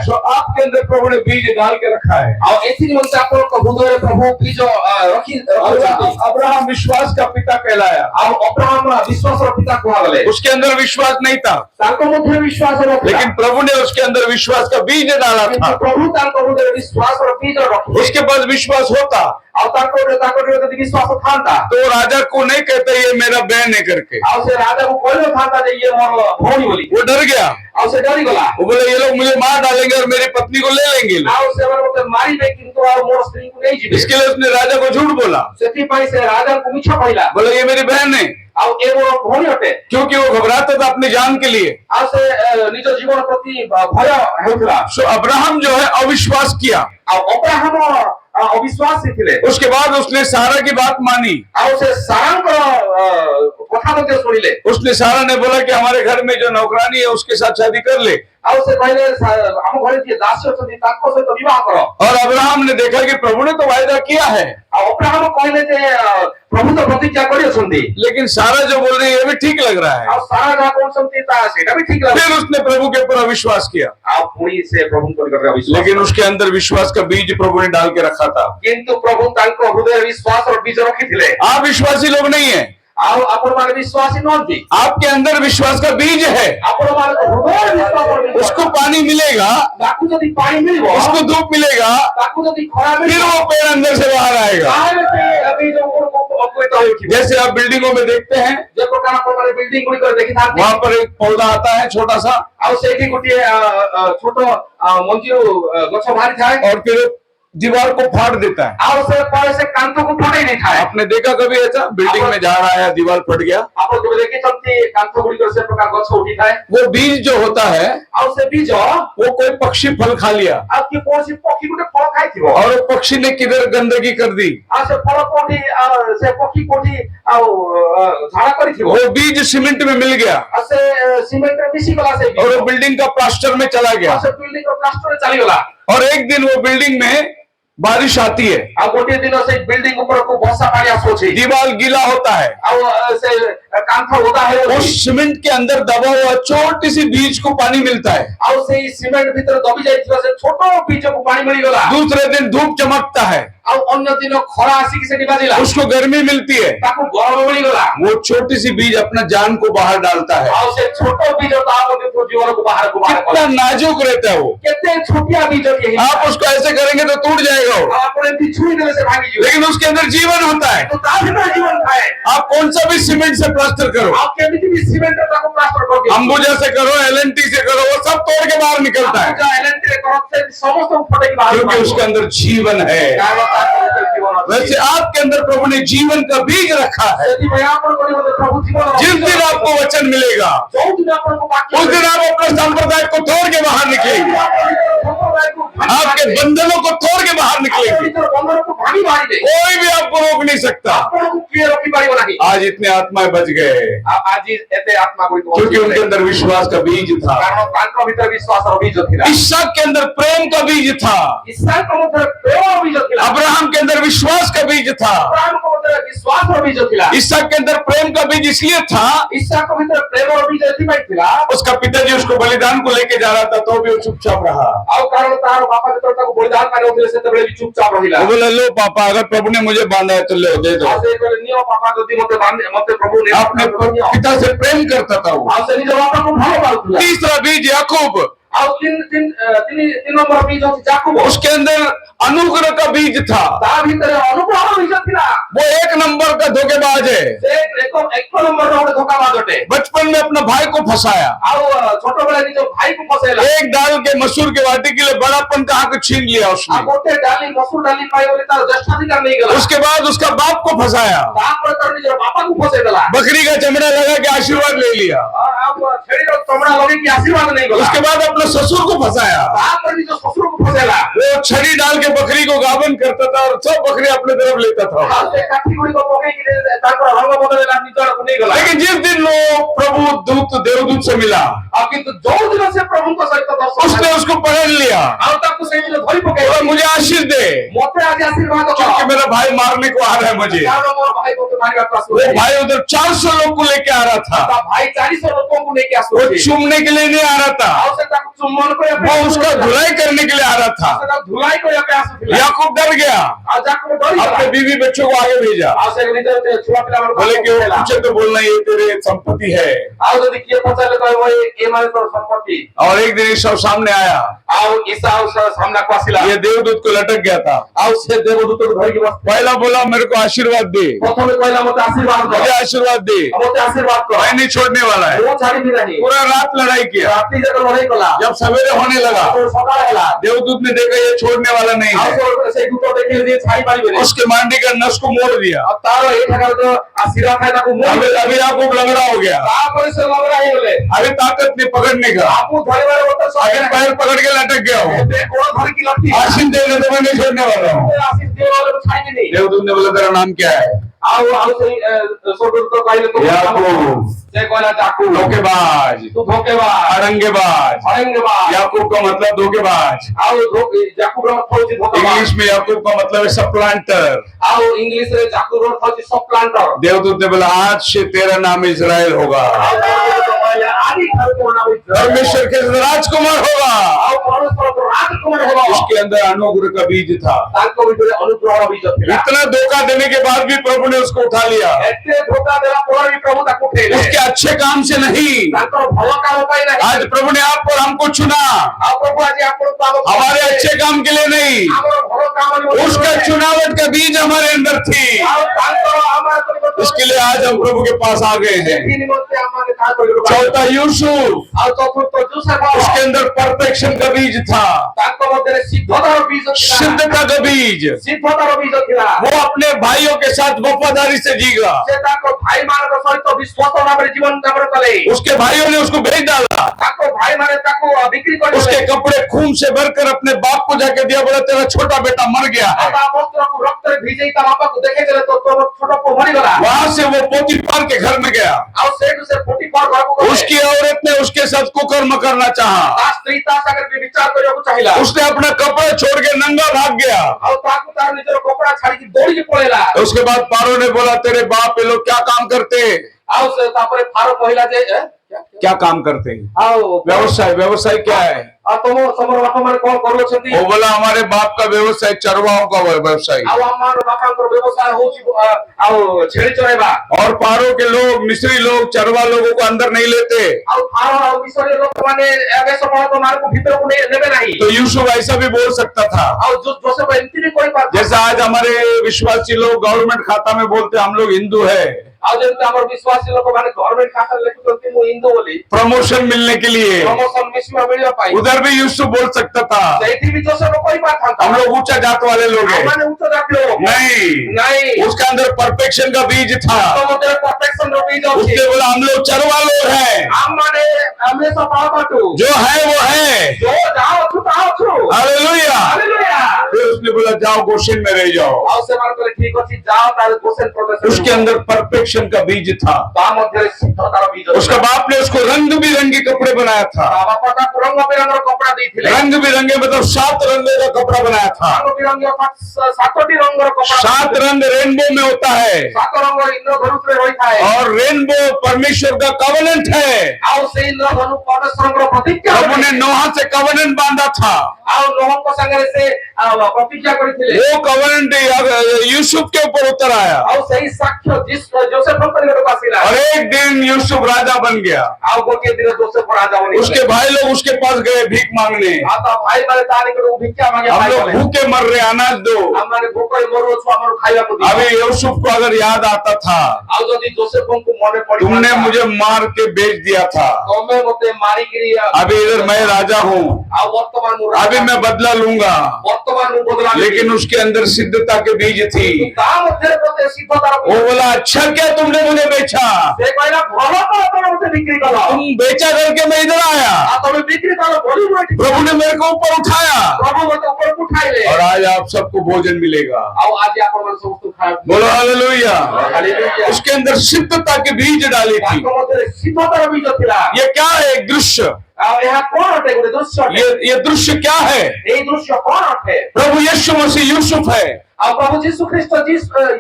सो आपके अंदर प्रभु ने बीज डाल के रखा है। अब्राहम विश्वास का पिता कहलाया। उसके अंदर विश्वास नहीं था, लेकिन प्रभु ने उसके अंदर विश्वास का बीज डाला था। उसके पास विश्वास होता तो राजा को नहीं कहते ये मेरा बहन है करके। वो डर गया, वो बोले ये लोग मुझे मार डालेंगे और मेरी पत्नी को ले लेंगे। इसके लिए उसने राजा को झूठ बोला, बोले ये मेरी बहन है, क्योंकि वो घबराता था अपनी जान के लिए। सो अब्राहम जो है अविश्वास किया, अविश्वासी थे। उसके बाद उसने सारा की बात मानी। उसने सारा ने बोला कि हमारे घर में जो नौकरानी है उसके साथ शादी कर ले। और अब्राहम ने देखा कि प्रभु ने तो वायदा किया है, प्रभु तो प्रतिज्ञा करी, लेकिन सारा जो बोल रही है ये भी ठीक लग रहा है। फिर उसने प्रभु के ऊपर अविश्वास किया, लेकिन उसके अंदर विश्वास का बीज प्रभु ने डाल के रखा था। किंतु प्रभु हृदय विश्वास और बीज रखी थे। आप विश्वासी लोग नहीं है, विश्वासी नहीं, आपके अंदर विश्वास का बीज है। उसको पानी मिलेगा, उसको धूप मिलेगा, फिर वो पेड़ अंदर से बाहर आएगा। जैसे आप बिल्डिंगों में देखते हैं, वहाँ पर एक पौधा आता है छोटा सा, और फिर दीवार को फाड़ देता है। आपने देखा कभी ऐसा बिल्डिंग में जा रहा है दीवार फट गया? वो बीज जो होता है वो कोई पक्षी फल खा लिया, और पक्षी ने किधर गंदगी कर दी, वो बीज सीमेंट में मिल गया और वो बिल्डिंग का प्लास्टर में चला गया। और एक दिन वो बिल्डिंग में बारिश आती है, बिल्डिंग ऊपर को दीवार गीला होता है, उस सीमेंट के अंदर दबा हुआ छोटी सी बीज को पानी मिलता है। दूसरे दिन धूप चमकता है, उसको गर्मी मिलती है, वो छोटी सी बीज अपना जान को बाहर डालता है। कितना नाजुक रहता है वो, आप उसको ऐसे करेंगे तो टूट जाएगा वो, लेकिन उसके अंदर जीवन होता है। आप कौन सा भी सीमेंट से प्लास्टर करो, अंबुजा से करो, एलएनटी से करो, वो सब तोड़ के बाहर निकलता है, क्योंकि उसके अंदर जीवन है। वैसे आपके अंदर प्रभु ने जीवन का बीज रखा है। जिस दिन आपको वचन मिलेगा उस दिन आप अपने संप्रदाय को तोड़ के बाहर निकलेंगे, आपके बंधनों को तोड़ के बाहर निकलेंगे, कोई भी आपको रोक नहीं सकता। आज इतने आत्माएं बच गए क्योंकि उनके अंदर विश्वास का बीज था। इसहाक के अंदर प्रेम का बीज था, अब्राहम के अंदर विश्वास का बीज था, इसहाक के अंदर प्रेम का बीज इसलिए था, उसका पिताजी उसको बलिदान को लेके जा रहा था तो भी वो चुपचाप रहा। बोले लो पापा, अगर प्रभु ने मुझे बांधा है तो ले दे दो। अपने पिता से प्रेम करता था वो। तीसरा बीज याकूब, उसके अंदर अनुग्रह का बीज था। वो एक नंबर का धोखेबाज है, बचपन में अपना भाई को फंसाया, एक डाल के मसूर के वाटी के लिए बड़ापन कहा के छीन लिया उसने। उसके बाद उसका बाप को फंसाया, बकरी का चमड़ा लगा के आशीर्वाद ले लिया। उसके बाद अपने ससुर को फंसाया, वो छड़ी डाल के बकरी को गावन करता था और सब बकरी अपने तरफ लेता था। लेकिन जिस दिन वो प्रभु दूत देवदूत से मिला, उसने उसको पकड़ लिया, मुझे आशीष दे क्योंकि मेरा भाई मारने को आ रहा है मुझे। वो भाई उधर 400 लोग को लेके आ रहा था, वो चूमने के लिए नहीं आ रहा था, वो उसका धुलाई करने के लिए आ रहा था। याकूब डर गया, अपने बीवी बच्चों को आगे भेजा, बोले कि वो पूछे तो बोलना ये तेरे संपत्ति है। और एक दिन ईसाऊ सामने आया, ये देवदूत को लटक गया था। पहला बोला मेरे को आशीर्वाद दे, मुझे आशीर्वाद दे, मैं नहीं छोड़ने वाला है। पूरा रात लड़ाई किया, जब सवेरे होने लगा देवदूत ने देखा ये छोड़ने वाला नहीं है, उसके मांडी का नस को मोड़ दिया। अभी याकूब लंगड़ा हो गया, अभी ताकत नहीं पकड़ने का, अभी पैर पकड़ के लटक गया हूँ, आशीष देने तो मैं नहीं छोड़ने वाला हूँ। देवदूत ने बोला तेरा नाम क्या है? धोखेबाज, अड़ंगेबाज। याकूब का मतलब धोखेबाज, इंग्लिश में याकूब का मतलब है सप्लांटर। देवदूत ने बोला आज से तेरा नाम इजराइल होगा, परमेश्वर के राजकुमार होगा। उसके अंदर अनुग्रह का बीज था। इतना धोखा देने के बाद भी प्रभु ने उसको उठा लिया, उसके अच्छे काम से नहीं। आज प्रभु ने आप और हमको चुना, हमारे अच्छे काम के लिए नहीं, उसका चुनावट का बीज हमारे अंदर थी। इसके लिए आज हम प्रभु के पास आ गए हैं। चौथा यूसुफ, उसके अंदर परफेक्शन का बीज था, सिद्धता का बीज। वो अपने भाइयों के साथ वफादारी से जीगा, उसके भाइयों ने उसको भेज डाला, उसके कपड़े खून से भरकर अपने बाप को जाके दिया, बोला तेरा छोटा बेटा मर गया है। वहां से वो पोतीफार के घर में गया, उसकी औरत ने उसके साथ कुकर्म करना चाहा, उसने अपना कपड़ा छोड़ के नंगा भाग गया। उसके बाद पारो ने बोला तेरे बाप ये लोग क्या काम करते हैं? क्या काम करते हैं? व्यवसाय। व्यवसाय क्या है? वो बोला हमारे बाप का व्यवसाय चरवाहों का व्यवसाय। और पारो के लोग, मिस्री लोग चरवा लोगों को अंदर नहीं लेते। तो यूसुफ ऐसा भी बोल सकता था, जैसा आज हमारे विश्वासी लोग गवर्नमेंट खाता में बोलते हम लोग हिंदू है, प्रमोशन मिलने के लिए। उधर भी यूसुफ बोल सकता था हम लोग ऊंचा जात वाले लोग हैं। नहीं, उसके अंदर परफेक्शन का बीज था। उसने बोला हम लोग चरवा लोग हैं, जो है वो है। हालेलुया। फिर उसने बोला जाओ गोशेन में रह जाओ। उसके अंदर परफेक्शन का बीज था। उसका बाप ने उसको रंग बिरंगे कपड़े बनाया था। रंग बिरंगे मतलब 7 रंगों का कपड़ा बनाया था। 7 रंग रेनबो में होता है, और रेनबो परमेश्वर का कवनेंट है। प्रभु ने नोहा से कवनेंट बांधा था, वो कवनेंट यूसुफ के ऊपर उतर आया। और एक दिन यूसुफ राजा बन गया। उसके भाई लोग उसके पास गए भीख मांगने, हम लोग भूखे मर रहे, अनाज दो। अभी यूसुफ को अगर याद आता था तुमने मुझे मार के बेच दिया था, अभी इधर मैं राजा हूँ, अभी मैं बदला लूंगा। लेकिन उसके अंदर सिद्धता के बीज थी। वो बोला अच्छा क्या तुमने मुझे बेचा, तुम बेचा करके मैं इधर आया, प्रभु ने मेरे को ऊपर उठाया, और आज आप सबको भोजन मिलेगा। बोलो हालेलुया। उसके अंदर सिद्धता के बीज डाली थी। ये क्या है? एक दृश्य। ये दृश्य क्या है? प्रभु यीशु मसीह यूसुफ है, ଆଉ ପ୍ରଭୁ ଯୀଶୁ ଖ୍ରୀଷ୍ଟ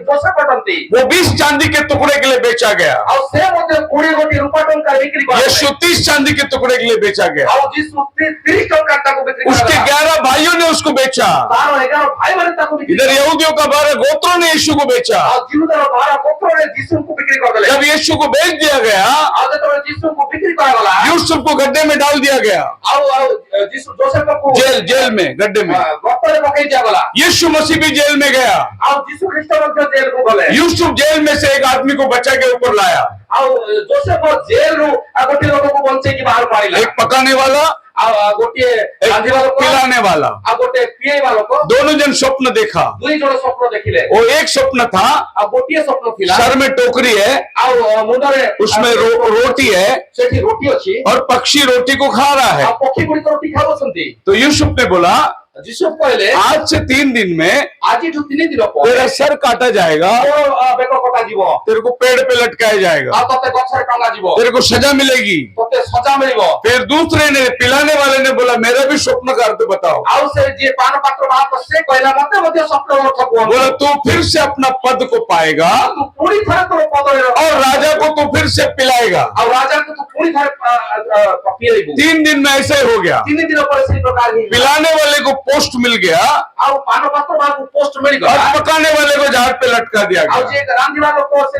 ଯୋସେଫ ଅଟନ୍ତି। वो 20 चांदी के टुकड़े के लिए बेचा गया। ଆଉ ସେ ମଧ୍ୟ 20 ଗୋଟି ରୂପା ଟଙ୍କା ବିକ୍ରି କରାଗଲା। यीशु 30 चांदी के टुकड़े के लिए बेचा गया। ଆଉ ଯୀଶୁ 30 ଟଙ୍କା ତାକୁ ବିକ୍ରି उसके କରାଗଲା। 11 भाइयों ने उसको बेचा। ତାର 11 ଭାଇମାନେ ତାକୁ ବିକ୍ରି इधर यहूदियों का 12 गोत्रों ने यीशु को बेचा। ଆଉ ଜିହୁଦାର 12 ଗୋତ୍ରରେ ଯୀଶୁଙ୍କୁ ବିକ୍ରି କରିଦେଲେ। जब यीशु को बेच दिया गया, ଆଉ ଯେତେବେଳେ ଯୀଶୁଙ୍କୁ ବିକ୍ରି କରାଗଲା, यूसुफ को गड्ढे में डाल दिया गया। ଆଉ ଯୀଶୁ ଯୋସେଫକୁ जेल में, गड्ढे में। ଗର୍ତ୍ତରେ ପକେଇ ଦିଆଗଲା। यीशु मसीह भी जेल में गया। ଆଉ ଯୀଶୁ ଖ୍ରୀଷ୍ଟ ମଧ୍ୟ ଜେଲକୁ ଗଲେ। यूसुफ जेल में से एक आदमी को बचा के ऊपर लाया। ଆଉ ଯୋସେଫ ଜେଲରୁ ଗୋଟିଏ ଲୋକକୁ ବଞ୍ଚେଇକି ବାହାରକୁ ଆଣିଲା। एक पकाने वाला, ଆଉ ଗୋଟିଏ ରାନ୍ଧିବା ଲୋକ, पिलाने वाला। ଆଉ ଗୋଟେ ପିଏଇବା ଲୋକ। दोनों जन स्वप्न देखा। ଦୁଇ ଜଣ ସ୍ୱପ୍ନ ଦେଖିଲେ। वो एक स्वप्न था, ଆଉ ଗୋଟିଏ ସ୍ୱପ୍ନ ଥିଲା। सर में टोकरी है, ଆଉ ମୁଣ୍ଡରେ उसमें रोटी है ସେଠି ରୋଟି ଅଛି। और पक्षी रोटी को खा रहा है। ଆଉ ପକ୍ଷୀ ଗୁଡ଼ିକ ରୋଟି ଖାଉଛନ୍ତି। तो यूसुफ ने बोला, ଯୀଶୁ କହିଲେ, आज से 3 दिन में ଆଜିଠୁ 3 ଦିନ ପରେ तेरा सर काटा जाएगा, ତୋର ବେକ କଟାଯିବ। तेरे को पेड़ पे लटकाया जाएगा, ଆଉ ତତେ ଗଛରେ ଟଙ୍ଗାଯିବ। तेरे को सजा मिलेगी। ତତେ ସଜା ମିଳିବ। फिर दूसरे ने, पिलाने वाले ने बोला, मेरा भी स्वप्न का अर्थ बताओ। ଆଉ ସେ ଯିଏ ପାନ ପାତ୍ର ବାହାକ ସେ କହିଲା ମତେ ମଧ୍ୟ ସ୍ୱପ୍ନ ଅର୍ଥ କୁହ। बोला, तू फिर से अपना पद को पाएगा ତୁ ପୁଣି ଥରେ ତୋର ପଦରେ ରହ। और राजा को तू फिर से पिलाएगा। ଆଉ ରାଜାକୁ ତୁ ପୁଣି ଥରେ ପିଏଇବୁ। 3 दिन में ऐसे ही हो गया। 3 ଦିନ ପରେ ସେଇ ପ୍ରକାର ହିଁ पिलाने वाले को पोस्ट मिल गया ଆଉ ପାନ ପାତ୍ର ବାହାକୁ ପୋଷ୍ଟ ମିଳିଗଲା। और पकाने वाले को झाड़ पे लटका दिया ଆଉ गया। ଯିଏ ରାନ୍ଧିବା ଲୋକ ସେ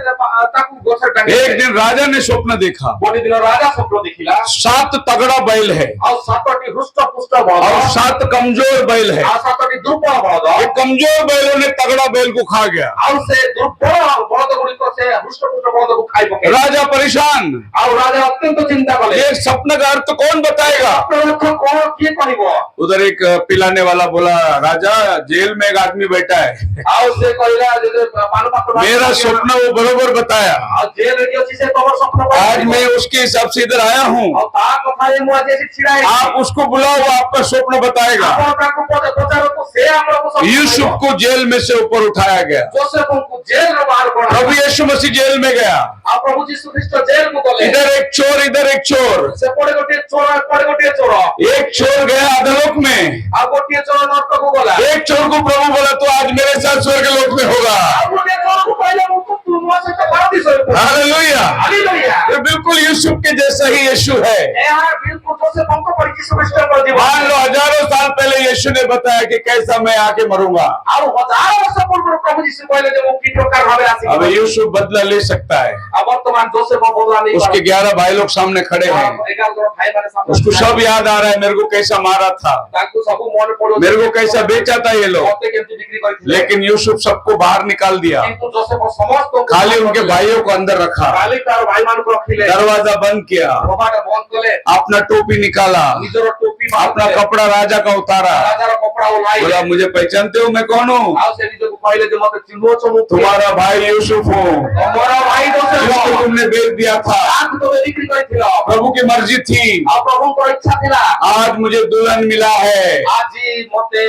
ତାକୁ ଗଛରେ ଟାଙ୍ଗି एक दिन राजा ने स्वप्न देखा, ଗୋଟେ ଦିନ ରାଜା ସ୍ୱପ୍ନ ଦେଖିଲା। 7 तगड़ा बैल है ଆଉ 7ଟି ହୃଷ୍ଟପୁଷ୍ଟ ବଳଦ और 7 कमजोर बैल है। ଆଉ 7ଟି ଦୁର୍ବଳ ବଳଦ। ये कमजोर बैलों ने तगड़ा बैल को खा गया। ଆଉ ସେ ଦୁର୍ବଳ ବଳଦ ଗୁଡ଼ିକ ସେ ହୃଷ୍ଟପୁଷ୍ଟ ବଳଦକୁ ଖାଇ ପକେଇଲେ। राजा परेशान, ଆଉ ରାଜା ଅତ୍ୟନ୍ତ ଚିନ୍ତା କଲେ। ये स्वप्न का अर्थ कौन बताएगा? ଅର୍ଥ କଣ କିଏ କହିବ? उधर एक पिलाने वाला बोला, राजा जेल में एक आदमी बैठा है, ଆଉ ସେ କହିଲା ଯେ ପାନ ପାତ୍ର मेरा स्वप्न वो बरोबर बताया। ଆଉ ଜେଲରେ କିଏ ଅଛି ସେ ତମର ସ୍ୱପ୍ନ आज मैं उसके हिसाब से इधर आया हूँ, ଆଉ ତା କଥାରେ ମୁଁ ଆଜି ଏଠି ଛିଡା ହେଇଛି। आप उसको बुलाओ, वो आपका स्वप्न बताएगा। ଆପଣ ତାକୁ ପଚାରନ୍ତୁ ସେ ଆମକୁ ସ୍ୱପ୍ନ यूसुफ କହିବ। को जेल में से ऊपर उठाया गया। ଯୋସେଫଙ୍କୁ ଜେଲରୁ ବାହାର କରାଗଲା। प्रभु यीशु मसीह जेल में गया। ଆଉ ପ୍ରଭୁ ଯୀଶୁ ଖ୍ରୀଷ୍ଟ ଜେଲକୁ ଗଲେ। इधर एक चोर, इधर एक चोर। ସେପଟେ ଗୋଟିଏ ଚୋର ଏପଟେ ଗୋଟିଏ ଚୋର। एक चोर गया अधोलोक में, ଆଉ ଗୋଟିଏ ଚୋର ନର୍କକୁ ଗଲା। एक चोर को प्रभु बोला, तो आज मेरे साथ स्वर्ग लोक में होगा। ଆଉ ଗୋଟିଏ ଚୋରକୁ କହିଲେ ମୁଁ ତୁ ମୋ ସହିତ ପାରାଦୀସରେ ପଡ଼ିବୁ। हालेलुया। ହାଲେଲୁୟା। ये बिल्कुल यूसुफ के जैसा ही यीशु है। ଏହା ବିଲକୁଲ ଯୋସେଫଙ୍କ ପରି ଯୀଶୁ ଖ୍ରୀଷ୍ଟଙ୍କ ଜୀବନ। मान लो हजारों साल पहले यीशु ने बताया कि कैसा मैं आके मरूंगा। ଆଉ 1000 ବର୍ଷ ପୂର୍ବରୁ ପ୍ରଭୁ ଯୀଶୁ କହିଲେ ଯେ ମୁଁ କି ପ୍ରକାର ଭାବେ ଆସିବି। अब यूसुफ बदला ले सकता है। ଆଉ ବର୍ତ୍ତମାନ ଯୋସେଫ ବଦଲା ନେଇ उसके 11 भाई लोग सामने खड़े हैं। 11 ଜଣ ଭାଇମାନେ ସାମ୍ନାରେ उसको सब याद आ रहा है, मेरे को कैसा मारा था, ତାଙ୍କୁ ସବୁ ମନେ ପଡୁଛି। मेरे को कैसा बेचा था ये लोग। ମତେ କେମିତି ବିକ୍ରି କରିଥିଲେ। लेकिन यूसुफ सबको बाहर निकाल दिया, କିନ୍ତୁ ଯୋସେଫ ସମସ୍ତଙ୍କୁ खाली उनके भाइयों को अंदर रखा, ଖାଲି ତାର ଭାଇମାନଙ୍କୁ ରଖିଲେ। दरवाजा बंद किया, କବାଟ ବନ୍ଦ କଲେ। अपना टोपी निकाला, ନିଜର ଟୋପି अपना कपड़ा राजा का उतारा, ରାଜାର କପଡା ଓହ୍ଲାଇଲେ। बोला, मुझे पहचानते हो मैं कौन हूँ? ଆଉ ସେ ନିଜକୁ କହିଲେ ଯେ ମତେ ଚିହ୍ନୁଛ ମୁଁ तुम्हारा भाई यूसुफ हूँ, ତମର ଭାଇ ଯୋସେଫ। जिसको तुमने बेच दिया था। ତାକୁ ତମେ ବିକ୍ରି କରିଥିଲ। प्रभु की मर्जी थी, ଆଉ ପ୍ରଭୁଙ୍କର ଇଚ୍ଛା ଥିଲା। आज मुझे दुल्हन मिला है, ଆଜି ମତେ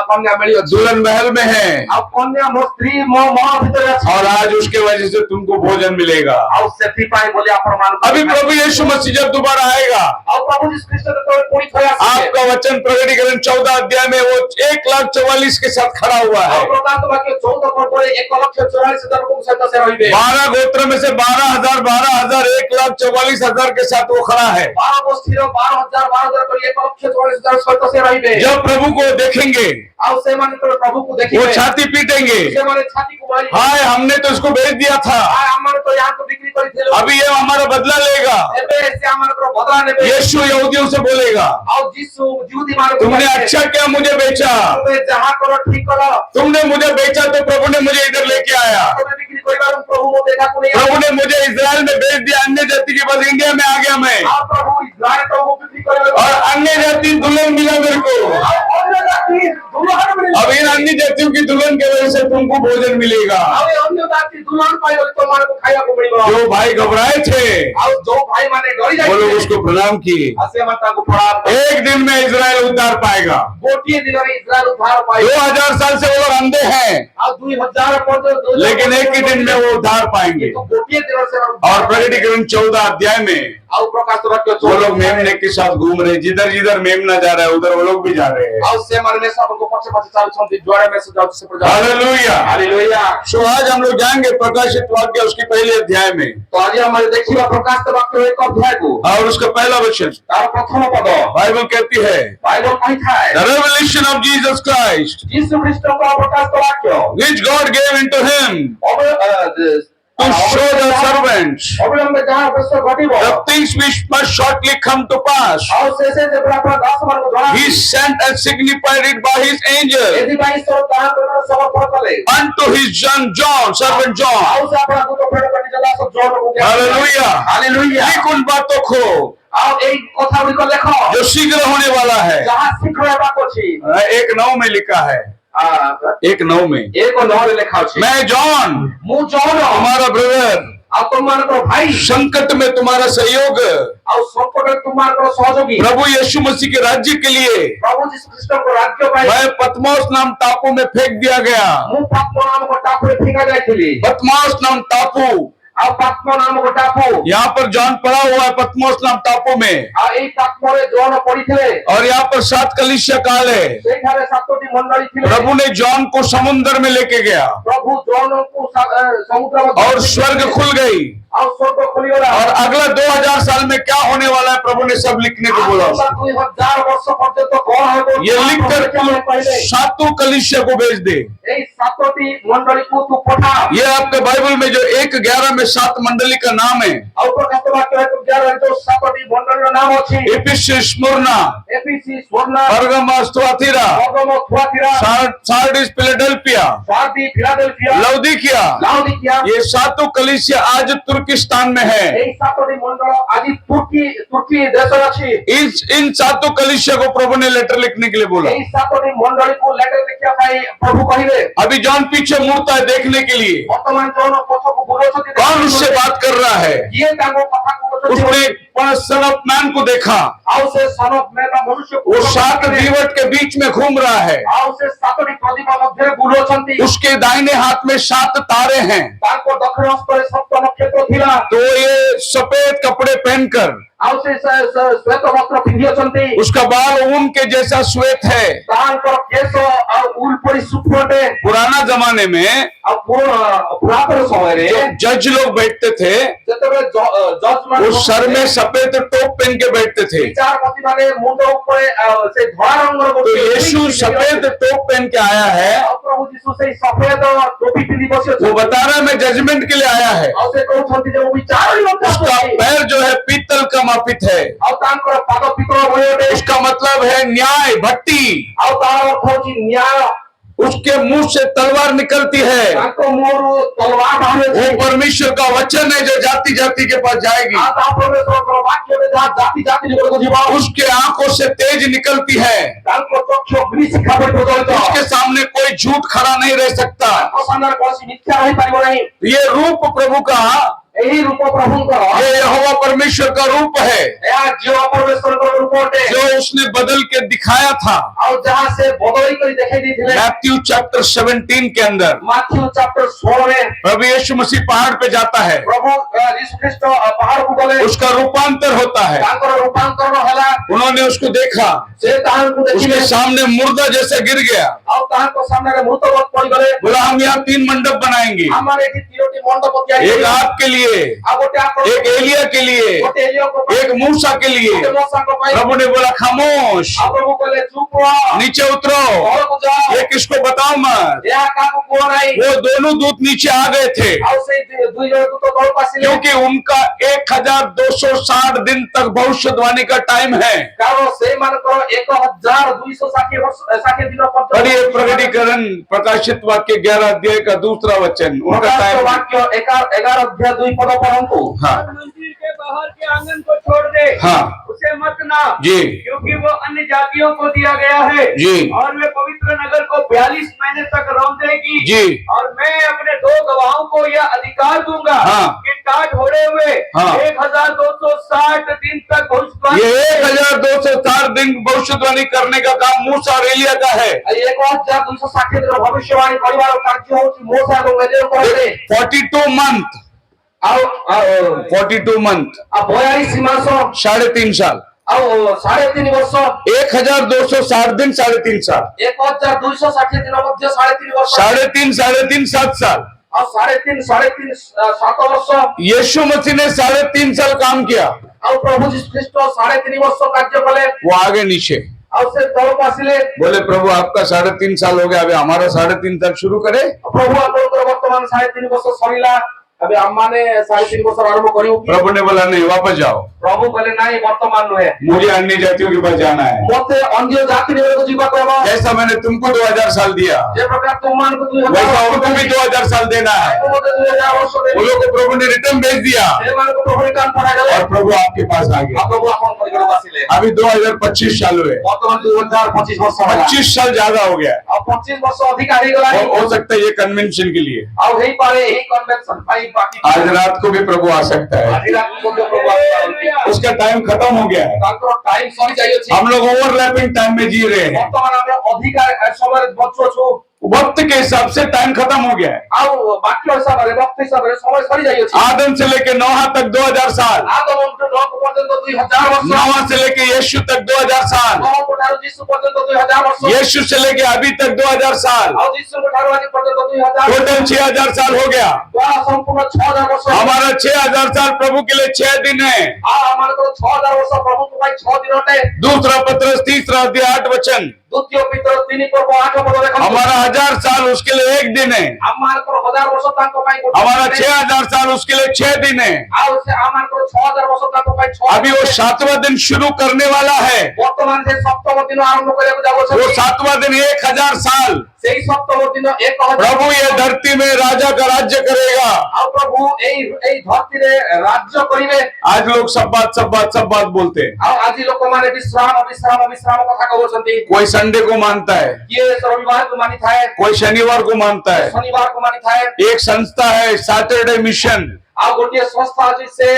କନ୍ୟା ମିଳିଅଛି। दुल्हन महल में है ଆଉ କନ୍ୟା ମୋ ସ୍ତ୍ରୀ ମୋ ମନ ଭିତରେ ଅଛି। और आज उसके वजह से तुमको भोजन मिलेगा। ଆଉ ସେଥିପାଇଁ ବୋଲି ଆପଣମାନଙ୍କୁ अभी प्रभु यीशु मसीह जब दोबारा आएगा, ଆଉ ପ୍ରଭୁ ଯୀଶୁ ଖ୍ରୀଷ୍ଟ ଯେତେବେଳେ ପୁଣି ଥରେ ଆସିବେ। आपका वचन प्रकटीकरण 14 अध्याय में वो 1,44,000 के साथ खड़ा हुआ ଆଉ है। ପ୍ରକାଶ ବାକ୍ୟ 14 ପର୍ବରେ 1,44,000 ଲୋକଙ୍କ ସହିତ ସେ ରହିବେ। 12 गोत्र में से 12,000, 12,000, 1,44,000 के साथ वो खड़ा है। 12 ଗୋଷ୍ଠୀର 12,000 କରି 1,44,000 ସହିତ ସେ ରହିବେ। जब प्रभु को देखेंगे, ଆଉ ସେମାନେ ଯେତେବେଳେ ପ୍ରଭୁକୁ वो ଦେଖିବେ छाती पीटेंगे, ସେମାନେ ଛାତିକୁ ମାରିବେ। हाय हमने तो इसको बेच दिया था, ଆମର ତ ୟାଙ୍କୁ ବିକ୍ରି କରିଥିଲୁ। अभी ये हमारा बदला लेगा। ଏବେ ସେ ଆମମାନଙ୍କର ବଦଳା ନେବେ। यीशु यहूदियों से बोलेगा, ଆଉ ଯୀଶୁ ଯୁହୁଦୀମାନଙ୍କୁ तुमने କହିବେ, अच्छा क्या मुझे बेचा, ତୁମେ ଯାହା କର ଠିକ କର। तुमने मुझे बेचा तो प्रभु ने मुझे इधर लेके आया। ତମେ ବିକ୍ରି କରିବାରୁ ପ୍ରଭୁ ମୋ ଦେହକୁ ନେଇ प्रभु ने मुझे इस्राएल में बेच दिया, अन्य जाति के पास इंडिया में आ गया मैं, ଆଉ ପ୍ରଭୁ ଇସ୍ରାଏଲ ପ୍ରଭୁ ବିକ୍ରି କରିବାରୁ और अन्य जाति दुल्हन मिला मेरे को। ଆଉ ଅନ୍ୟ ଜାତି ଦୁଲହନ ମିଳିବ। अब इन अन्य जातियों की दुल्हन के वजह से तुमको भोजन मिलेगा। ଆଉ ଏ ଅନ୍ୟ ଜାତି ଦୁଲହନ ପାଇବ ତମମାନଙ୍କୁ ଖାଇବାକୁ ମିଳିବ। जो भाई घबराए थे ଆଉ ଯୋଉ ଭାଇମାନେ ଡରି वो लोग ଯାଇଥିଲେ उसको प्रणाम किए। ଆଉ ସେମାନେ ତାଙ୍କୁ ପ୍ରଣାମ କଲେ। एक दिन में इजराइल उद्धार पाएगा। गोटिए दिନରେ ଇସ୍ରାଏଲ ଉଦ୍ଧାର ପାଇବ। 2000 साल से वो लोग अंधे हैं, ଆଉ 2000 ପର୍ଯ୍ୟନ୍ତ लेकिन एक ही दिन में वो उद्धार पाएंगे। କିନ୍ତୁ ଗୋଟିଏ ଦିନରେ ସେମାନେ और प्रकटीकरण 14 अध्याय में ଆଉ प्रकाश वाक्य वो लोग मेमने के साथ घूम रहे हैं। जिधर जिधर मेमना जा रहा है उधर वो लोग भी जा रहे हैं। ଆଉ ସେମାନେ ମେଷାଙ୍କୁ ପଛେ ପଛେ ଚାଲୁଛନ୍ତି, ଯୁଆଡେ ମେଷ ଯାଉଛି ସେପଟେ ଯାଉଛନ୍ତି। हालेलुया। ହାଲେଲୁୟା। सो आज हम लोग जाएंगे प्रकाशित वाक्य उसके पहले अध्याय में, ତ ଆଜି ଆମେ ଦେଖିବା ପ୍ରକାଶ ବାକ୍ୟ ଏକ ଅଧ୍ୟାୟକୁ, और उसका पहला वचन ତାର ପ୍ରଥମ ପଦ बाइबल कहती है, ବାଇବଲ କହିଥାଏ the revelation of Jesus Christ ଯୀଶୁ ଖ୍ରୀଷ୍ଟଙ୍କ ପ୍ରକାଶ ବାକ୍ୟ which God gave into him to show the servants ଅବିଳମ୍ବେ ଯାହା ଅବଶ୍ୟ ଘଟିବ, the things which must shortly come to pass. ଆଉ ଶେଷେ ଯେପରି ଆପଣ ଦାସମାନଙ୍କୁ ଜଣାଇବେ, He sent and signified it by his angel ଏଥିପାଇଁ ଈଶ୍ୱର ତାହାଙ୍କର ସମର୍ପଣ କଲେ unto his son John, servant John. ଆଉ ସେ ଆପଣ ଦୂତ ପ୍ରେରଣ କରି ନିଜ ଦାସ ଜଣକୁ हालेलुया। ହାଲେଲୁୟା। लिख उन बातों को ଆଉ ଏଇ କଥା ଗୁଡ଼ିକ ଲେଖ जो शीघ्र होने वाला है। ଯାହା ଶୀଘ୍ର ହେବାକୁ ଅଛି। 1:9 में लिखा है, 1:9 में, ଏକ ନଅରେ ଲେଖା ଅଛି, मैं जॉन ମୁଁ ଜଣ तुम्हारा ब्रदर ଆଉ ତୁମମାନଙ୍କର ଭାଇ संकट में तुम्हारा सहयोग ଆଉ ସଂକଟରେ ତୁମମାନଙ୍କର ସହଯୋଗୀ प्रभु यीशु मसीह के राज्य के लिए ପ୍ରଭୁ ଯୀଶୁ ଖ୍ରୀଷ୍ଟଙ୍କ ରାଜ୍ୟ ପାଇଁ मैं पतमोस नाम टापू में फेंक दिया गया। ମୁଁ ପାତ୍ମ ନାମକ ଟାପୁରେ ଫିଙ୍ଗା ଯାଇଥିଲି। पतमोस नाम टापू, ଆଉ ପାତ୍ମ ନାମକ ଟାପୁ, यहाँ पर जॉन पड़ा हुआ है पतमोस नाम टापू में, ଆଉ ଏଇ ପାତ୍ମରେ ଜଣ ପଡିଥିଲେ। और यहाँ पर 7 कलीसिया काल है। ସେଇଠାରେ 7ଟି ମଣ୍ଡଳୀ ଥିଲେ। प्रभु ने जॉन को समुद्र में लेके गया ପ୍ରଭୁ ଜଣଙ୍କୁ ସମୁଦ୍ର और स्वर्ग खुल गई, ଆଉ ସ୍ୱର୍ଗ ଖୋଲିଗଲା। और अगला 2000 साल में क्या होने वाला है प्रभु ने सब लिखने को बोला। 2000 ବର୍ଷ ପର୍ଯ୍ୟନ୍ତ କଣ ହେବ ये लिखकर तू 7 कलीसिया को भेज दे। ଏଇ 7ଟି ମଣ୍ଡଳୀକୁ ତୁ ପଠା। ये आपके बाइबल में जो 1:11 में 7 मंडली का नाम है, ଆଉ ପ୍ରକାଶ ବାକ୍ୟ 11 ଯୋଉ 7ଟି ମଣ୍ଡଳୀର ନାମ ଅଛି, इफिसुस, स्मुर्ना, ଏଫିସି, ସ୍ମରଣା, परगमस, थुआतीरा, ପରଗମ, ଥୁଆତିରା, सार्डिस, फिलाडेल्फिया, ସାର୍ଦି, ଫିଲାଡେଲଫିଆ, लौदीकिया, ଲାଉଦିକିଆ, ये 7 कलीसिया आज तुर्किस्तान में है। ଏଇ 7ଟି ମଣ୍ଡଳ ଆଜି ତୁର୍କୀ ଦେଶରେ ଅଛି। इन 7 कलीसिया को प्रभु ने लेटर लिखने के लिए बोला। ଏଇ 7ଟି ମଣ୍ଡଳୀକୁ ଲେଟର ଲେଖିବା ପାଇଁ प्रभु କହିଲେ। अभी जॉन पीछे मुड़ता है देखने के लिए, ବର୍ତ୍ତମାନ ଜଣ ପଛକୁ ବୁଲଉଛନ୍ତି, कौन उससे बात कर रहा है। କିଏ ତାଙ୍କ କଥା କହୁଛନ୍ତି। उसने सन ऑफ मैन को देखा, ଆଉ ସେ son of man ମନୁଷ୍ୟକୁ वो 7 दीवट के बीच में घूम रहा है, ଆଉ ସେ 7ଟି ପ୍ରଦୀପ ମଧ୍ୟରେ ବୁଲଉଛନ୍ତି। उसके दाहिने हाथ में 7 तारे हैं। ତାଙ୍କ ଦକ୍ଷିଣ ହସ୍ତରେ 7 ନକ୍ଷତ୍ର ଥିଲା। तो ये सफेद कपड़े पहनकर, ଆଉ ସେ ଶ୍ୱେତ ବସ୍ତ୍ର ପିନ୍ଧିଅଛନ୍ତି। उसका बाल ऊन के जैसा श्वेत है। ତାଙ୍କର କେଶ ଆଉ ଉଲ ପରି ସୂକ୍ଷ୍ମ ଅଟେ। पुराना जमाने में ଆଉ ପୁରାତନ ସମୟରେ जो जज लोग बैठते थे ଯେତେବେଳେ ଜଜ ମାନେ वो सर में सफेद टोप पहन के बैठते थे। ବିଚାରପତି ମାନେ ମୁଣ୍ଡ ଉପରେ ସେ ଧଳା ରଙ୍ଗର तो यीशु सफेद टोप पहन के आया है। ଆଉ ପ୍ରଭୁ ଯୀଶୁ ସେଇ ସଫେଦ ଟୋପି ପିନ୍ଧି वो ବସିଅଛନ୍ତି। बता रहा है मैं जजमेंट के लिए आया है। ଆଉ ସେ କହୁଛନ୍ତି ଯେ ମୁଁ ବିଚାର उसका पैर जो है पीतल का मापित है। ଆଉ ତାଙ୍କର ପାଦ ପିତଳ ଭଳି ଅଟେ। उसका मतलब है न्याय भट्टी। ଆଉ ତାର ଅର୍ଥ ହେଉଛି ନ୍ୟାୟ। उसके मुंह से तलवार निकलती है। ତାଙ୍କ ମୁହଁରୁ ତଲୱାର ବାହାରୁଅଛି। वो परमेश्वर का वचन है जो जाति जाति के पास जाएगी। ଆଉ ତା ପରମେଶ୍ୱରଙ୍କର ବାକ୍ୟରେ ଯାହା ଜାତି ଜାତି ନିକଟକୁ ଯିବ। उसके आंखों से तेज निकलती है। ତାଙ୍କ ଚକ୍ଷୁ ଅଗ୍ନିଶିଖା ପରି ପ୍ରଜ୍ୱଳିତ। उसके सामने कोई झूठ खड़ा नहीं रह सकता। ତାଙ୍କ ସାମ୍ନାରେ କୌଣସି ମିଥ୍ୟା ରହିପାରିବ ନାହିଁ। ये रूप प्रभु का, ଏହି ରୂପ ପ୍ରଭୁଙ୍କର, ये यहोवा परमेश्वर का रूप है ଏହା ଜିଅ ପରମେଶ୍ୱରଙ୍କର ରୂପ ଅଟେ। जो उसने बदल के दिखाया था ଆଉ ଯାହା ସେ ବଦଳି କରି ଦେଖାଇ ଦେଇଥିଲେ। मैथ्यू चैप्टर 17 के अंदर। ମାଥ୍ୟୁ ଚାପ୍ଟର 16ରେ प्रभु यीशु मसीह पहाड़ पे जाता है, ପ୍ରଭୁ ଯୀଶୁ ଖ୍ରୀଷ୍ଟ ପାହାଡ଼କୁ ଗଲେ। उसका रूपांतर होता है। ତାଙ୍କର ରୂପାନ୍ତରଣ ହେଲା। उन्होंने उसको देखा, ସେ ତାହାଙ୍କୁ ଦେଖିଲେ। उसके सामने मुर्दा जैसा गिर गया। ଆଉ ତାହାଙ୍କ ସାମ୍ନାରେ ମୃତବତ ପଡିଗଲେ। बोला हम यहाँ 3 मंडप बनाएंगे, ଆମର ଏଠି 3ଟି ମଣ୍ଡପ ତିଆରି एक କରିବା। आपके लिए, ଆଉ ଗୋଟେ ଆପଣ, एक एलिया के लिए, ଗୋଟେ ଏଲିୟଙ୍କ ପାଇଁ, एक मूसा के लिए। ଗୋଟେ ମୋସାଙ୍କ ପାଇଁ। प्रभु ने बोला खामोश, ଆଉ ପ୍ରଭୁ କହିଲେ ଚୁପ ହୁଅ, नीचे उतरो, ତଳକୁ ଯାଅ, ये किसको बताओ मत। ଏହା କାହାକୁ କୁହ ନାହିଁ। वो दोनों दूत नीचे आ गए थे ଆଉ ସେଇ ଦୁଇ ଜଣ ଦୂତ ତଳକୁ ଆସିଲେ। क्योंकि उनका 1260 दिन तक भविष्यवाणी का टाइम है। କାରଣ ସେଇମାନଙ୍କର 1260 ଦିନ और ये ପର୍ଯ୍ୟନ୍ତ प्रकटीकरण प्रकाशित वाक्य 11 अध्याय का दूसरा वचन उनका ପ୍ରକାଶ टाइम। ବାକ୍ୟ 11 ଅଧ୍ୟାୟ 2 ପଦ ପଢନ୍ତୁ। हाँ, शहर के आंगन को छोड़ दे, हाँ उसे मत ना, जी क्योंकि वो अन्य जातियों को दिया गया है जी और वे पवित्र नगर को 42 महीने तक रौंदेगी। जी और मैं अपने 2 गवाहों को यह अधिकार दूंगा हाँ। कि टाट होड़े हुए हाँ। 1260 दिन तक भविष्यवाणी ये 1260 दिन भविष्यवाणी करने का काम मूसा और एलिया का है। 1260 ଦିନ ଭବିଷ୍ୟବାଣୀ କରିବାର କାର୍ଯ୍ୟ ହଉଛି ମୋଶା ଏବଂ ଏଲିୟାଙ୍କ ହାତରେ। 42 मंथ ଆଉ 42 मंथ 42 ମାସ 3.5 साल ଆଉ 3.5 ବର୍ଷ 1260 दिन 3.5 साल 1260 ଦିନ ମଧ୍ୟ 3.5 ବର୍ଷ 3.5 7 साल ଆଉ 3.5 7 ବର୍ଷ यीशु मसीह ने 3.5 साल काम किया। ଆଉ ପ୍ରଭୁ ଯୀଶୁ ଖ୍ରୀଷ୍ଟ 3.5 ବର୍ଷ କାର୍ଯ୍ୟ କଲେ। वो आगे नीचे ଆଉ ସେ ତଳକୁ ଆସିଲେ। बोले प्रभु आपका 3.5 साल हो गया, अभी हमारा 3.5 साल शुरू करे। ପ୍ରଭୁ ଆପଣଙ୍କର ବର୍ତ୍ତମାନ 3.5 ବର୍ଷ ସରିଲା, ଏବେ ଆମମାନେ 3.5 ବର୍ଷ ଆରମ୍ଭ କରିବୁ। प्रभु ने बोला नहीं, वापस जाओ। ପ୍ରଭୁ କହିଲେ ନାଇଁ ବର୍ତ୍ତମାନ ନୁହେଁ, मुझे अन्य जातियों के पास जाना है। ମତେ ଅନ୍ୟ ଜାତି ନିକଟକୁ ଯିବାକୁ ହେବ। जैसा मैंने तुमको 2000 साल दिया, ଯେ ପ୍ରକାର ତୁମମାନଙ୍କୁ 2000 वैसा उनको भी 2000 साल देना है। ମତେ 2000 ବର୍ଷ ଦେବି। वो लोग को प्रभु ने रिटर्न भेज दिया ସେମାନଙ୍କୁ ପ୍ରଭୁ ରିଟର୍ନ ପଠାଇଦେଲେ। और प्रभु आपके पास आ गया। ଆଉ ପ୍ରଭୁ ଆପଣଙ୍କ ନିକଟକୁ ଆସିଲେ। अभी 2025 साल हुए, ବର୍ତ୍ତମାନ 2025 ବର୍ଷ ହେଲା। 25 साल ज्यादा हो गया। ଆଉ 25 ବର୍ଷ ଅଧିକା ହେଇଗଲାଣି। हो सकता है ये कन्वेंशन के लिए ଆଉ ହେଇପାରେ ଏହି କନଭେନସନ ପାଇଁ ବାକି आज रात को भी प्रभु आ सकता है। ଆଜି ରାତିକୁ ମଧ୍ୟ ପ୍ରଭୁ ଆସିପାରନ୍ତି। उसका टाइम खत्म हो गया है। ତାଙ୍କର ଟାଇମ ସରି ଯାଇଅଛି। हम लोग ओवरलैपिंग टाइम में जी रहे हैं। ବର୍ତ୍ତମାନ ଆମେ ଅଧିକା ସମୟରେ ବଞ୍ଚୁଛୁ। वक्त के हिसाब से टाइम खत्म हो गया है। ଆଉ ବାକ୍ୟ ହିସାବରେ ବକ୍ତ ହିସାବରେ ସମୟ ସରି ଯାଇଅଛି। आदम से लेके नोहा तक 2000 साल, ଆଦମଠୁ ନୋହ ପର୍ଯ୍ୟନ୍ତ 2000 ବର୍ଷ। नोहा से लेके यीशु तक 2000 साल, ନୋହଙ୍କ ଠାରୁ ଯୀଶୁ ପର୍ଯ୍ୟନ୍ତ 2000 ବର୍ଷ। यीशु से लेके अभी तक 2000 साल, ଆଉ ଯୀଶୁଙ୍କ ଠାରୁ ଆଜି ପର୍ଯ୍ୟନ୍ତ 2000 टोटल 6000 साल हो गया। ଦ୍ୱାରା ସମ୍ପୂର୍ଣ୍ଣ 6000 ବର୍ଷ। हमारा 6000 साल प्रभु के लिए 6 दिन है। ଆଉ ଆମମାନଙ୍କର 6000 ବର୍ଷ ପ୍ରଭୁଙ୍କ ପାଇଁ 6 ଦିନ ଅଟେ। दूसरा पत्रस 3 अध्याय 8 वचन। ଦ୍ୱିତୀୟ ପିତର 3 ପର୍ବ 8 ପଦ ଦେଖନ୍ତୁ। हमारा 1000 साल उसके लिए 1 दिन है। ଆମମାନଙ୍କର 1000 ବର୍ଷ ତାଙ୍କ ପାଇଁ ଗୋଟେ हमारा ଦିନ। 6000 साल उसके लिए 6 दिन है। ଆଉ ସେ ଆମମାନଙ୍କର 6000 ବର୍ଷ ତାଙ୍କ ପାଇଁ 6 अभी वो 7वां दिन शुरू करने वाला है। ବର୍ତ୍ତମାନ ସେ ସପ୍ତମ ଦିନ ଆରମ୍ଭ କରିବାକୁ वो ଯାଉଅଛନ୍ତି। 7वां दिन 1000 साल ସେଇ ସପ୍ତମ ଦିନ 1000 प्रभु ये धरती में राजा का राज्य करेगा। ଆଉ ପ୍ରଭୁ ଏଇ ଧରତୀରେ ରାଜ୍ୟ କରିବେ। आज लोग सब बात बोलते हैं। ଆଉ ଆଜି ଲୋକମାନେ ବିଶ୍ରାମ କଥା କହୁଛନ୍ତି। कोई संडे को मानता है, କିଏ ରବିବାରକୁ ମାନିଥାଏ, कोई शनिवार को मानता है। ଶନିବାରକୁ ମାନିଥାଏ। एक संस्था है सैटरडे मिशन, ଆଉ ଗୋଟିଏ ସଂସ୍ଥା ଅଛି ସେ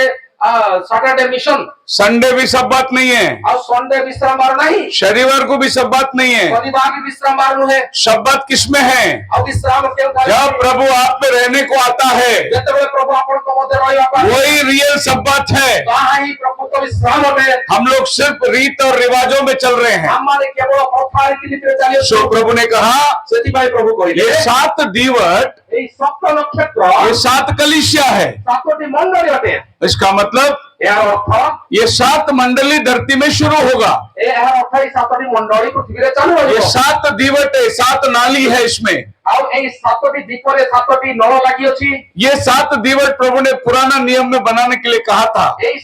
ସଟରଡେ ମିଶନ। संडे भी सब बात नहीं है, ଆଉ ସଣ୍ଡେ ବିଶ୍ରାମ ବାର ନାହିଁ, शनिवार को भी सब बात नहीं है। ଶନିବାର ବି ବିଶ୍ରାମ ବାର ନୁହେଁ। शब्बात किसमें है? ଆଉ ବିଶ୍ରାମ କେଉଁଠାରେ? जब प्रभु आप में रहने को आता है, ଯେତେବେଳେ ପ୍ରଭୁ ଆପଣଙ୍କ ମଧ୍ୟରେ ରହିବା ପାଇଁ वही रियल शब्बात है। ତାହା ହିଁ ପ୍ରକୃତ ବିଶ୍ରାମ ଅଟେ। हम लोग सिर्फ रीत और रिवाजों में चल रहे हैं। ଆମମାନେ କେବଳ ପ୍ରଥା ରୀତିନୀତିରେ ଚାଲିଅଛୁ। सो प्रभु ने कहा ସେଥିପାଇଁ ପ୍ରଭୁ କହିଲେ ये 7 दीवट, ଏଇ ସପ୍ତ ନକ୍ଷତ୍ର ये 7 कलीसिया है। 7ଟି ମଣ୍ଡଳୀ ଅଟେ। इसका मतलब ଏହାର ଅର୍ଥ ये 7 मंडली धरती में शुरू होगा। ଏହାର ଅର୍ଥ ଏଇ 7ଟି ମଣ୍ଡଳୀ ପୃଥିବୀରେ ଚାଲୁ ये ରହିବ। 7 दीवट है, 7 नाली है इसमें। ଆଉ ଏଇ 7ଟି ଦୀପରେ 7ଟି ନଳ ଲାଗିଅଛି। ये 7 दीवट प्रभु ने पुराना नियम में बनाने के लिए कहा था। ଏଇ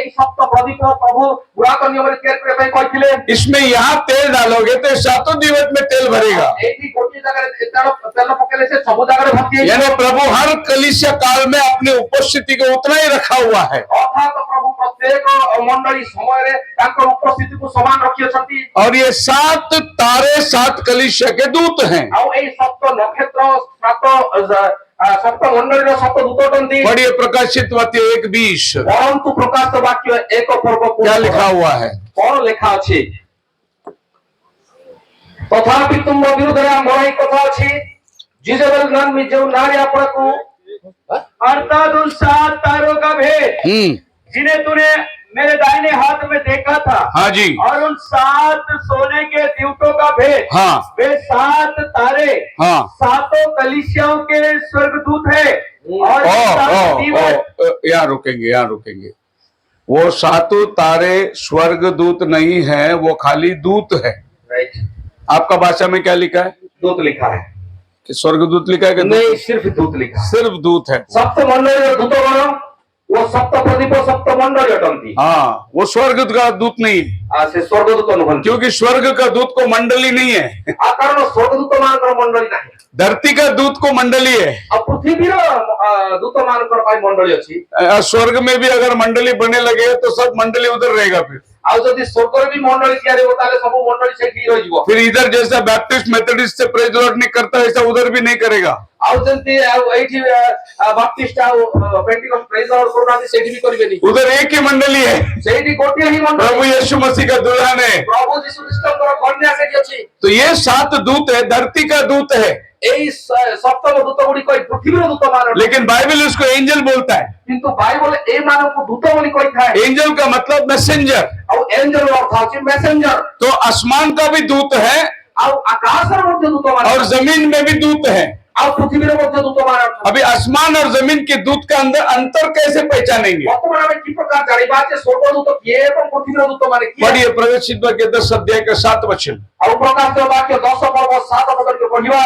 ସପ୍ତ ପ୍ରଦୀପ ପ୍ରଭୁ ପୁରାତନ ନିୟମରେ ତିଆରି କରିବା ପାଇଁ କହିଥିଲେ। इसमें यहाँ तेल डालोगे तो 7 दीवट में तेल भरेगा। ଏଇଠି ଗୋଟିଏ ଜାଗାରେ ତେଲ ପକେଇଲେ ସେ ସବୁ ଜାଗାରେ ଭର୍ତ୍ତି ହେଇଯିବ। यानी प्रभु हर कलीसिया काल में अपनी उपस्थिति को उतना ही रखा हुआ है। ଅର୍ଥାତ ପ୍ରଭୁ ପ୍ରତ୍ୟେକ ମଣ୍ଡଳୀ ସମୟରେ ତାଙ୍କର ଉପସ୍ଥିତିକୁ ସମାନ ରଖିଅଛନ୍ତି। और ये 7 तारे 7 कलीसिया के दूत हैं। ଆଉ ଏଇ ସପ୍ତ ନକ୍ଷତ୍ର ସପ୍ତ ମଣ୍ଡଳୀର ସପ୍ତ ଦୂତ ଅଟନ୍ତି। बढ़िए प्रकाशित वाक्य 1:20 ପରନ୍ତୁ ପ୍ରକାଶ ବାକ୍ୟ 1 ପର୍ବ क्या लिखा हुआ है? କଣ ଲେଖା ଅଛି? ତଥାପି ତୁମ ବିରୁଦ୍ଧରେ ଆମର ଏହି କଥା ଅଛି, जिजेबेल नाम जो नारी आपको अर्थात उन 7 तारों का भेद जिन्हें तूने मेरे दाहिने हाथ में देखा था। हाँ जी। और उन 7 सोने के दीवटों का भेद, हाँ। वे 7 तारे, हाँ। 7 कलीसियाओं के स्वर्गदूत है। और यहाँ रुकेंगे। वो 7 तारे स्वर्गदूत नहीं है, वो खाली दूत है। आपका भाषा में क्या लिखा है? दूत लिखा है कि स्वर्गदूत लिखा है कि नहीं? सिर्फ दूत लिखा है। सिर्फ दूत है। सप्त मंडल दूतगण ଓ ସପ୍ତ ପ୍ରଦୀପ ସପ୍ତ ମଣ୍ଡଳୀ ଅଟନ୍ତି। हाँ, वो स्वर्ग का दूत नहीं है, ସେ ସ୍ୱର୍ଗଦୂତ ନୁହନ୍ତି। क्योंकि स्वर्ग का दूत को मंडली नहीं है, କାରଣ ସ୍ୱର୍ଗଦୂତ ମାନଙ୍କର ମଣ୍ଡଳୀ ନାହିଁ। धरती का दूत को मंडली है। ଆଉ ପୃଥିବୀର ଦୂତ ମାନଙ୍କର ପାଇଁ ମଣ୍ଡଳୀ ଅଛି। स्वर्ग में भी अगर मंडली बने लगे तो सब मंडली उधर रहेगा। ଆଉ ଯଦି ସ୍ୱର୍ଗରେ ବି ମଣ୍ଡଳୀ ତିଆରି ହେବ ତାହେଲେ ସବୁ ମଣ୍ଡଳୀ ସେଠି ରହିଯିବ। फिर इधर जैसा बैप्टिस्ट मेथोडिस्ट से प्रेज लॉर्ड नहीं करता ऐसा उधर भी नहीं करेगा। ଆଉ ଯେମିତି ଆଉ ଏଇଠି ବାପ୍ଟିଷ୍ଟ ଆଉ ପେଣ୍ଟିକଷ୍ଟ ପ୍ରେଜ ଲର୍ଡ କରୁନାହାନ୍ତି ସେଠି ବି କରିବେନି। उधर एक ही मंडली है, ସେଇଠି ଗୋଟିଏ ହିଁ ମଣ୍ଡଳୀ। प्रभु यीशु मसीह का दुल्हन है। ପ୍ରଭୁ ଯୀଶୁ ଖ୍ରୀଷ୍ଟଙ୍କର କନ୍ୟା ସେଠି ଅଛି। तो ये 7 दूत है, धरती का दूत है, ଏଇ ସପ୍ତମ ଦୂତ ଗୁଡିକ ଏଇ ପୃଥିବୀର ଦୂତ ମାନ। लेकिन बाइबल उसको एंजल बोलता है। କିନ୍ତୁ ବାଇବଲ ଏମାନଙ୍କୁ ଦୂତ ବୋଲି କହିଥାଏ। एंजल का मतलब मैसेंजर। ଆଉ ଏଞ୍ଜେଲ ଅର୍ଥ ହେଉଛି ମେସେଞ୍ଜର। तो आसमान का भी दूत है ଆଉ ଆକାଶର ମଧ୍ୟ ଦୂତ ମାନ और जमीन में भी दूत है। ଆଉ ପୃଥିବୀର ମଧ୍ୟ ଦୂତ ମାନ ଅଛନ୍ତି। अभी आसमान और जमीन के दूत का अंदर अंतर कैसे पहचानेंगे? ବର୍ତ୍ତମାନ ଆମେ କି ପ୍ରକାର ଜାଣିବା ଯେ ସ୍ୱର୍ଗଦୂତ କିଏ ଏବଂ ପୃଥିବୀର ଦୂତ ମାନେ କିଏ? पढ़िए प्रकाशित वाक्य 10 अध्याय का 7 वचन। ଆଉ ପ୍ରକାଶିତ ବାକ୍ୟ 10 ପର୍ବ 7 ପଦରେ ପଢିବା।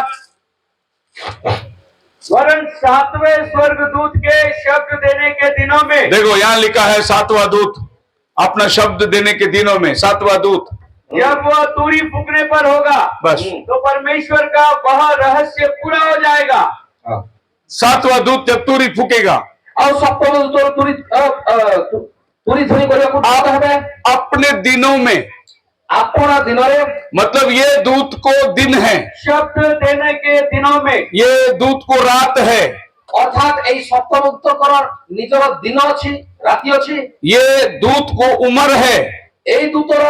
वरन सातवें स्वर्गदूत के शब्द देने के दिनों में, देखो यहाँ लिखा है 7वां दूत अपना शब्द देने के दिनों में, 7वां दूत। जब वह तुरी फूकने पर होगा बस तो परमेश्वर का वह रहस्य पूरा हो जाएगा। 7वां दूत जब तुरी फूकेगा ଆଉ ସପ୍ତମ ଦୂତ ତୁରି ଧ୍ୱନି କରିବାକୁ आप अपने दिनों में, ଆପଣା ଦିନରେ मतलब ये दूत को दिन है, शब्द देने के दिनों में, ये दूत को रात है, ଅର୍ଥାତ ଏଇ ସପ୍ତମ ଦୂତଙ୍କର ନିଜର ଦିନ ଅଛି ରାତି ଅଛି। ये दूत को उम्र है, ଏଇ ଦୂତର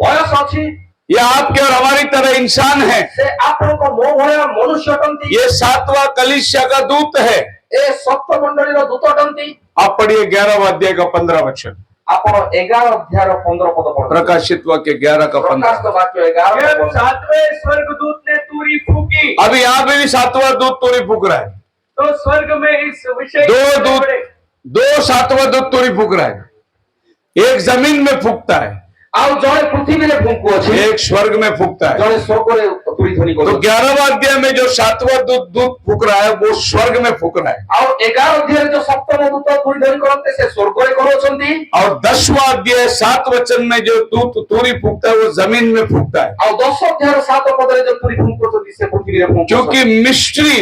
ବୟସ ଅଛି। ये आपके और हमारी तरह इंसान है। ସେ ଆପଣଙ୍କ ମୋ ଭଳିଆ ମନୁଷ୍ୟ ଅଟନ୍ତି। ये 7वां कलीसिया का दूत है। ଏ ସପ୍ତ ମଣ୍ଡଳୀର ଦୂତ ଅଟନ୍ତି। आप पढ़िए 11वां अध्याय का 15 वचन। ଆପଣ 11 ଅଧ୍ୟାୟର 15 ପଦ ପଢନ୍ତୁ। प्रकाशित वाक्य 11 का 15। ପ୍ରକାଶିତ ବାକ୍ୟ 11 जब ପଦ। सातवें स्वर्गदूत ने तुरी फूकी अभी यहाँ पे भी 7वां दूत तुरी फूक रहा है। तो स्वर्ग में इस विषय दो के दूत, बड़े 2 7वां दूत तुरी फूक रहा है। एक जमीन में फूकता है, ଆଉ ଜଣେ ପୃଥିବୀରେ ଫୁଙ୍କୁଅଛି, एक स्वर्ग में फूकता है। ଜଣେ ସ୍ୱର୍ଗରେ ତୁରି ଧ୍ୱନି तो କରୁଛି। 11वां अध्याय में जो 7वां दूत फूक रहा है वो स्वर्ग में फूक रहा है, ଆଉ 11 ଅଧ୍ୟାୟରେ ଯୋଉ ସପ୍ତମ ଦୂତ ତୁରି ଧ୍ୱନି କରନ୍ତି ସେ ସ୍ୱର୍ଗରେ କରୁଅଛନ୍ତି। और 10वां अध्याय 7 वचन में जो दूत तुरी फूकता है वो जमीन में फूकता है। ଆଉ 10 ଅଧ୍ୟାୟର 7 ପଦରେ ଯୋଉ ତୁରି ଫୁଙ୍କୁଅଛନ୍ତି ସେ ପୃଥିବୀରେ ଫୁଙ୍କୁଅଛନ୍ତି। क्योंकि मिस्ट्री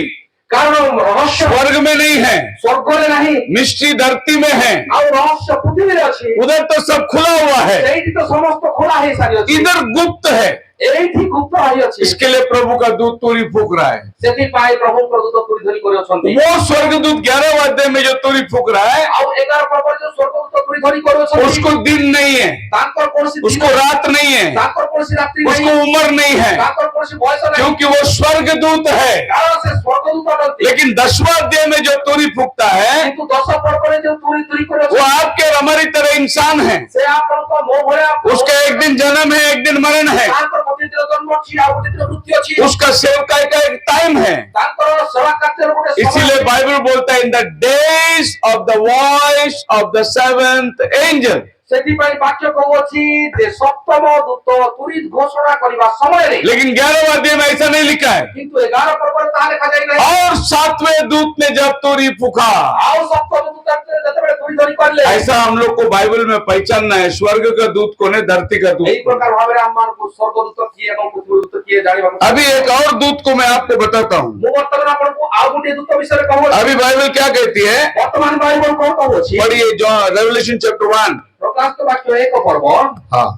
କାରଣ ରହସ୍ୟ स्वर्ग में नहीं है, ସ୍ୱର୍ଗରେ ନାହିଁ, मिस्ट्री धरती में है। ଆଉ ରହସ୍ୟ ପୃଥିବୀରେ ଅଛି। उधर तो सब खुला हुआ है, ସେଇଠି ତ ସମସ୍ତ ଖୋଲା ହେଇ ସାରିଅଛି। इधर गुप्त है। ଏଇଠି ଗୁପ୍ତ ରହିଅଛି। इसके लिए प्रभु का दूत तुरी फूक रहा है। ସେଥିପାଇଁ ପ୍ରଭୁଙ୍କ ଦୂତ ତୁରି ଧ୍ୱନି କରୁଅଛନ୍ତି। वो स्वर्गदूत 11वां अध्याय में जो तुरी फूक रहा है ଆଉ 11 ପର୍ବରେ ଯୋଉ ସ୍ୱର୍ଗଦୂତ ତୁରି ଧ୍ୱନି କରୁଅଛନ୍ତି उसको दिन नहीं है, ତାଙ୍କର କୌଣସି ଦିନ उसको रात नहीं है, ତାଙ୍କର କୌଣସି ରାତ୍ରି उसको ନାହିଁ, उम्र नहीं है, ତାଙ୍କର କୌଣସି ବୟସ ନାହିଁ। क्योंकि वो स्वर्गदूत है। କାରଣ ସେ ସ୍ୱର୍ଗଦୂତ ଅଟନ୍ତି। लेकिन 10वां अध्याय में जो तुरी फूकता है କିନ୍ତୁ 10 ପର୍ବରେ ଯୋଉ ତୁରି वो କରୁଅଛନ୍ତି आपके और हमारी तरह इंसान है। ସେ ଆପଣଙ୍କ ମୋ ଭଳିଆ। उसका एक दिन जन्म है, एक दिन मरण है, ତାଙ୍କର ଗୋଟେ ଦିନ ଜନ୍ମ ଅଛି ଆଉ ଗୋଟେ ଦିନ ମୃତ୍ୟୁ ଅଛି। उसका सेवकाई का एक टाइम है। ତାଙ୍କର ସେବା କାର୍ଯ୍ୟର ଗୋଟେ ସମୟ इसीलिए ଅଛି। बाइबल बोलता है in the days of the voice of the 7th angel. ସେଥିପାଇଁ ବାକ୍ୟ କହୁଅଛି ଯେ ସପ୍ତମ ଦୂତ ତୁରି ଘୋଷଣା କରିବା ସମୟରେ। लेकिन 11वां अध्याय में ऐसा नहीं लिखा है। କିନ୍ତୁ 11 ପର୍ବରେ ତାହା ଲେଖାଯାଇ ନାହିଁ। और 7वें दूत ने जब तुरी फूका, ଆଉ ସପ୍ତମ ଦୂତ ଯେତେବେଳେ ତୁରି ଧ୍ୱନି କରିଲେ ऐसा हम लोग को बाइबल में पहचानना है, स्वर्ग का दूत कौन है, धरती का दूत ଏଇ कौन ପ୍ରକାର ଭାବରେ ଆମମାନଙ୍କୁ ସ୍ୱର୍ଗଦୂତ କିଏ ଏବଂ ପୃଥିବୀଦୂତ କିଏ ଜାଣିବାକୁ। है। अभी एक और दूत को मैं आपको बताता हूँ। ମୁଁ ବର୍ତ୍ତମାନ ଆପଣଙ୍କୁ ଆଉ ଗୋଟିଏ ଦୂତ ବିଷୟରେ କହୁଅଛି। अभी बाइबल क्या कहती है, ବର୍ତ୍ତମାନ ବାଇବଲ କଣ କହୁଅଛି? पढ़िए जो रेवलेशन चैप्टर 1 ପ୍ରକାଶିତ ବାକ୍ୟ 1 ପର୍ବ हाँ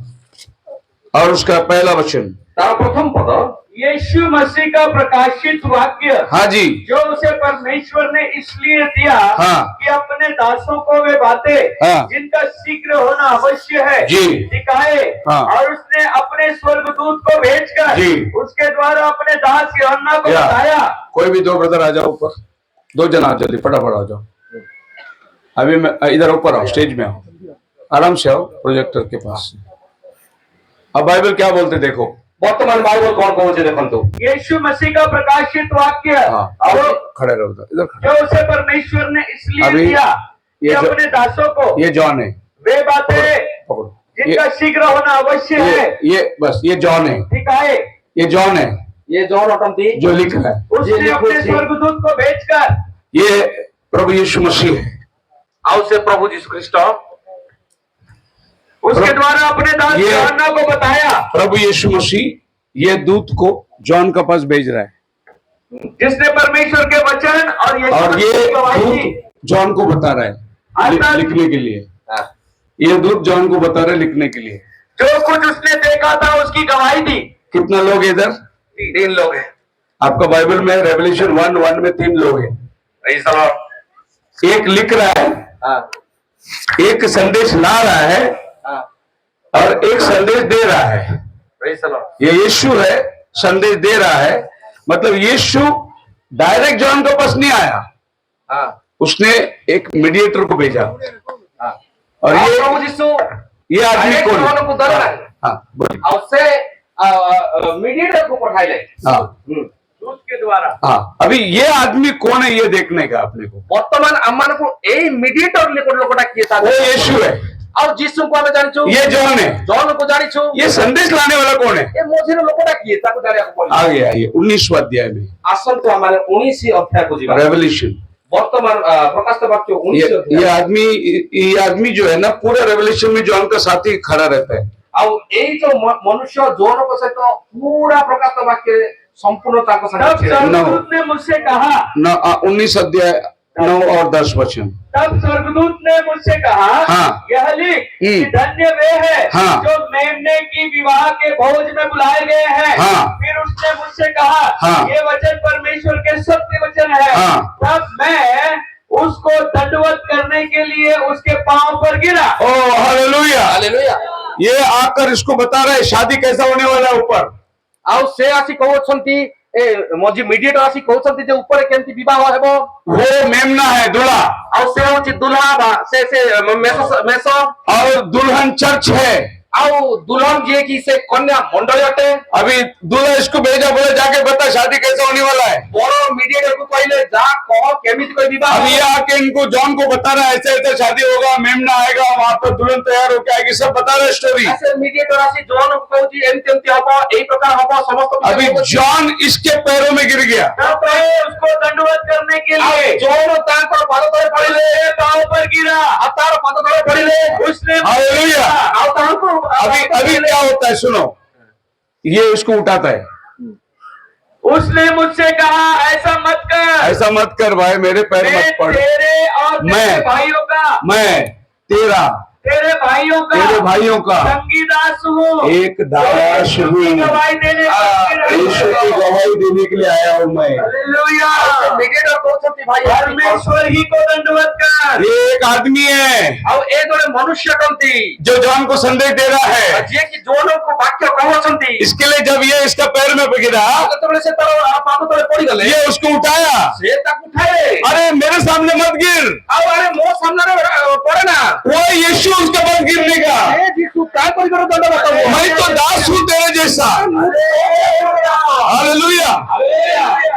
और उसका पहला वचन। ତାର ପ୍ରଥମ ପଦ। यीशु मसीह का प्रकाशित वाक्य हाँ जी, जो उसे परमेश्वर ने इसलिए दिया हाँ। कि अपने दासों को वे बातें हाँ। जिनका शीघ्र होना अवश्य है जी। दिखाए। हाँ। और उसने अपने स्वर्गदूत को भेजकर जी। उसके द्वारा अपने दास यूहन्ना को या। बताया। कोई भी 2 ब्रदर आ जाओ ऊपर, 2 जन आओ जल्दी, फटाफट आ जाओ। अभी मैं इधर ऊपर आओ, स्टेज में आओ, आराम से आओ प्रोजेक्टर के पास। अब बाइबल क्या बोलते देखो। ବର୍ତ୍ତମାନ ବାଇବଲ କଣ କହୁଛି ଦେଖନ୍ତୁ। यीशु मसीह का प्रकाशित वाक्य हाँ जो खड़े रहो उधर, इधर खड़े। जो उसे परमेश्वर ने इसलिए अभी दिया कि ये जो- अपने दासों को ये जॉन है, वे बातें पकड़ो। जिनका शीघ्र होना अवश्य है ये बस ये जॉन है, दिखाए। ये जॉन है ଇଏ ଜଣ ଅଟନ୍ତି। जो लिख रहा है। उसने अपने स्वर्गदूत को भेजकर ये प्रभु यीशु मसीह है। ଆଉ ସେ ପ୍ରଭୁ ଯୀଶୁ ଖ୍ରୀଷ୍ଟ उसके द्वारा अपने दास ये- यूहन्ना को बताया, प्रभु यीशु मसीह ये दूत को जॉन के पास भेज रहा है जिसने परमेश्वर के वचन और यीशु और मसीह ये की गवाही दी। दूत जॉन को बता रहा है अर्थात- लिखने के लिए। ये दूत जॉन को बता रहा है लिखने के लिए। जो कुछ उसने देखा था उसकी गवाही दी। कितना लोग हैं इधर? 3 लोग हैं। आपका बाइबल में रेवलेशन 1:1 में 3 लोग हैं। Praise the Lord। एक लिख रहा है, हाँ, एक संदेश ला रहा है हाँ, और एक संदेश दे रहा है। Praise the Lord। ये यीशु है, संदेश दे रहा है। मतलब यीशु डायरेक्ट जॉन के पास नहीं आया, हाँ, उसने एक मीडिएटर को भेजा। हाँ। और ଆଉ ये ପ୍ରଭୁ ଯୀଶୁ आदमी direct कौन है? ଜଣକୁ ଧରିଲା। हाँ बोलिए। ଆଉ ସେ ମିଡିଏଟରକୁ ପଠାଇଲେ। हाँ दूत के द्वारा। हाँ, अभी ये आदमी कौन है ये देखने का अपने को। ବର୍ତ୍ତମାନ ଆମମାନଙ୍କୁ ଏଇ ମିଡିଏଟର ଲୋକଟା କିଏ ତା वो यीशु है, ଆଉ ଯୀଶୁଙ୍କୁ ଆମେ ଜାଣିଛୁ, ये जॉन है। ଜଣକୁ ଜାଣିଛୁ, ये संदेश लाने वाला कौन है? ଏ ମଝିରେ ଲୋକଟା କିଏ ତାକୁ ଜାଣିବାକୁ ପଡିବ। आगे आइए 19वां अध्याय में ଆସନ୍ତୁ ଆମେ 19 ଅଧ୍ୟାୟକୁ ଯିବା। रेवल्यूशन। ବର୍ତ୍ତମାନ ପ୍ରକାଶ ବାକ୍ୟ 19 ଅଧ୍ୟାୟ। ये आदमी जो है ना पूरा रेवल्यूशन में जॉन का साथी खड़ा रहता है। ଆଉ ଏଇ ଯୋଉ ମନୁଷ୍ୟ ଜୋନଙ୍କ ସହିତ ପୁରା ପ୍ରକାଶ ବାକ୍ୟରେ ସମ୍ପୂର୍ଣ୍ଣ ତାଙ୍କ तब ସାଙ୍ଗରେ ଛିଡ଼ା। स्वर्गदूत ने मुझसे कहा, 19 अध्याय 9 और 10 वचन। तब स्वर्गदूत ने मुझसे कहा, हाँ। यह लिख कि धन्य वे है हाँ। जो मेमने की विवाह के भोज में बुलाए गए हैं। हाँ। फिर उसने मुझसे कहा, हाँ। ये वचन परमेश्वर के सत्य वचन है। हाँ। तब मैं उसको दंडवत करने के लिए उसके पांव पर गिरा। ओ हालेलुया। ହାଲେଲୁୟା। ये आकर इसको बता रहा है शादी कैसा होने वाला है ऊपर। ଆଉ ସେ ଆସି କହୁଛନ୍ତି, ଏ ମଝି ମିଡିଏଟର ଆସି କହୁଛନ୍ତି ଯେ ଉପରେ କେମିତି ବିବାହ ହେବ। वो मेमना है दूल्हा ଆଉ ସେ ହଉଛି ଦୁଲ୍ହା ବା ସେ ମେଷ और दुल्हन चर्च है। ଆଉ ଦୁଲ୍ହନ ଯିଏ କି ସେ କନ୍ୟା ମଣ୍ଡଳୀ ଅଟେ। अभी दूल्हा इसको भेजा, बोले जाके बता शादी कैसा होने वाला है। ବଡ ମିଡିଏଟର କୁ କହିଲେ ଯା କହ କେମିତି କରି ବିବାହ अब ये ହେବ। आके इनको जॉन को बता रहा है ऐसे ऐसे शादी होगा, मेमना आएगा, वहां पर दुल्हन तैयार होके आएगी, सब बता रहा है स्टोरी। ସେ ମିଡିଏଟର ଆସି ଜୋନକୁ କହୁଛି ଏମିତି ଏମିତି ହବ, ଏଇ ପ୍ରକାର ହବ, ସମସ୍ତ अभी जॉन इसके पैरों में गिर गया। तब मैं उसको दंडवत करने के लिए ଜୋନ ତାଙ୍କର ପାଦ ତଳେ ପଡ଼ିଲେ, उसके पांव पर गिरा। ଆଉ ତାର ପାଦ ତଳେ ପଡ଼ିଲେ। उसने हालेलुया। ଆଉ ତାଙ୍କୁ अभी क्या होता है सुनो, ये उसको उठाता है। उसने मुझसे कहा, ऐसा मत कर, ऐसा मत कर भाई, मेरे पैर मैं मत पड़। तेरे और तेरे मैं- भाइयों का मैं तेरे भाइयों का संगी दास हूँ, एक दास हूँ। की गवाही देने यीशु की गवाही देने के लिए आया हूँ मैं। हालेलुया। ମିଡିଏଟର କହୁଛନ୍ତି ଭାଇ परमेश्वर ही को दंडवत कर। ये एक आदमी है ଆଉ ଏ ଜଣେ ମନୁଷ୍ୟ କନ୍ତି जो जॉन को संदेश दे रहा है। ଯିଏ କି ଜୋନକୁ ବାକ୍ୟ କହୁଛନ୍ତି। इसके लिए जब ये इसका पैर में गिरा, ଯେତେବେଳେ ସେ ତାର ପାଦ ତଳେ ପଡ଼ିଗଲେ, ये उसको उठाया। ସେ ତାକୁ ଉଠାଏ। अरे मेरे सामने मत गिर, ଆଉ ଆରେ ମୋ ସାମ୍ନାରେ ପଡେ ନା। वो यीशु उसके पास गिरने का। ଏ ଯୀଶୁ ତା ପରିବାର ଦଣ୍ଡବତ ହବ। मैं तो दास हूँ तेरे जैसा। हालेलुया।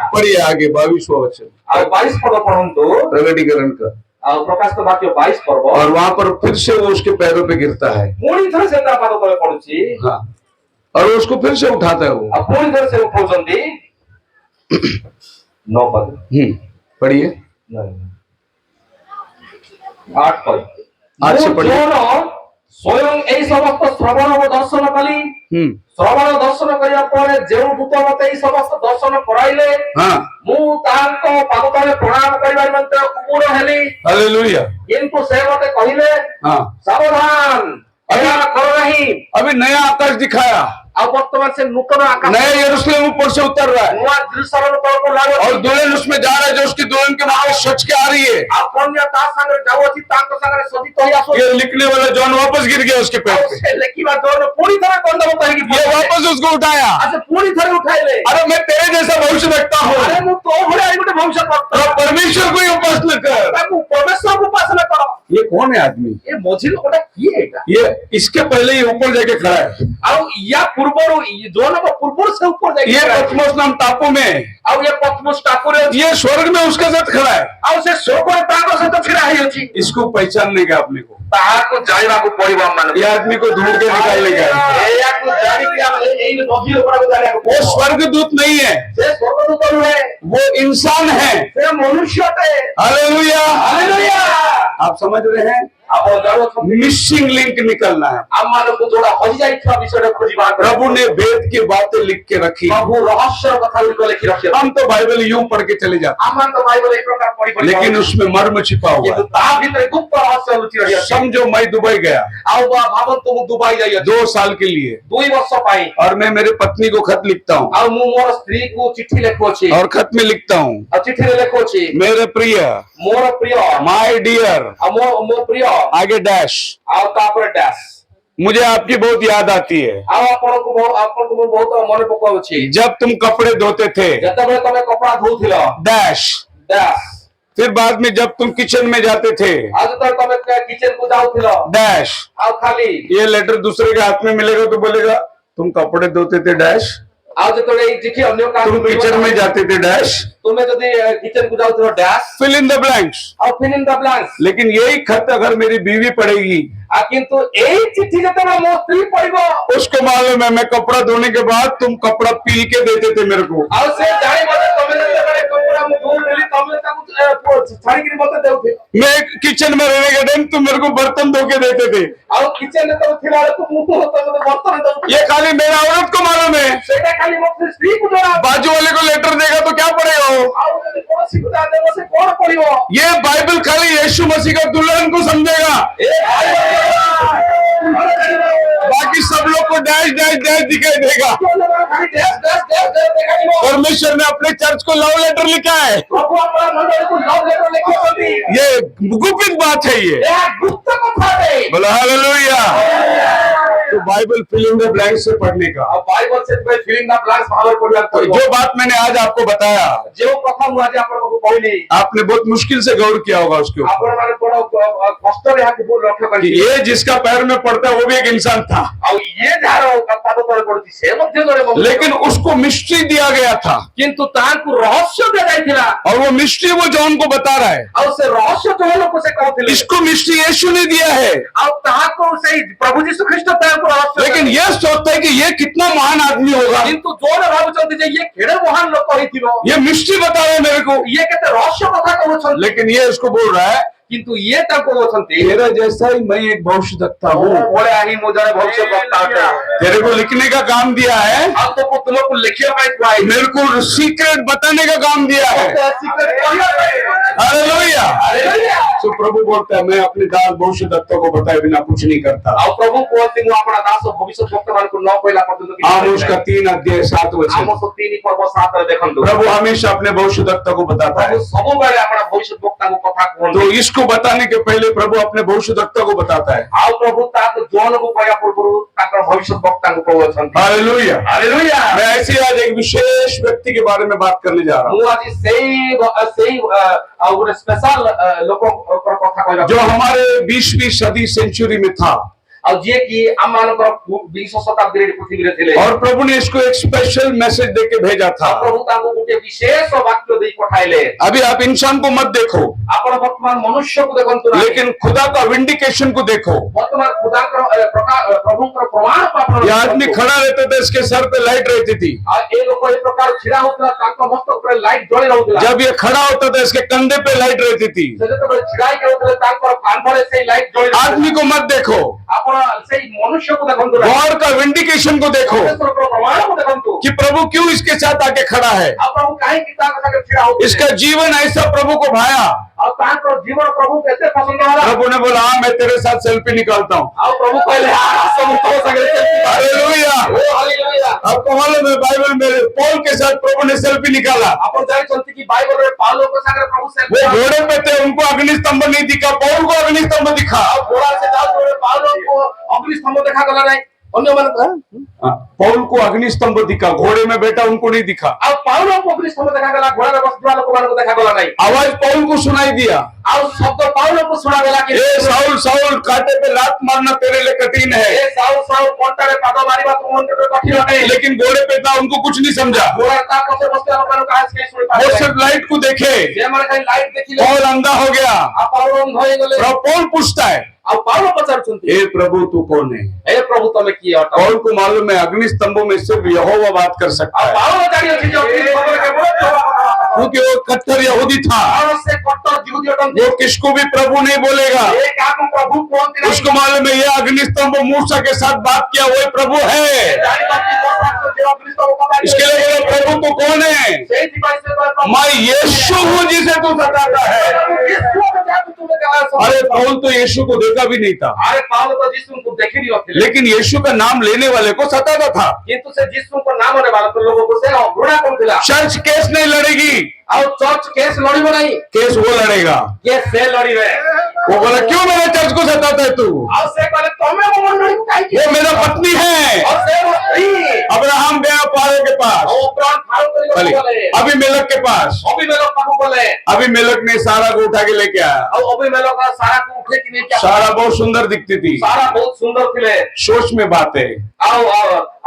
पढ़िए आगे 22वां वचन ଆଉ 22 ପଦ ପଢନ୍ତୁ। प्रगटीकरण का। ଆଉ ପ୍ରକାଶିତ ବାକ୍ୟ 22 ପର୍ବ। और वहां पर फिर से वो उसके पैरों पे गिरता है। ପୁଣି ଥରେ ସେ ତା ପାଦ ତଳେ ପଡୁଛି। हाँ, और उसको फिर से उठाता है वो। ଆଉ ପୁଣି ଥରେ ସେ ଉଠାଉଛନ୍ତି। 9 ପଦ। पढ़िए 8 ପଦ। आठ से ମୁଁ पढ़िए। ଜୋନ ସ୍ୱୟଂ ଏଇ ସମସ୍ତ ଶ୍ରବଣ ଓ ଦର୍ଶନ କଲି। ଶ୍ରବଣ ଦର୍ଶନ କରିବା ପରେ ଯେଉଁ ଦୂତ ମତେ ଏଇ ସମସ୍ତ ଦର୍ଶନ କରାଇଲେ, हाँ ମୁଁ ତାଙ୍କ ପାଦ ତଳେ ପ୍ରଣାମ କରିବା ନିମନ୍ତେ ଉଗୁର ହେଲି। हालेलुया। କିନ୍ତୁ ସେ ମତେ କହିଲେ, हाँ, ସାବଧାନ, ଏହା କର ନାହିଁ। अभी नया आकाश दिखाया, ଆଉ ବର୍ତ୍ତମାନ ସେ ନୂତନ ଆକାଶ नया यरूशलेम ऊपर से उतर रहा है ନୂଆ ଯେରୁସାଲେମ ତଳକୁ ଲାଗୁଛି। और दुल्हन उसमें जा रहा है जो उसकी दुल्हन के माथे सच के आ रही है। ଆଉ କନ୍ୟା ତା ସାଙ୍ଗରେ ଯାଉଅଛି, ତାଙ୍କ ସାଙ୍ଗରେ ସଜିତ ହୋଇ ଆସୁଛି। ये लिखने वाला जॉन वापस गिर गया उसके पैर ଆଉ पे। ସେ ଲେଖିବା ଜୋନ ପୁଣି ଥରେ ଦଣ୍ଡବତ ହେଇକି ये वापस उसको उठाया। ଆଉ ସେ ପୁଣି ଥରେ ଉଠାଇଲେ। अरे मैं तेरे जैसा भविष्य देखता हूँ, ଆରେ ମୁଁ ତୋ ଭଳିଆ ଏଇ ଗୋଟେ ଭବିଷ୍ୟତ तो परमेश्वर को ही उपासना कर। ତାକୁ ପରମେଶ୍ୱରକୁ ଉପାସନା କର। ये कौन है आदमी? ଏ ମଝି ଲୋକଟା କିଏ ଏଇଟା? ये इसके पहले ही ऊपर जाके खड़ा है। ଆଉ ୟା ପୂର୍ବରୁ ଜୋନଙ୍କ ପୂର୍ବରୁ ସେ ଉପରେ ଯାଇକି ये ଛିଡ଼ା ହେଇଛି। पतमोस नाम टापू में, ଆଉ ଏ ପଦ୍ମୋସ ଟାପୁରେ ଅଛି। ये स्वर्ग में उसके साथ खड़ा है। ଆଉ ସେ ସ୍ୱର୍ଗରେ ତାଙ୍କ ସହିତ ଛିଡ଼ା ହେଇଅଛି। इसको पहचानने का अपने को, ତାହାକୁ ଜାଣିବାକୁ ପଡିବ ଆମମାନଙ୍କୁ। ये आदमी को ढूंढ के निकालने का। ଏହାକୁ ଜାଣିକି ଆମେ ଏଇ ମଝି ଲୋକଟାକୁ ଜାଣିବାକୁ वो ପଡିବ। स्वर्गदूत नहीं है, ସେ ସ୍ୱର୍ଗଦୂତ ନୁହେଁ, वो इंसान है। ସେ ମନୁଷ୍ୟଟେ। हालेलुया। ହାଲେଲୁୟା। आप समझ रहे हैं? ଆପଣ ଜାଣୁଛନ୍ତି मिसिंग लिंक निकलना है। ଆମମାନଙ୍କୁ ଯୋଉଟା ହଜି ଯାଇଥିବା ବିଷୟରେ ଖୋଜିବା प्रभु ने वेद की बातें लिख के रखी। ପ୍ରଭୁ ରହସ୍ୟର କଥା ଗୁଡ଼ିକ ଲେଖି ରଖିଛନ୍ତି। हम तो बाइबल यूं पढ़ के चले जाते ଆମମାନେ ତ ବାଇବଲ ଏକ ପ୍ରକାର ପଢି ପଢି लेकिन उसमें मर्म छिपा हुआ କିନ୍ତୁ है। ତା ଭିତରେ ଗୁପ୍ତ ରହସ୍ୟ ଲୁଚି ରହିଛି। समझो मैं दुबई गया ଆଉ ଭାବନ୍ତୁ ମୁଁ ଦୁବାଇ ଯାଇଅଛି 2 साल के लिए 2 ବର୍ଷ ପାଇଁ और मैं मेरे पत्नी को खत लिखता हूँ ଆଉ ମୁଁ ମୋର ସ୍ତ୍ରୀକୁ ଚିଠି ଲେଖୁଅଛି और खत में लिखता हूँ, ଆଉ ଚିଠିରେ ଲେଖୁଅଛି मेरे प्रिय, ମୋର ପ୍ରିୟ माय डियर, ଆଉ ମୋ ପ୍ରିୟ आगे डैश, ଆଉ ତାପରେ ଡ୍ୟାସ୍ मुझे आपकी बहुत याद आती है। ଆଉ ଆପଣଙ୍କୁ ମୁଁ ବହୁତ ମନେ ପକାଉଛି जब तुम कपड़े धोते थे, ଯେତେବେଳେ ତମେ କପଡା ଧୋଉଥିଲ डैश, ଡ୍ୟାସ୍ फिर बाद में जब तुम किचन में जाते थे, ଆଉ ଯେତେବେଳେ ତମେ କିଚେନ କୁ ଯାଉଥିଲ डैश। ଆଉ ଖାଲି ये लेटर दूसरे के हाथ में मिलेगा तो बोलेगा तुम कपड़े धोते थे डैश, ଆଉ ଯେତେବେଳେ ଏଇ ଚିଠି ଅନ୍ୟ तुम କାହାକୁ किचन में जाते थे डैश, ତୁମେ ଯଦି କିଚେନ କୁ ଯାଉଥିଲ dash fill in the blanks. ଆଉ ଫିଲ୍ ଇନ୍ ଦ ବ୍ଲାଙ୍କ୍ସ लेकिन यही खत अगर मेरी बीवी पढ़ेगी, ଆଉ କିନ୍ତୁ ଏଇ ଚିଠି ଯେତେବେଳେ ମୋ ସ୍ତ୍ରୀ ପଢିବ उसको मालूम है मैं कपड़ा धोने के बाद तुम कपड़ा पील के देते थे मेरे को। ଆଉ ସେ ଜାଣିବ ଯେ ତମେ ଯେତେବେଳେ କପଡା ମୁଁ ଧୋଉଥିଲି ତମେ ତାକୁ ଛାଡ଼ିକିରି ମତେ ଦେଉଥିଲ मैं किचन में रहने के टाइम तुम मेरे को बर्तन धो के देते थे। ଆଉ କିଚେନ ରେ ତମେ ଥିଲା ବେଳକୁ ମୁଁ ତମେ ବର୍ତ୍ତମାନ ଦେଉଥିଲି ये खाली मेरा औरत को मालूम है। ସେଇଟା ଖାଲି ମୋ ସ୍ତ୍ରୀକୁ ଜଣା बाजू वाले को लेटर देगा तो क्या पड़ेगा वो? ଆଉ ଯଦି କୌଣସିକୁ ତା ଦେବ ସେ କଣ ପଢିବ ये बाइबल खाली यीशु मसीह का दुल्हन को समझेगा, बाकी सब लोग को डैश डैश डैश दिखाई देगा। परमेश्वर ने अपने चर्च को लव लेटर लिखा है। ये गुप्त बात है ये। बोलो हालेलुया। तो Bible fill in the blanks से पढ़ने का। बाइबल से फिलिंग द ब्लैंक्स भाବରେ ପଢିବାକୁ तो जो बात मैंने आज आपको बताया, ଯେଉଁ କଥା ମୁଁ ଆଜି ଆପଣଙ୍କୁ କହିଲି आपने बहुत मुश्किल से गौर किया होगा उसके ऊपर ଆପଣମାନେ ବଡ କଷ୍ଟରେ ଏହାକୁ ଲକ୍ଷ୍ୟ कि କରିବେ ये जिसका पैर में पड़ता है वो भी एक इंसान था, ଆଉ ଇଏ ଯାହାର ପାଦ ତଳେ ପଡୁଛି ସେ ମଧ୍ୟ ଜଣେ ମनुष्य। लेकिन उसको मिस्ट्री दिया गया था କିନ୍ତୁ ତାଙ୍କୁ ରହସ୍ୟ ଦିଆଯାଇଥିଲା और वो मिस्ट्री वो जॉन को बता रहा है। ଆଉ ସେ ରହସ୍ୟ ଜଣକୁ ସେ କହୁଥିଲେ इसको मिस्ट्री यीशु ने दिया है, ଆଉ ତାହାକୁ ସେଇ ପ୍ରଭୁ ଯୀଶୁ ଖ୍ରୀଷ୍ଟ ତାଙ୍କୁ ରହସ୍ୟ लेकिन ये सोचता है कि ये कितना महान आदमी होगा, କିନ୍ତୁ ଯୋଉମାନେ ଭାବୁଛନ୍ତି ଯେ ଇଏ କେଡେ ମହାନ ଲୋକ ହେଇଥିବ ये मिस्ट्री बता रहे हैं मेरे को, ଇଏ କେତେ ରହସ୍ୟ କଥା କହୁଛନ୍ତି लेकिन ये उसको बोल रहा है କିନ୍ତୁ ଇଏ ତାଙ୍କୁ କହୁଛନ୍ତି तेरा जैसा ही मैं एक भविष्यद्वक्ता हूँ, ଭଳିଆ ହିଁ ମୁଁ ଜଣେ ଭବିଷ୍ୟଦ୍ବକ୍ତା ଅଟେ तेरे को लिखने का काम दिया है, ଆଉ ତୁମକୁ ଲେଖିବା ପାଇଁ କୁହା ହେଇଛି मेरे को सीक्रेट बताने का काम दिया है। हालेलुया। तो प्रभु बोलता है मैं अपने दास भविष्यद्वक्ता को बताए बिना कुछ नहीं करता। ଆଉ ପ୍ରଭୁ କୁହନ୍ତି ମୁଁ ଆପଣ ଦାସ ଭବିଷ୍ୟଦ୍ବକ୍ତା ମାନଙ୍କୁ ନ କହିଲା ପର୍ଯ୍ୟନ୍ତ କିଛି आमोस का 3:7 ଆମ 3 ପର୍ବ 7 ରେ ଦେଖନ୍ତୁ प्रभु हमेशा अपने भविष्यद्वक्ता को बताता ପ୍ରଭୁ है। ସବୁବେଳେ ଆପଣ ଭବିଷ୍ୟଦ୍ବକ୍ତାଙ୍କୁ କଥା तो କୁହନ୍ତି इसको बताने के पहले प्रभु अपने भविष्यद्वक्ता को बताता है। ଆଉ ପ୍ରଭୁ ତାକୁ ଜଣକୁ କହିବା ପୂର୍ବରୁ ତାଙ୍କର ଭବିଷ୍ୟଦ୍ବକ୍ତାଙ୍କୁ କହୁଛନ୍ତି हालेलुया। ହାଲେଲୁୟା मैं ऐसे आज एक विशेष व्यक्ति के बारे में बात करने जा रहा हूँ ମୁଁ ଆଜି ସେଇ ଆଉ ଗୋଟେ ସ୍ପେଶାଲ ଲୋକଙ୍କର କଥା କହିବା जो हमारे 20वीं सदी सेंचुरी में था ଆଉ ଯିଏ କି ଆମମାନଙ୍କର 20 ଶତାବ୍ଦୀରେ ପୃଥିବୀରେ ଥିଲେ और प्रभु ने इसको एक स्पेशल मैसेज देके भेजा था। ପ୍ରଭୁ ତାଙ୍କୁ ଗୋଟେ ବିଶେଷ ବାକ୍ୟ ଦେଇ ପଠାଇଲେ अभी आप इंसान को मत देखो, ଆପଣ ବର୍ତ୍ତମାନ ମନୁଷ୍ୟକୁ ଦେଖନ୍ତୁ ନାହିଁ लेकिन खुदा का विंडिकेशन को देखो। ବର୍ତ୍ତମାନ ଖୁଦାଙ୍କର ପ୍ରଭୁଙ୍କର ପ୍ରମାଣକୁ ଆପଣ ये आदमी खड़ा रहता था, इसके सर पे लाइट रहती थी। ଆଉ ଏ ଲୋକ ଏ ପ୍ରକାର ଛିଡା ହଉଥିଲା ତାଙ୍କ ମସ୍ତକ ଉପରେ ଲାଇଟ ଜଳି ରହୁଥିଲା जब ये खड़ा होता था, इसके कंधे पे लाइट रहती थी। ସେ ଯେତେବେଳେ ଛିଡା ହେଇକି ରହୁଥିଲେ ତାଙ୍କର କାନ୍ଧରେ ସେଇ ଲାଇଟ ଜଳି ରହୁଥିଲା आदमी को मत देखो, ଆପଣ ସେଇ ମନୁଷ୍ୟକୁ ଦେଖନ୍ତୁ ନାହିଁ गॉड का विंडिकेशन को देखो परमेश्वरଙ୍କ ପ୍ରମାଣକୁ ଦେଖନ୍ତୁ कि प्रभु क्यों इसके साथ आके खड़ा है। ଆଉ ପ୍ରଭୁ କାହିଁକି ତାଙ୍କ ସାଙ୍ଗରେ ଛିଡା ହଉଥିଲେ इसका जीवन ऐसा प्रभु को भाया। ଆଉ ତାଙ୍କର ଜୀବନ ପ୍ରଭୁଙ୍କୁ ଏତେ ପସନ୍ଦ ହେଲା प्रभु ने बोला हाँ मैं तेरे साथ सेल्फी निकालता हूँ। ଆଉ ପ୍ରଭୁ କହିଲେ ଆସ ମୁଁ ତୋ ସାଙ୍ଗରେ ସେଲ୍ଫି हालेलुया। ହାଲେଲୁୟା आपको मालूम है बाइबल में पौल के साथ प्रभु ने सेल्फी निकाला। ଆପଣ ଜାଣିଛନ୍ତି କି ବାଇବଲରେ ପାଉଲଙ୍କ ସାଙ୍ଗରେ ପ୍ରଭୁ वो ସେଲ୍ଫି घोड़े पे थे, उनको अग्निस्तंभ नहीं दिखा, पौल को अग्निस्तंभ दिखा। ଆଉ ଘୋड़ा ସେ ଯାଉଥିଲେ ପାଉଲଙ୍କୁ ଅଗ୍ନିସ୍ତମ୍ଭ ଦେଖାଗଲା ନାହିଁ ଅନ୍ୟମାନଙ୍କୁ पौल को अग्निस्तंभ दिखा, घोड़े में बैठा उनको नहीं दिखा। ଆଉ ପାଉଲଙ୍କୁ ଅଗ୍ନିସ୍ତମ୍ଭ ଦେଖାଗଲା ଘୋଡ଼ାରେ ବସିଥିବା ଲୋକମାନଙ୍କୁ ଦେଖାଗଲା ନାହିଁ आवाज पौल को सुनाई दिया, ଆଉ ଶବ୍ଦ ପାଉଲଙ୍କୁ ଶୁଣାଗଲା କି ए साउल साउल कांटे पे लात मारना तेरे लिए कठिन ଏ है। ସାଉ ସାଉ କଣ୍ଟାରେ ପାଦ ମାରିବା ତୁମ ମନରେ କଠିନ ଅଟେ लेकिन घोड़े पे था, उनको कुछ नहीं समझा। ଘୋଡ଼ା ତା ପଛରେ ବସିଥିବା ଲୋକମାନଙ୍କୁ କାହିଁ କେହି ଶୁଣି वो ପାରିଲେ सिर्फ लाइट को देखे, ସେମାନେ ଖାଲି ଲାଇଟ ଦେଖିଲେ पौल अंधा हो गया। ଆଉ ପାଉଲ ଅନ୍ଧ ହେଇଗଲେ और पौल पूछता है ଆଉ ପାଉଲ ପଚାରୁଛନ୍ତି ए प्रभु तू कौन है। ଏ ପ୍ରଭୁ ତମେ କିଏ ଅଟ पौल को मालूम है अग्निस्तंभों में सिर्फ यहोवा बात कर सकता ଆଉ है। ପାଉଲ ଜାଣିଅଛି ଯେ ଅଗ୍ନିସ୍ତମ୍ଭରେ କେବଳ ଯେହୋବା କଥା क्योंकि वो कट्टर यहूदी था। और से कट्टर यहूदी अटंती वो किसको भी प्रभु नहीं बोलेगा। एक आगु प्रभु कोंती नहीं उसको मालूम है ये अग्निस्तंभ मूसा के साथ बात किया वही प्रभु है। इसके लिए बोले प्रभु तो कौन है? मैं यीशु हूँ जिसे तू सताता है। अरे पौल तो यीशु को देखा भी नहीं था, अरे पावल तो यीशु को देखी नहीं होती, लेकिन यीशु का नाम लेने वाले को सताता था। किंतु से यीशु को नाम होने वाला तो लोगों को से घृणा कौन थिला। चर्च केस नहीं लड़ेगी, और चर्च केस लड़ीबो नहीं, केस वो लड़ेगा। केस से लड़ीबे। वो बोला क्यों मेरे चर्च को सताता है तू? और से कहले तमे वो मंडली को काई की? वो मेरा पत्नी है। और से वो स्त्री अब्राहम गया फारो के पास, और प्राण फारो करी बोले अबीमेलेक के पास। अबीमेलेक पापू बोले, अबीमेलेक ने सारा को उठा के लेके आया। और अबीमेलेक का सारा को उठे कि नहीं क्या? सारा बहुत सुंदर दिखती थी। सारा बहुत सुंदर थिले। सोच में बात है,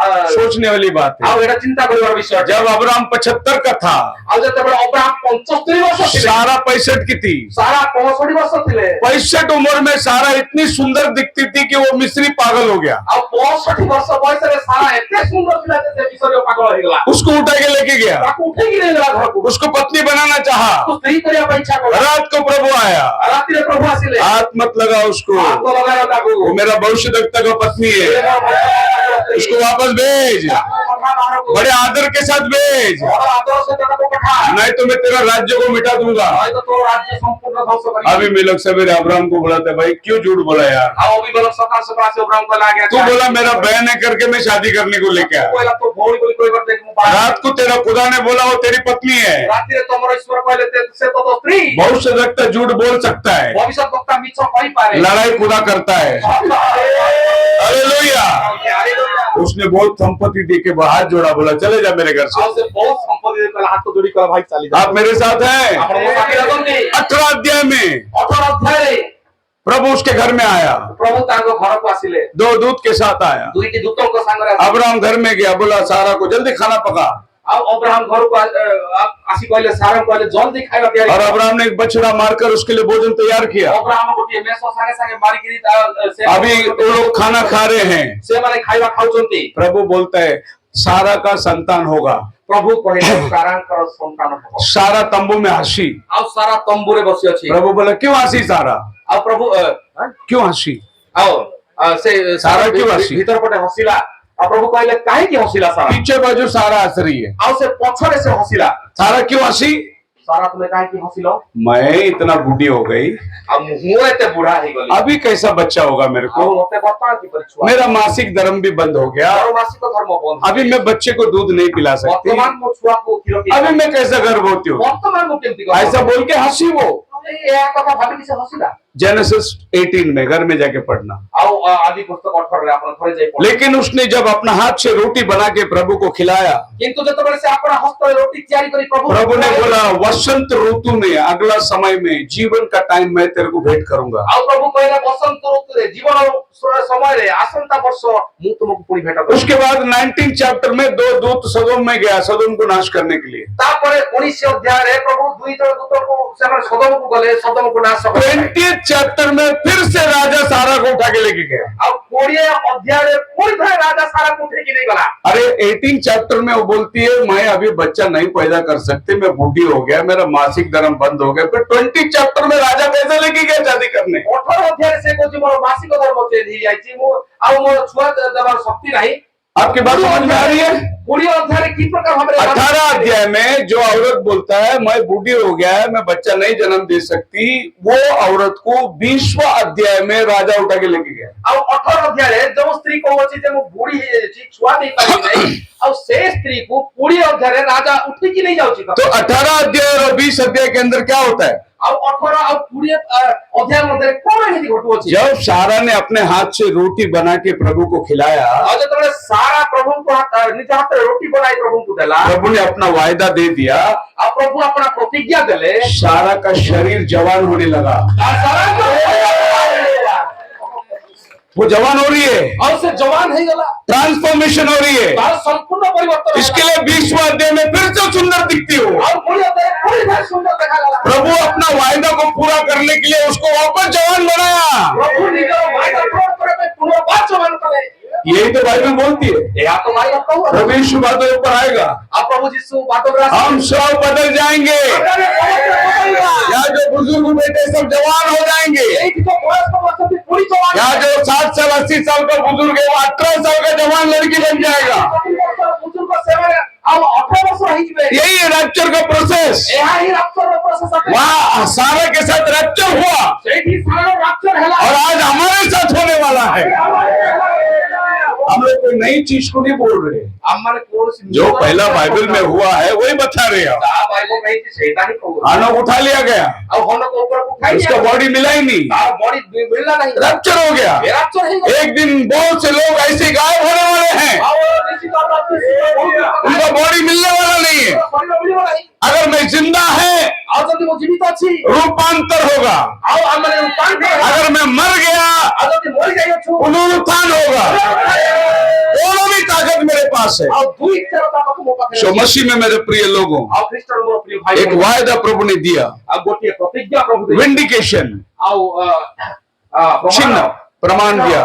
सोचने वाली बात है। और एटा चिंता करबार विषय। जब अब्राहम 75 का था, और जब अब्राहम 75 वर्ष थिले, सारा 65 की थी। सारा 65 वर्ष थिले। 65 उम्र में सारा इतनी सुंदर दिखती थी कि वो मिस्री पागल हो गया। और 65 वर्ष बयस रे सारा एते सुंदर थिला जे मिस्री पागल हो गेला। उसको उठा के लेके गया, ताकू उठे कि नहीं गेला घर को। उसको पत्नी बनाना चाहा। तो स्त्री करिया इच्छा को। रात को प्रभु आया, रात्रि रे प्रभु आसिले। हाथ मत लगा उसको, हाथ तो लगाया ताकू। वो मेरा भविष्यद्वक्ता का पत्नी है, उसको वापस भेज, बड़े आदर के साथ भेज, और आदर से तेरे को पठा। नहीं तो मैं तेरा राज्य को मिटा दूंगा। नहीं तो तो राज्य संपूर्ण ध्वंस करेगा। अबीमेलेक सवेरे अब्राहम को बुलाते, भाई क्यों झूठ बोला यार? आओ अबीमेलेक सकाल से पास अब्राहम को ला गया। तू बोला मेरा बहन है करके मैं शादी करने को लेके आया। पहला तो भौरी कोई बात देख मुबारक। रात को तेरा खुदा ने बोला वो तेरी पत्नी है। रात्रि रे तोमर ईश्वर कहले ते से तो स्त्री। भविष्यद्वक्ता झूठ बोल सकता है, भविष्यद्वक्ता मिछ कहि पारे। लड़ाई खुदा करता है। हालेलुया। उसने बहुत संपत्ति दे के हाथ जोड़ा, बोला चले जा मेरे घर से। आओ से बहुत संपत्ति देकर हाथ तो जोड़ी कर भाई चली जा। आप मेरे साथ हैं? आपण मो साथी लगोंगे। 18 अध्याय में 18 अध्याय प्रभु उसके घर में आया, प्रभु तांको घर को आसिले। 2 दूत के साथ आया। दुईटी दूतों को संग रे। अब्राहम घर में गया, बोला सारा को जल्दी खाना पका। अब अब्राहम घर को आसी कहले सारा कहले जल्दी खाइबा तैयारी। और अब्राहम ने एक बछड़ा मारकर उसके लिए भोजन तैयार किया। अब्राहम को ये मेसो संगे संगे मारी गिरी से अभी वो लोग खाना खा रहे हैं, से माने खाइबा खाउचंती। प्रभु बोलता है सारा का संतान होगा। प्रभु कहले सारांकर संतान हो। सारा तंबू में हंसी। अब सारा तंबूरे बसी अछि। प्रभु बोला क्यों हंसी सारा? अब प्रभु क्यों हंसी? आओ से सारा क्यों हंसी? भीतर पटे हंसिला। अब प्रभु कहले काहे की हंसिला सारा? पीछे बाजू सारा हंस रही है। आओ से पछरे से हंसिला। सारा क्यों हंसी? सारा तुम्हें काहे की हंसिलो? मैं इतना बूढ़ी हो गई, अब मुंह एते बूढ़ा ही गली। अभी कैसा बच्चा होगा मेरे अब को? मते बता की परिचय। मेरा मासिक धर्म भी बंद हो गया, और मासिक धर्म बंद। अभी मैं बच्चे को दूध नहीं पिला सकती, वर्तमान मो छुआ को खिलो की। अभी मैं कैसे गर्भवती हूँ? वर्तमान मो केमती को। ऐसा बोल के हंसी वो। ए कथा भाबी से हंसिला। जेनेसिस 18 में घर में जाके पढ़ना। आओ आदि पुस्तक 18 रे अपन घरे जाई पढ़। लेकिन उसने जब अपना हाथ से रोटी बना के प्रभु को खिलाया, किंतु जतबे से अपना हस्त रे रोटी तैयारी करी प्रभु ने बोला वसंत ऋतु में अगला समय में जीवन का टाइम मैं तेरे को भेंट करूंगा। आओ प्रभु कहला बसंत ऋतु रे जीवन समय रे आसंता वर्ष मु तुमको पुरी भेट कर। उसके बाद 19 चैप्टर में 2 दूत सदोम में गया, सदोम को नाश करने के लिए। तापरे 19 अध्याय रे प्रभु दुई जण दूत को से सदोम को गले, सदोम को नाश कर। 20 चैप्टर में फिर से राजा सारा को उठा के लेके गया। अब 20 अध्याय रे पूरी तरह राजा सारा को उठे की नहीं गला। अरे 18 चैप्टर में वो बोलती है मैं अभी बच्चा नहीं पैदा कर सकती, मैं बूढ़ी हो गया, मेरा मासिक धर्म बंद हो गया। फिर 20 चैप्टर में राजा कैसे लेके गया शादी करने? 18 अध्याय से को मोर मासिक धर्म चेंज ही आइची मु आ मोर छुआ देवार शक्ति नहीं। आपकी बात समझ में आ रही है? 20 अध्याय की प्रकार हमरे 18 अध्याय में जो औरत बोलता है मैं बूढ़ी हो गया है, मैं बच्चा नहीं जन्म दे सकती, वो औरत को 20वां अध्याय में राजा उठा के लेके गया। अब 18 अध्याय रे जो स्त्री को अछि जे मु बूढ़ी छी छुआ नहीं पाई नहीं, अब से स्त्री को 20 अध्याय रे राजा उठी की नहीं जाउची। तो 18 अध्याय और 20 अध्याय के अंदर क्या होता है? अब 18 अब 20 अध्याय मध्ये कोन हिंदी घटो अछि। जब सारा ने अपने हाथ से रोटी बना के प्रभु को खिलाया, और जब सारा प्रभु को निज हाथ रे रोटी बनाई प्रभु को देला, प्रभु ने अपना वायदा दे दिया, अब प्रभु अपना प्रतिज्ञा देले, सारा का शरीर जवान होने लगा। वो जवान हो रही है और से जवान है गला, ट्रांसफॉर्मेशन हो रही है। बाल संपूर्ण परिवर्तन। इसके लिए 20वां अध्याय में फिर से सुंदर दिखती हो। और पूरी तरह सुंदर देखा गला। प्रभु अपना वायदा को पूरा करने के लिए उसको वापस जवान बनाया। प्रभु निज वायदा पूरा करे पुनर्वास जवान करे। यही तो बाइबल बोलती है। ଏହା ତ ବାଇବଲ କହୁଛି। प्रभु यीशु बादल ऊपर आएगा, ଆଉ ପ୍ରଭୁ ଯୀଶୁ ବାଦଲରେ ଆସିବେ। हम सब बदल जाएंगे। यहाँ जो बुजुर्ग बेटे सब जवान हो जाएंगे। ଏଇଠି ତ ବୟସ୍କ ଅଛନ୍ତି ପୁଣି ଜवान। यहाँ जो 60 साल 80 साल का बुजुर्ग है वो 18 साल का जवान लड़की बन जाएगा। ବୁଜୁର୍ଗ ସେମାନେ ଆଉ 18 ବର୍ଷ ହେଇଯିବେ। यही है रैप्चर का प्रोसेस। ଏହା ହିଁ ରାପ୍ଚରର ପ୍ରୋସେସ ଅଟେ। वहाँ सारा के साथ रैप्चर हुआ ସେଇଠି ସାରା ରାପ୍ଚର ହେଲା। और आज हमारे साथ होने वाला है। हम लोग कोई नई चीज को नहीं बोल रहे, ଆମମାନେ କୌଣସି जो पहला बाइबल में हुआ है वही बता रहे हैं। ଯାହା ବାଇବଲ ହେଇଛି ସେଇଟା ହିଁ କହୁଛି। हानोक उठा लिया गया, ଆଉ ହନକ ଉପରକୁ ଉଠାଇ उसका बॉडी मिला ही नहीं, ତାର ବଡି ମିଳିଲା ନାହିଁ। रैप्चर हो गया। ରାପ୍ଚର ହେଇଗଲା। एक दिन बहुत से लोग ऐसे गायब होने वाले हैं, ଆଉ ନିଶ୍ଚିତ ଭାବରେ उनका बॉडी मिलने वाला नहीं है। ଶରୀର ମିଳିବ ନାହିଁ। अगर मैं जिंदा है ଆଉ ଯଦି ମୁଁ ଜୀବିତ ଅଛି रूपांतर होगा, ଆଉ ଆମେ ରୂପାନ୍ତର ହେବା। अगर मैं मर गया ଆଉ ଯଦି ମରି ଯାଇଅଛୁ पुनरुत्थान होगा। दोनों भी ताकत मेरे पास है। ଆଉ ଦୁଇ ଥର ତା ପାଖକୁ ମୋ ପାଖରେ सो ଅଛି। मसीह में मेरे प्रिय लोगों, ଆଉ ଖ୍ରୀଷ୍ଟର ମୋର ପ୍ରିୟ ଭାଇ एक वायदा प्रभु ने दिया, ଆଉ ଗୋଟିଏ ପ୍ରତିଜ୍ଞା ପ୍ରଭୁ ଦେଇଛନ୍ତି। विंडिकेशन ଆଉ चिन्ह प्रमाण दिया।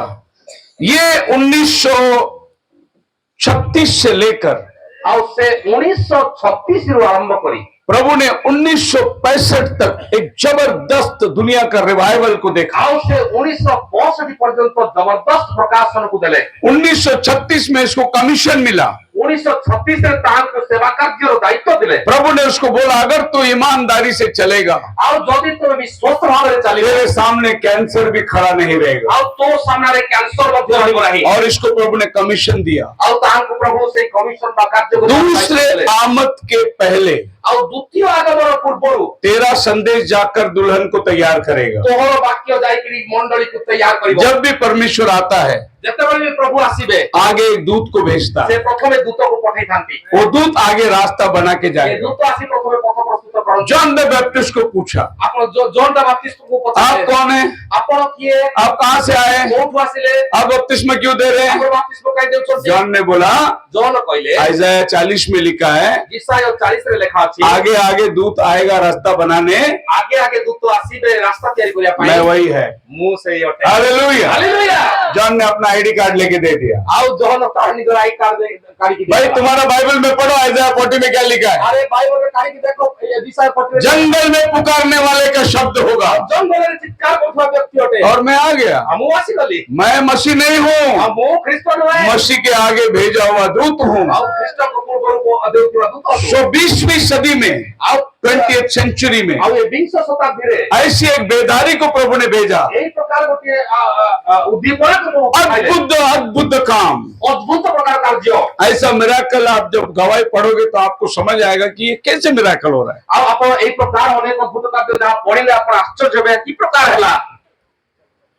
ये 1936 से लेकर ଆଉ ସେ 1936 ରୁ ଆରମ୍ଭ କରି प्रभु ने 1965 तक एक जबरदस्त दुनिया का रिवाइवल को देखा। ଆଉ ସେ 1965 ପର୍ଯ୍ୟନ୍ତ ଜବରଦସ୍ତ ପ୍ରକାଶନକୁ ଦେଲେ। 1936 में इसको कमीशन मिला। 1936 ରେ ତାହାଙ୍କୁ ସେବା କାର୍ଯ୍ୟର ଦାୟିତ୍ୱ ଦେଲେ। प्रभु ने उसको बोला अगर तू ईमानदारी से चलेगा ଆଉ ଯଦି ତୁମେ ବିଶ୍ୱାସ ଭାବରେ ଚାଲିବ तेरे सामने कैंसर भी खड़ा नहीं रहेगा। ଆଉ ତୋ ସାମ୍ନାରେ କ୍ୟାନ୍ସର ମଧ୍ୟ ରହିବ ନାହିଁ। और इसको प्रभु ने कमीशन दिया। ଆଉ ତାହାଙ୍କୁ ପ୍ରଭୁ ସେଇ କମିଶନ ବା କାର୍ଯ୍ୟକୁ दूसरे आमद के पहले ଆଉ ଦ୍ୱିତୀୟ ଆଗମନ ପୂର୍ବରୁ तेरा संदेश जाकर दुल्हन को तैयार करेगा। ତୋହର ବାକ୍ୟ ଯାଇକରି ମଣ୍ଡଳୀକୁ ତୈୟାର କରିବ। जब भी परमेश्वर आता है ଯେତେବେଳେ ବି ପ୍ରଭୁ ଆସିବେ आगे एक दूत को भेजता ସେ है, ପ୍ରଥମେ ଦୂତକୁ ପଠେଇଥାନ୍ତି। वो दूत आगे रास्ता बना के ଏ जाएगा। ଦୂତ ଆସି ପ୍ରଥମେ ପଥ ପ୍ରସ୍ତୁତ କରନ୍ତି। जॉन द बैप्टिस्ट को पूछा ଆପଣ ଜନ୍ ଦ ବାପ୍ତିଷ୍ଟଙ୍କୁ आप ପଚାରିଲେ कौन है, ଆପଣ କିଏ, आप कहाँ से आए, କୋଉଠୁ ଆସିଲେ, आप बपतिस्मा क्यों दे रहे ଆପଣ हैं। ବାପ୍ତିସ୍ମ କାଇଁ ଦେଉଛନ୍ତି। जॉन ने बोला ଜନ୍ କହିଲେ आइज़ाया 40 में लिखा है ଇସାୟ 40 ରେ ଲେଖା ଅଛି आगे आगे दूत आएगा रास्ता बनाने, ଆଗେ ଆଗେ ଦୂତ ଆସିବେ ରାସ୍ତା ତିଆରି କରିବା ପାଇଁ। मैं वही है। ମୁଁ ସେଇ ଅଟେ। हालेलुया। ହାଲେଲୁୟା। जॉन ने अपना आईडी कार्ड लेके दे दिया। ଆଉ ଜନ୍ ତାର ନିଜର ଆଇ କାର୍ଡ କାଢିକି भाई ଦେଇଦେଲା। तुम्हारा बाइबल में पढ़ो आइज़ाया 40 में क्या लिखा है, ଆରେ ବାଇବଲରେ କାଢିକି ଦେଖ ଏ ବିଷୟ ପତ୍ରରେ जंगल में पुकारने वाले का शब्द होगा। ଜଙ୍ଗଲରେ ଚିତ୍କାର କରୁଥିବା ବ୍ୟକ୍ତି ଅଟେ। और मैं आ गया, ଆଉ ମୁଁ ଆସିଗଲି। मैं मसीह नहीं ଆଉ हूँ, ମୁଁ ଖ୍ରୀଷ୍ଟ ନୁହେଁ। मसीह के आगे भेजा हुआ दूत हूँ। ଆଉ ଖ୍ରୀଷ୍ଟଙ୍କ ପୂର୍ବରୁ ଦେଉଥିବା ଦୂତ ଅଟେ। सो 20वीं सदी में ଆଉ 20th सेंचुरी में ଆଉ ଏ ବିଂଶ ଶତାବ୍ଦୀରେ ऐसी एक बेदारी को प्रभु ने भेजा। ଏଇ ପ୍ରକାର ଗୋଟିଏ ଉଦ୍ଦୀପନାକୁ ମୁଁ ପଠାଇଲେ। अद्भुत अद्भुत काम, ଅଦ୍ଭୁତ ପ୍ରକାର କାର୍ଯ୍ୟ। ऐसा मिराकल आप जब गवाही पढ़ोगे तो आपको समझ आएगा कि ये कैसे मिराकल हो रहा है। ଆଉ ଆପଣ ଏଇ ପ୍ରକାର ଅନେକ ଅଦ୍ଭୁତ କାର୍ଯ୍ୟ ଯାହା ପଢିଲେ ଆପଣ ଆଶ୍ଚର୍ଯ୍ୟ ହେବେ କି ପ୍ରକାର ହେଲା।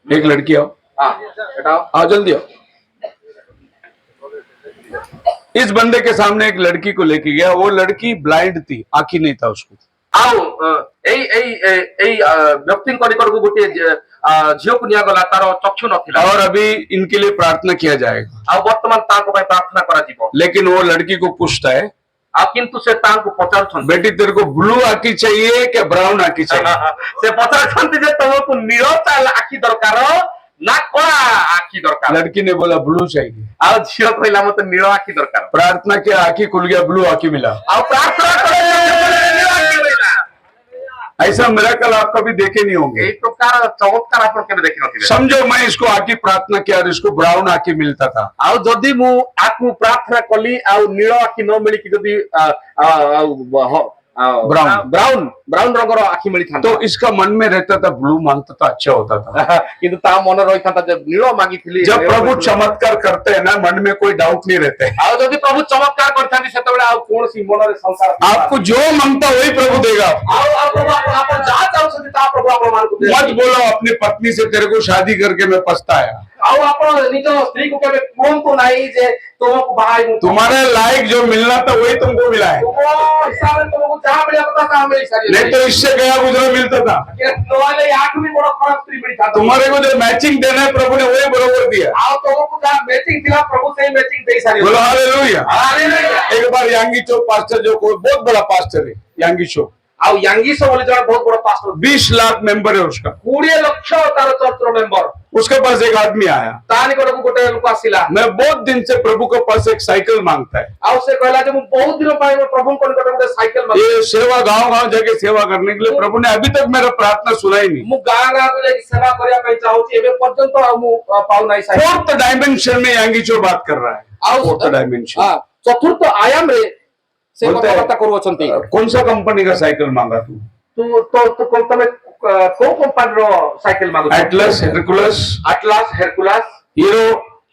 एक लड़की आओ, ଏଟା आओ जल्दी आओ। इस बंदे के सामने एक लड़की को लेके गया, वो लड़की ब्लाइंड थी, आंखी नहीं था उसको। ଆଉ ଏଇ ଏଇ ଏଇ ବ୍ୟକ୍ତିଙ୍କ ନିକଟକୁ ଗୋଟିଏ ଝିଅକୁ ନିଆଗଲା, ତାର ଚକ୍ଷୁ ନଥିଲା। और अभी इनके लिए प्रार्थना किया जाएगा। ଆଉ ବର୍ତ୍ତମାନ ତାଙ୍କ ପାଇଁ ପ୍ରାର୍ଥନା କରାଯିବ। लेकिन वो लड़की को पूछता है ଆଉ କିନ୍ତୁ ସେ ତାଙ୍କୁ ପଚାରୁଛନ୍ତି बेटी तेरे को ब्लू आंखी चाहिए क्या ब्राउन आंखी चाहिए। ସେ ପଚାରୁଛନ୍ତି ଯେ ତମକୁ ନୀଳ ଆଖି ଦରକାର ନା କଳା ଆଖି ଦରକାର। लड़की ने बोला ब्लू चाहिए। ଆଉ ଝିଅ କହିଲା ମତେ ନୀଳ ଆଖି ଦରକାର। प्रार्थना किया, आंखी खुल गया, ब्लू आंखी मिला। ଆଉ ପ୍ରାର୍ଥନା କଲେ ନୀଳ ଆଖି ମିଳିଲା। ऐसा मिराकल आप कभी देखे नहीं होंगे। ଏଇ ପ୍ରକାର ଚମତ୍କାର ଆପଣ କେବେ ଦେଖିନଥିବେ। समझो मैं इसको आंखी प्रार्थना किया और इसको ब्राउन आंखी मिलता था। ଆଉ ଯଦି ମୁଁ ଆକୁ ପ୍ରାର୍ଥନା କଲି ଆଉ ନୀଳ ଆଖି ନ ମିଳିକି ଯଦି ବ୍ରାଉନ ରଙ୍ଗର ଆଖି ମିଳିଥାନ୍ତା तो इसका मन में रहता था ब्लू मांगता था, अच्छा होता था। କିନ୍ତୁ ତା ମନେ ରହିଥାନ୍ତା ଯେ ନୀଳ ମାଗିଥିଲି। जब प्रभु चमत्कार करते हैं ना, मन में कोई डाउट नहीं रहते। ଆଉ ଯଦି ପ୍ରଭୁ ଚମତ୍କାର କରିଥାନ୍ତି ସେତେବେଳେ ଆଉ କୌଣସି ମନରେ ସଂସାର आपको जो मांगता वही प्रभु देगा। ଆଉ ପ୍ରଭୁ ଆପଣ ଯାହା ଚାହୁଁଛନ୍ତି ତାହା ପ୍ରଭୁ ଆପଣମାନଙ୍କୁ ଦେବେ। मत बोलो अपनी पत्नी से तेरे को शादी करके मैं पछताया। ଆଉ ଆପଣ ନିଜ ସ୍ତ୍ରୀକୁ କେବେ କୁହନ୍ତୁ ନାହିଁ ଯେ ତୁମକୁ ବାହା ହେଇ तुम्हारे लायक जो मिलना था वही तुमको मिला है, ତୁମ ହିସାବରେ ତୁମକୁ ଯାହା ମିଳିବା କଥା ତାହା ମିଳିସାରିଲା। नहीं तो इससे गया गुजरा मिलता था। ନହେଲେ ୟାଠୁ ବି ବଡ ଖରାପ ସ୍ତ୍ରୀ ମିଳିଥାନ୍ତା। तुम्हारे को जो मैचिंग देना है प्रभु ने वही बरोबर दिया। ଆଉ ତୁମକୁ ଯାହା ମ୍ୟାଚିଂ ଥିଲା ପ୍ରଭୁ ସେଇ ମ୍ୟାଚିଂ ଦେଇସାରିଲେ। बोलो हालेलुया। ହାଲେଲୁୟା। एक बार यांगी चौक पास्टर, जो कोई बहुत बड़ा पास्टर है, यांगी चौक, ଆଉ ୟାଙ୍ଗିସ ବୋଲି ଜଣେ ବହୁତ ବଡ ପାଷ୍ଟର 20 लाख मेंबर है उसका। 20 ଲକ୍ଷ ତାର ଚର୍ଚ୍ଚର ମେମ୍ବର उसके पास एक आदमी आया, ତା ନିକଟକୁ ଗୋଟେ ଲୋକ ଆସିଲା मैं बहुत दिन से प्रभु के पास एक साइकिल मांगता है। ଆଉ ସେ କହିଲା ଯେ ମୁଁ ବହୁତ ଦିନ ପାଇଁ ମୋ ପ୍ରଭୁଙ୍କ ନିକଟରେ ଗୋଟେ ସାଇକେଲ ମାଗୁଛି ये सेवा गांव गांव जाके सेवा करने के लिए प्रभु ने अभी तक मेरा प्रार्थना सुना ही नहीं। ମୁଁ ଗାଁ ଗାଁକୁ ଯାଇକି ସେବା କରିବା ପାଇଁ ଚାହୁଁଛି ଏବେ पର୍ଯ୍ୟନ୍ତ ଆଉ ମୁଁ ପାଉନାହିଁ ସାଇକେଲ फोर्थ डायमेंशन में यांगीचो बात कर रहा है। ଆଉ फोर्थ डायमेंशन ହଁ ଚତୁର୍ଥ ଆୟାମରେ ସେ बोलता है, କଥାବାର୍ତ୍ତା କରୁଅଛନ୍ତି कौन सा कंपनी का साइकिल मांगा तू? ତମେ କୋଉ କମ୍ପାନୀର ସାଇକେଲ ମାଗୁଛ Atlas, Hercules, Atlas Hercules Hero?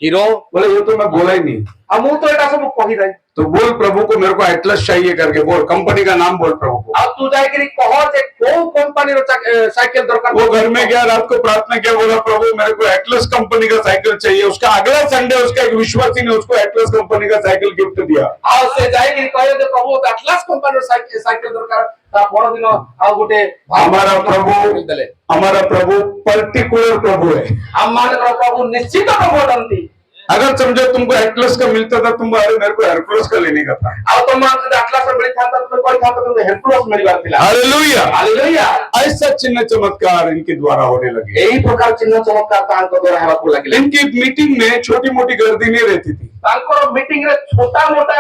Hero बोले ये तो मैं बोला ही नहीं। ଆଉ ମୁଁ ତ ଏଟା ସବୁ କହିଥାଏ तो बोल प्रभु को मेरे को एटलस चाहिए करके बोल, कंपनी का नाम बोल प्रभु को। ଆଉ तू ଯାଇକିରି କହ ଯେ କୋଉ କମ୍ପାନୀର ସାଇକେଲ ଦରକାର वो घर में गया, रात को प्रार्थना किया, बोला प्रभु मेरे को एटलस कंपनी का साइकिल चाहिए। उसका अगला संडे उसका एक विश्वासी ने उसको एटलस कंपनी का साइकिल गिफ्ट दिया। ଆଉ ସେ ଯାଇକିରି କହିଲେ ଯେ ପ୍ରଭୁ ଆଟଲାସ କମ୍ପାନୀର ସାଇକେଲ ଦରକାର ତା ପରଦିନ ଆଉ ଗୋଟେ हमारा प्रभु पर्टिकुलर प्रभु है। ଆମମାନଙ୍କର ପ୍ରଭୁ ନିଶ୍ଚିତ ପ୍ରଭୁ ଅଟନ୍ତି अगर समझो तुमको एटलस का मिलता था, तुम अरे मेरे को हेरकुलस का लेने का था। ଆଉ ତମମାନଙ୍କୁ ଯଦି ଆଟଲାସ ମିଳିଥାନ୍ତା ତୁମେ କହିଥାନ୍ତ କିନ୍ତୁ ହେରକୁଲସ ମିଳିବାର ଥିଲା हालेलुया। ହାଲେଲୁୟା ऐसा चिन्ह चमत्कार इनके द्वारा होने लगे। ଏହି प्रकार ଚିହ୍ନ ଚମତ୍କାର ତାଙ୍କ ଦ୍ୱାରା ହେବାକୁ ଲାଗିଲା इनकी मीटिंग में छोटी मोटी गर्दी नहीं रहती थी। ତାଙ୍କର ମିଟିଂ ରେ ଛୋଟା ମୋଟା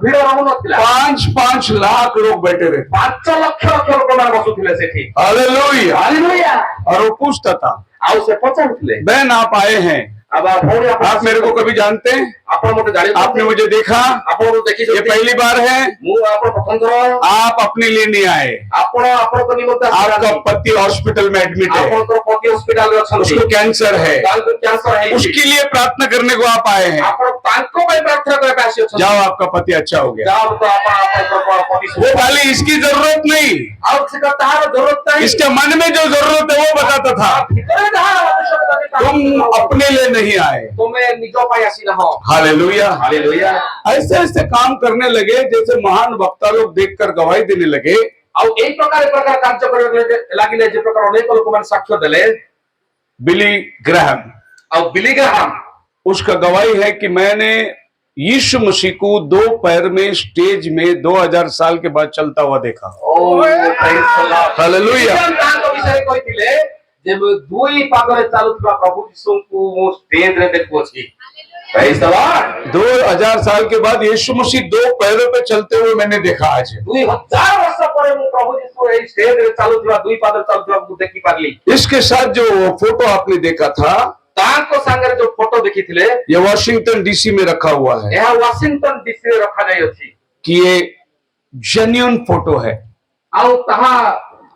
ଭିଡ ରହୁନଥିଲା 5-5 लाख लोग बैठे रहते। 5 ଲକ୍ଷ ଲକ୍ଷ ଲୋକମାନେ ବସୁଥିଲେ ସେଠି हालेलुया। ହାଲେଲୁୟା और वो पूछता था, ଆଉ ସେ ପଚାରୁଥିଲେ बहन आप आए हैं, अब भौणी आप मेरे को कभी जानते हैं? ଆପଣ ମୋତେ ଜାଣି आपने मुझे देखा? ଆପଣ ये ଦେଖିଛନ୍ତି पहली बार है? ମୁଁ ଆପଣ ପ୍ରଥମ ଥର आप अपने लिए नहीं आए, ଆପଣ ଆପଣଙ୍କ ନିମନ୍ତେ आपका पति हॉस्पिटल में एडमिट है, ଆପଣଙ୍କର ପତି ହସ୍ପିଟାଲ ରେ ଅଛନ୍ତି उसको कैंसर है, ତାଙ୍କୁ କ୍ୟାନ୍ସର ହେଇଛି उसके लिए प्रार्थना करने को आप आए हैं। ଆପଣ ତାଙ୍କ ପାଇଁ ପ୍ରାର୍ଥନା କରିବା ପାଇଁ ଆସିଅଛନ୍ତି जाओ, आपका पति अच्छा हो गया। ଯାଅ ତ ଆପଣ ଆପଣଙ୍କର ପତି वो खाली इसकी जरूरत नहीं, ଆଉ ସେ ତାହାର ଜରୁରତ ନାହିଁ इसके मन में जो जरूरत है वो बताता था। ଭିତରେ ଯାହା ଆବଶ୍ୟକତା ଅଛି ତାହା तुम अपने लिए नहीं आए। ତୁମେ ନିଜ ପାଇଁ ଆସିନାହଁ हालेलुया। ହାଲେଲୁୟା ऐसे ऐसे काम करने लगे जैसे महान वक्ता लोग देखकर गवाही देने लगे। ଆଉ ଏଇ ପ୍ରକାର କାର୍ଯ୍ୟ କରିବାକୁ ଲାଗିଲେ ଯେ ପ୍ରକାର ଅନେକ ଲୋକମାନେ ସାକ୍ଷ୍ୟ ଦେଲେ बिली ग्राहम, ଆଉ ବିଲି ଗ୍ରାହାମ उसका गवाही है कि मैंने यीशु मसीह को 2 पैर में स्टेज में 2000 साल के बाद चलता हुआ देखा। हालेलुया। ତାଙ୍କ ବିଷୟରେ କହିଥିଲେ ଯେ ମୁଁ ଦୁଇ ପାଦରେ ଚାଲୁଥିବା ପ୍ରଭୁ ଯୀଶୁଙ୍କୁ ମୁଁ ଷ୍ଟେଜରେ ଦେଖୁଅଛି 2000 साल के बाद यीशु मसीह 2 पैरों पे चलते हुए मैंने देखा आज। 2000 ବର୍ଷ ପରେ ମୁଁ ପ୍ରଭୁ ଯୀଶୁ ଏଇ ଷ୍ଟେଜରେ ଚାଲୁଥିବା ଦୁଇ ପାଦରେ ଚାଲୁଥିବା ମୁଁ ଦେଖି ପାରିଲି इसके साथ जो फोटो आपने देखा था, ତାଙ୍କ ସାଙ୍ଗରେ ଯୋଉ ଫଟୋ ଦେଖିଥିଲେ ये वॉशिंगटन डीसी में रखा हुआ है ଏହା ୱାସିଂଟନ ଡିସିରେ ରଖାଯାଇଅଛି कि ये जेन्युइन फोटो है। ଆଉ ତାହା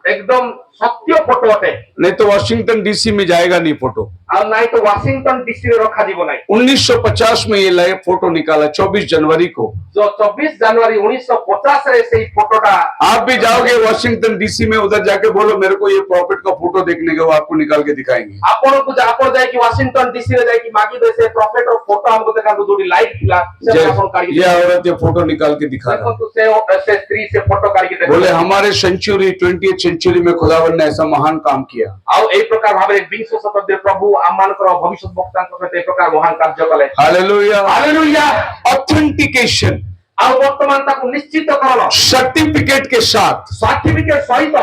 एकदम सत्य फोटो अटे नहीं तो वॉशिंगटन डीसी में जाएगा नहीं फोटो। ଆଉ ନାଇଁ ତ ୱାସିଂଟନ ଡିସି ରେ ରଖାଯିବ ନାହିଁ 1950 में ये लाइव फोटो निकाला 24 जनवरी को। जो 24 जनवरी 1950 रे सेही फोटोटा आप भी जाओगे वॉशिंगटन डीसी में, उधर जाके बोलो मेरे को ये प्रॉफिट का फोटो देखने के, वो आपको निकाल के दिखाएंगे। आपण जाई कि वाशिंगटन डीसी रे जाई कि मागी दे से प्रॉफिट और फोटो हमको देखा तो जोडी लाइव थिला से आपण काढी ये औरत ये फोटो निकाल के दिखा रहा है। देखो से स्त्री से फोटो काढी के देखो बोले हमारे सेंचुरी 20th सेंचुरी में खुदावन ने ऐसा महान काम किया। आउ ए प्रकार भाबे 20 शताब्दी प्रभु आमानकर भविष्य वक्तांक सहित ए प्रकार महान कार्य कले। हालेलुया। हालेलुया। ऑथेंटिकेशन आउ वर्तमान ताकू निश्चित करण सर्टिफिकेट के साथ सर्टिफिकेट सहित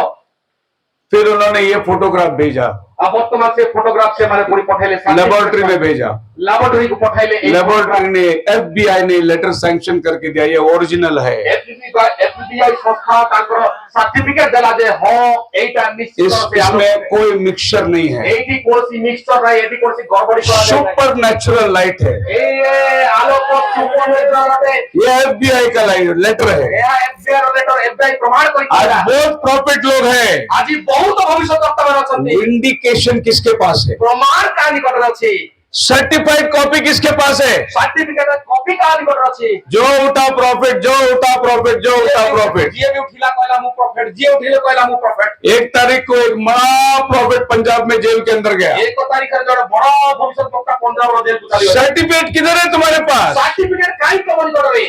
फिर उन्होंने ये फोटोग्राफ भेजा, अब वर्तमान से फोटोग्राफ से माने पूरी पठाइले लेबोरेटरी में भेजा। लेबोरेटरी को पठाइले लेबोरेटरी ने FBI ने लेटर सैंक्शन करके दिया, ये ओरिजिनल है। FBI संस्था ताकर सर्टिफिकेट देला जे हां एटा निश्चित इसमें कोई मिक्सचर नहीं है, एटी कोनसी मिक्सचर नहीं, एटी कोनसी गड़बड़ी करा जाय सुपर नेचुरल लाइट है। ए आलोक सुपर नेचुरल है, ये FBI का लेटर है। ए FBI लेटर FBI प्रमाण करी आज बहुत प्रॉफिट लोग हैं, आज बहुत भविष्य वक्ता अछंती। इंडिकेशन किसके पास है? प्रमाण का निकट अछि, सर्टिफाइड कॉपी किसके पास है? सर्टिफिकेट कॉपी का निकट अछि। जो उठा प्रॉफिट, जो उठा प्रॉफिट, जो उठा प्रॉफिट। जे भी उठिला कहला मु प्रॉफिट, जे उठिले कहला मु प्रॉफिट। 1 तारीख को एक बड़ा प्रॉफिट पंजाब में जेल के अंदर गया। 1 तारीख रे जड़ा बड़ा भविष्य वक्ता पंजाब रो जेल चली। सर्टिफिकेट किधर है तुम्हारे पास? सर्टिफिकेट काई कमन करबे?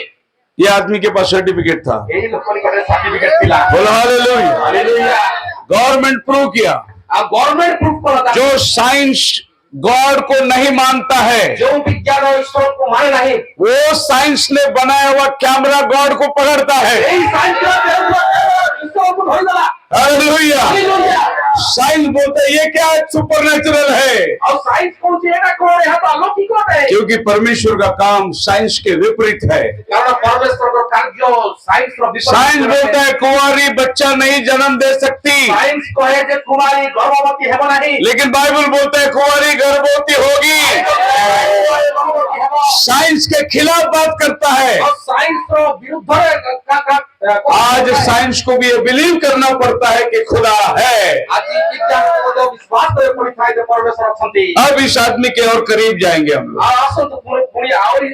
ये आदमी के पास सर्टिफिकेट था। एही लोक निकट सर्टिफिकेट थिला। बोलो हालेलुया। हालेलुया। गवर्नमेंट प्रूव किया। आ गवर्नमेंट प्रूफ करता जो साइंस गॉड को नहीं मानता है, जो विज्ञान और ईश्वर को माने नहीं, वो वो साइंस ने बनाया हुआ कैमरा गॉड को पकड़ता है। यही साइंस ଅଦ୍ଭୁତ ହୋଇଗଲା। हालेलुया। ହାଲେଲୁୟା। साइंस बोलता है ये क्या सुपरनेचुरल है, ଆଉ ସାଇନ୍ସ କହୁଛି ଏଇଟା କଣ, ଏହା ତ ଅଲୌକିକ ଅଟେ। क्योंकि परमेश्वर का काम साइंस के विपरीत है। କାରଣ ପରମେଶ୍ୱରଙ୍କ କାର୍ଯ୍ୟ ସାଇନ୍ସର ବିପରୀତ साइंस ଅଟେ। बोलता है कुंवारी बच्चा नहीं जन्म दे सकती, ସାଇନ୍ସ କହେ ଯେ କୁମାରୀ ଗର୍ଭବତୀ ହେବ ନାହିଁ। लेकिन बाइबल बोलता है कुंवारी गर्भवती होगी। ଗର୍ଭବତୀ ହେବ। साइंस के खिलाफ बात करता है। ଆଉ ସାଇନ୍ସର ବିରୁଦ୍ଧରେ आज साइंस को भी ये बिलीव करना पड़ता है कि खुदा है। ଆଜି ବିଜ୍ଞାନକୁ ମଧ୍ୟ ବିଶ୍ୱାସ କରିବାକୁ ପଡିଥାଏ ଯେ ପରମେଶ୍ୱର ଅଛନ୍ତି। अब इस आदमी के और करीब जाएंगे हम लोग। ଆଉ ଆସନ୍ତୁ ପୁଣି ଆହୁରି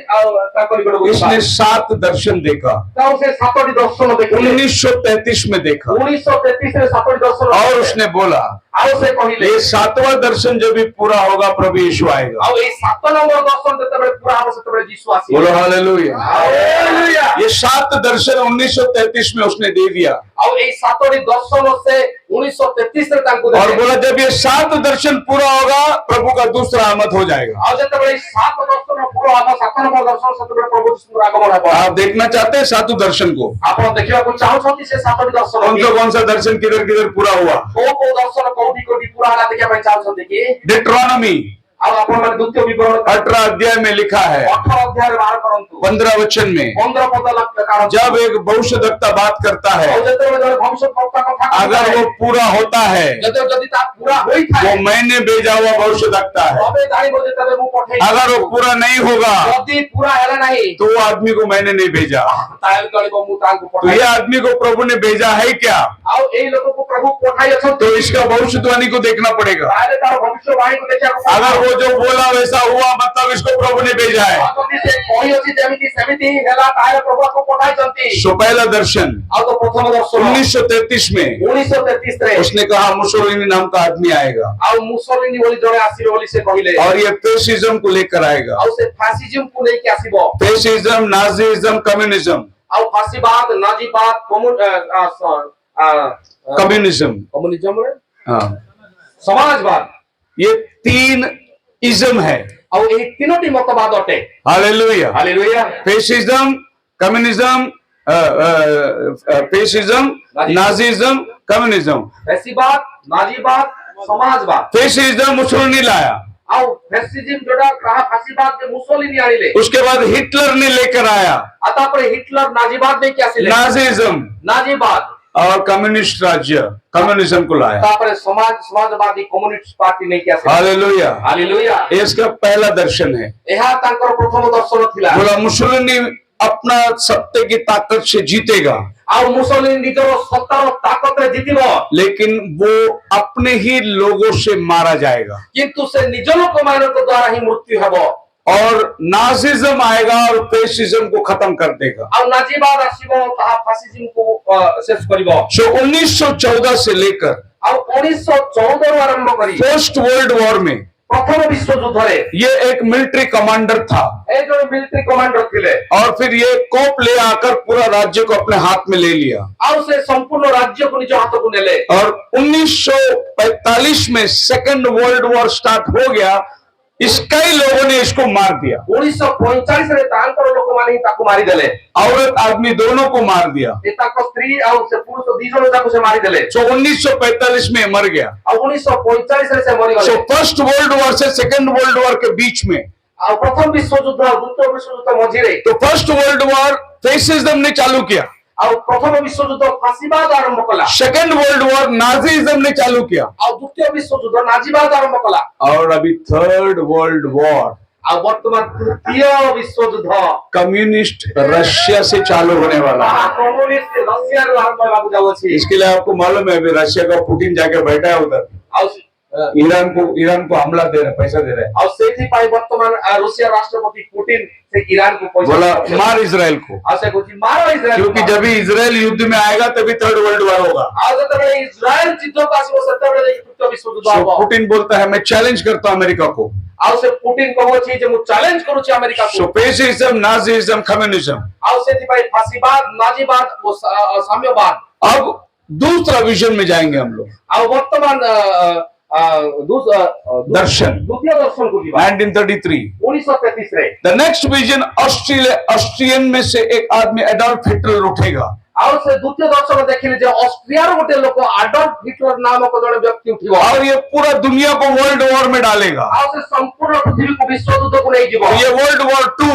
ତାଙ୍କ ନିକଟକୁ ଯିବା। इसने 7 दर्शन देखा, ତାଉ ସେ 7ଟି ଦର୍ଶନ ଦେଖିଲେ। 1933 में देखा, 1933 ରେ 7ଟି ଦର୍ଶନ और उसने बोला ଆଉ ସେ କହିଲେ ये 7वां दर्शन जब भी पूरा होगा प्रभु यीशु आएगा। ଆଉ ଏଇ 7 ନମ୍ବର ଦର୍ଶନ ଯେତେବେଳେ ପୁରା ହେବ ସେତେବେଳେ ଯୀଶୁ ଆସିବେ। बोलो हालेलुया। ହାଲେଲୁୟା। ये 7 दर्शन 1933 में उसने दे दिया, ଆଉ ଏଇ 7ଟି ଦର୍ଶନ ସେ 1933 ରେ ତାଙ୍କୁ और ଦେଲେ। बोला जब ये 7 दर्शन पूरा होगा प्रभु का दूसरा आमद हो जाएगा। ଆଉ ଯେତେବେଳେ ଏଇ 7 ଦର୍ଶନ ପୁରା ହେବ, 7 ନମ୍ବର ଦର୍ଶନ ସେତେବେଳେ ପ୍ରଭୁ ଯୀଶୁଙ୍କର ଆଗମନ ହେବ। आप देखना चाहते हैं 7 दर्शन को? ଆପଣ ଦେଖିବାକୁ ଚାହୁଁଛନ୍ତି ସେ 7ଟି ଦର୍ଶନ कौन सा दर्शन किधर किधर पूरा हुआ? କୋଉ ଦର୍ଶନ କୋଉଠି କୋଉଠି ପୁରା ହେଲା ଦେଖିବା ପାଇଁ ଚାହୁଁଛନ୍ତି କି? डिट्रोनॉमी ଆଉ ଆପଣ ମାନେ ଦ୍ୱିତୀୟ ବିବରଣୀ 18 अध्याय में लिखा है, 18 ଅଧ୍ୟାୟରେ ବାହାର କରନ୍ତୁ। 15 वचन में, 15 ପଦ କାଢ଼ନ୍ତୁ। जब एक भविष्यद्वक्ता बात करता है, ଆଉ ଯେତେବେଳେ ଜଣେ ଭବିଷ୍ୟଦ୍ବକ୍ତା କଥା अगर वो पूरा होता है, ଯଦି ତା ପୁରା वो ହୋଇଥାଏ मैंने भेजा हुआ भविष्यद्वक्ता है। ତବେ ଜାଣିବ ଯେ ତେବେ ମୁଁ ପଠେଇଛି। अगर वो पूरा नहीं होगा ଯଦି ପୁରା ହେଲା ନାହିଁ तो वो आदमी को मैंने नहीं भेजा। ତାହେଲେ ଜାଣିବ ମୁଁ ତାଙ୍କୁ तो ये ପଠାଇଛି। आदमी को प्रभु ने भेजा है क्या? ଆଉ ଏଇ ଲୋକକୁ ପ୍ରଭୁ ପଠାଇ ଅଛନ୍ତି। तो इसका भविष्यवाणी को देखना पड़ेगा। ତାହେଲେ ତାର ଭବିଷ୍ୟବାଣୀକୁ ଦେଖିବାକୁ ପଡ଼ିବ। अगर वो जो बोला वैसा हुआ मतलब इसको प्रभु ने भेजा है। ଆଉ ଯଦି ସେ କହିଅଛି ଯେମିତି ସେମିତି ହେଲା ତାହେଲେ ପ୍ରଭୁ ତାକୁ ପଠାଇଛନ୍ତି। सो पहला दर्शन ଆଉ ତ ପ୍ରଥମ ଦର୍ଶନ 1933 में 1933 ରେ उसने कहा मुसोलिनी नाम का आदमी आएगा ଆଉ ମୁସୋଲିନି ବୋଲି ଜଣେ ଆସିବ ବୋଲି ସେ କହିଲେ। और ये फेसिज्म को लेकर आएगा। ଆଉ ସେ ଫାସିଜିମକୁ ନେଇକି ଆସିବ। फेसिज्म, नाजीज्म, कम्युनिज्म, ଆଉ ଫାସିବାଦ, ନାଜିବାଦ, कम्युनिज्म, କମ୍ୟୁନିଜମରେ हाँ, ସମାଜବାଦ, ये 3 इज्म है। ଆଉ ଏହି 3ଟି ମତବାଦ ଅଟେ। Hallelujah. Hallelujah. Fascism, communism, fascism, Nazism, communism. ଫାସିବାଦ, ନାଜିବାଦ, ସମାଜବାଦ। फेसिज्म मुसोलिनी लाया, ଆଉ ଫାସିଜିମ ଯୋଉଟା କାହା ଫାସିବାଦ ଯେ ମୁସୋଲିନି ଆଣିଲେ। उसके बाद हिटलर ने लेकर आया ଆଉ ତାପରେ ହିଟଲର ନାଜିବାଦ ନେଇକି ଆସିଲେ। नाजीज्म, नाजीबाद और कम्युनिस्ट राज्य कम्युनिज्म को लाया। तापर समाजवादी कम्युनिस्ट पार्टी नहीं किया। हालेलुया। हालेलुया। ये इसका पहला दर्शन है। ଏହା ତାଙ୍କର ପ୍ରଥମ ଦର୍ଶନ ଥିଲା। बोला मुसोलिनी अपना सत्ते की ताकत से जीतेगा, ଆଉ ମୁସୋଲିନି ନିଜର ସତ୍ତାର ତାକତରେ ଜିତିବ, लेकिन वो अपने ही लोगों से मारा जाएगा। କିନ୍ତୁ ସେ ନିଜ ଲୋକମାନଙ୍କ ଦ୍ୱାରା ହିଁ ମୃତ୍ୟୁ ହେବ। और नाजिज्म आएगा और फेसिज्म को खत्म कर देगा। ଆଉ ନାଜିବାଦ ଆସିବ, ତାହା ଫାସିଜିମକୁ ଶେଷ କରିବ। सो 1914 से लेकर ଆଉ 1914 ରୁ ଆରମ୍ଭ କରି फर्स्ट वर्ल्ड वॉर में ପ୍ରଥମ ବିଶ୍ୱଯୁଦ୍ଧରେ ये एक मिलिट्री कमांडर था, ଏ ଜଣେ ମିଲିଟାରୀ କମାଣ୍ଡର ଥିଲେ। और फिर ये कोप ले आकर पूरा राज्य को अपने हाथ में ले लिया। ଆଉ ସେ ସମ୍ପୂର୍ଣ୍ଣ ରାଜ୍ୟକୁ ନିଜ ହାତକୁ ନେଲେ। और 1945 में सेकेंड वर्ल्ड वॉर स्टार्ट हो गया। कई लोगों ने इसको मार दिया, 1945 ରେ ତାଙ୍କର ଲୋକମାନେ ହିଁ ତାକୁ ମାରିଦେଲେ। औरत आदमी दोनों को मार दिया। ଏ ତାଙ୍କ ସ୍ତ୍ରୀ ଆଉ ସେ ପୁରୁଷ ଦି ଜଣ ଯାକୁ ସେ ମାରିଦେଲେ। सो 1945 में मर गया। ଆଉ 1945 ରେ ସେ ମରିଗଲେ। सो फर्स्ट वर्ल्ड वॉर से सेकेंड वर्ल्ड वॉर के बीच में, ଆଉ ପ୍ରଥମ ବିଶ୍ୱଯୁଦ୍ଧ ଆଉ ଦ୍ୱିତୀୟ ବିଶ୍ୱଯୁଦ୍ଧ ମଝିରେ, तो फर्स्ट वर्ल्ड वॉर फेसिज्म ने चालू किया, ଆଉ ପ୍ରଥମ ବିଶ୍ୱଯୁଦ୍ଧ ଫାସିବାଦ ଆରମ୍ଭ କଲା, सेकेंड वर्ल्ड वॉर नाजीज्म ने चालू किया, ଆଉ ଦ୍ୱିତୀୟ ବିଶ୍ୱଯୁଦ୍ଧ ନାଜିବାଦ ଆରମ୍ଭ କଲା, और अभी थर्ड वर्ल्ड वॉर ଆଉ ବର୍ତ୍ତମାନ ତୃତୀୟ ବିଶ୍ୱଯୁଦ୍ଧ कम्युनिस्ट रशिया से चालू होने वाला है। କମ୍ୟୁନିଷ୍ଟ ରଷିଆରୁ ଆରମ୍ଭ ହେବାକୁ ଯାଉଛି। इसके लिए आपको मालूम है अभी रशिया का पुतिन जाके बैठा है उधर, ଆଉ ईरान को हमला दे रहा है, पैसा दे रहा है। ଆଉ ସେଇଥିପାଇଁ ବର୍ତ୍ତମାନ ରୁଷିଆ ରାଷ୍ଟ୍ରପତି ପୁଟିନ ସେ ଇରାନକୁ ପଇସା बोला मार इजराइल को, ଆଉ ସେ କହୁଛି ମାର ଇସ୍ରାଏଲ, क्योंकि जब भी इजराइल युद्ध में आएगा तभी थर्ड वर्ल्ड वॉर होगा। ଆଉ ଯେତେବେଳେ ଇସ୍ରାଏଲ ଯୁଦ୍ଧକୁ ଆସିବ ସେତେବେଳେ ଯାଇକି ତୃତୀୟ ବିଶ୍ୱଯୁଦ୍ଧ So, ହବ। पुतिन बोलता है मैं चैलेंज करता हूं अमेरिका को। ଆଉ ସେ ପୁଟିନ କହୁଛି ଯେ ମୁଁ ଚ୍ୟାଲେଞ୍ଜ କରୁଛି ଆମେରିକାକୁ। So, fascism, Nazism, communism. ଆଉ ସେଥିପାଇଁ ଫାସିବାଦ, ନାଜିବାଦ ଓ ସାମ୍ୟବାଦ। अब दूसरा विजन में जाएंगे हम लोग, ଆଉ ବର୍ତ୍ତମାନ दर्शन ଦ୍ୱିତୀୟ ଦର୍ଶନକୁ ଯିବା। 1933। 1933 ରେ द नेक्स्ट विजन ऑस्ट्रियन में से एक आदमी एडोल्फ हिटलर उठेगा। ଆଉ ସେ ଦ୍ୱିତୀୟ ଦର୍ଶନ ଦେଖିଲେ ଯେ ଅଷ୍ଟ୍ରିଆର ଗୋଟେ ଲୋକ ଆଡଲ୍ଫ ହିଟଲର ନାମକ ଜଣେ ବ୍ୟକ୍ତି ଉଠିବ और ये पूरा दुनिया को वर्ल्ड वॉर में डालेगा। ଆଉ ସେ ସମ୍ପୂର୍ଣ୍ଣ ପୃଥିବୀକୁ ବିଶ୍ୱଯୁଦ୍ଧକୁ ନେଇଯିବ ये वर्ल्ड वॉर 2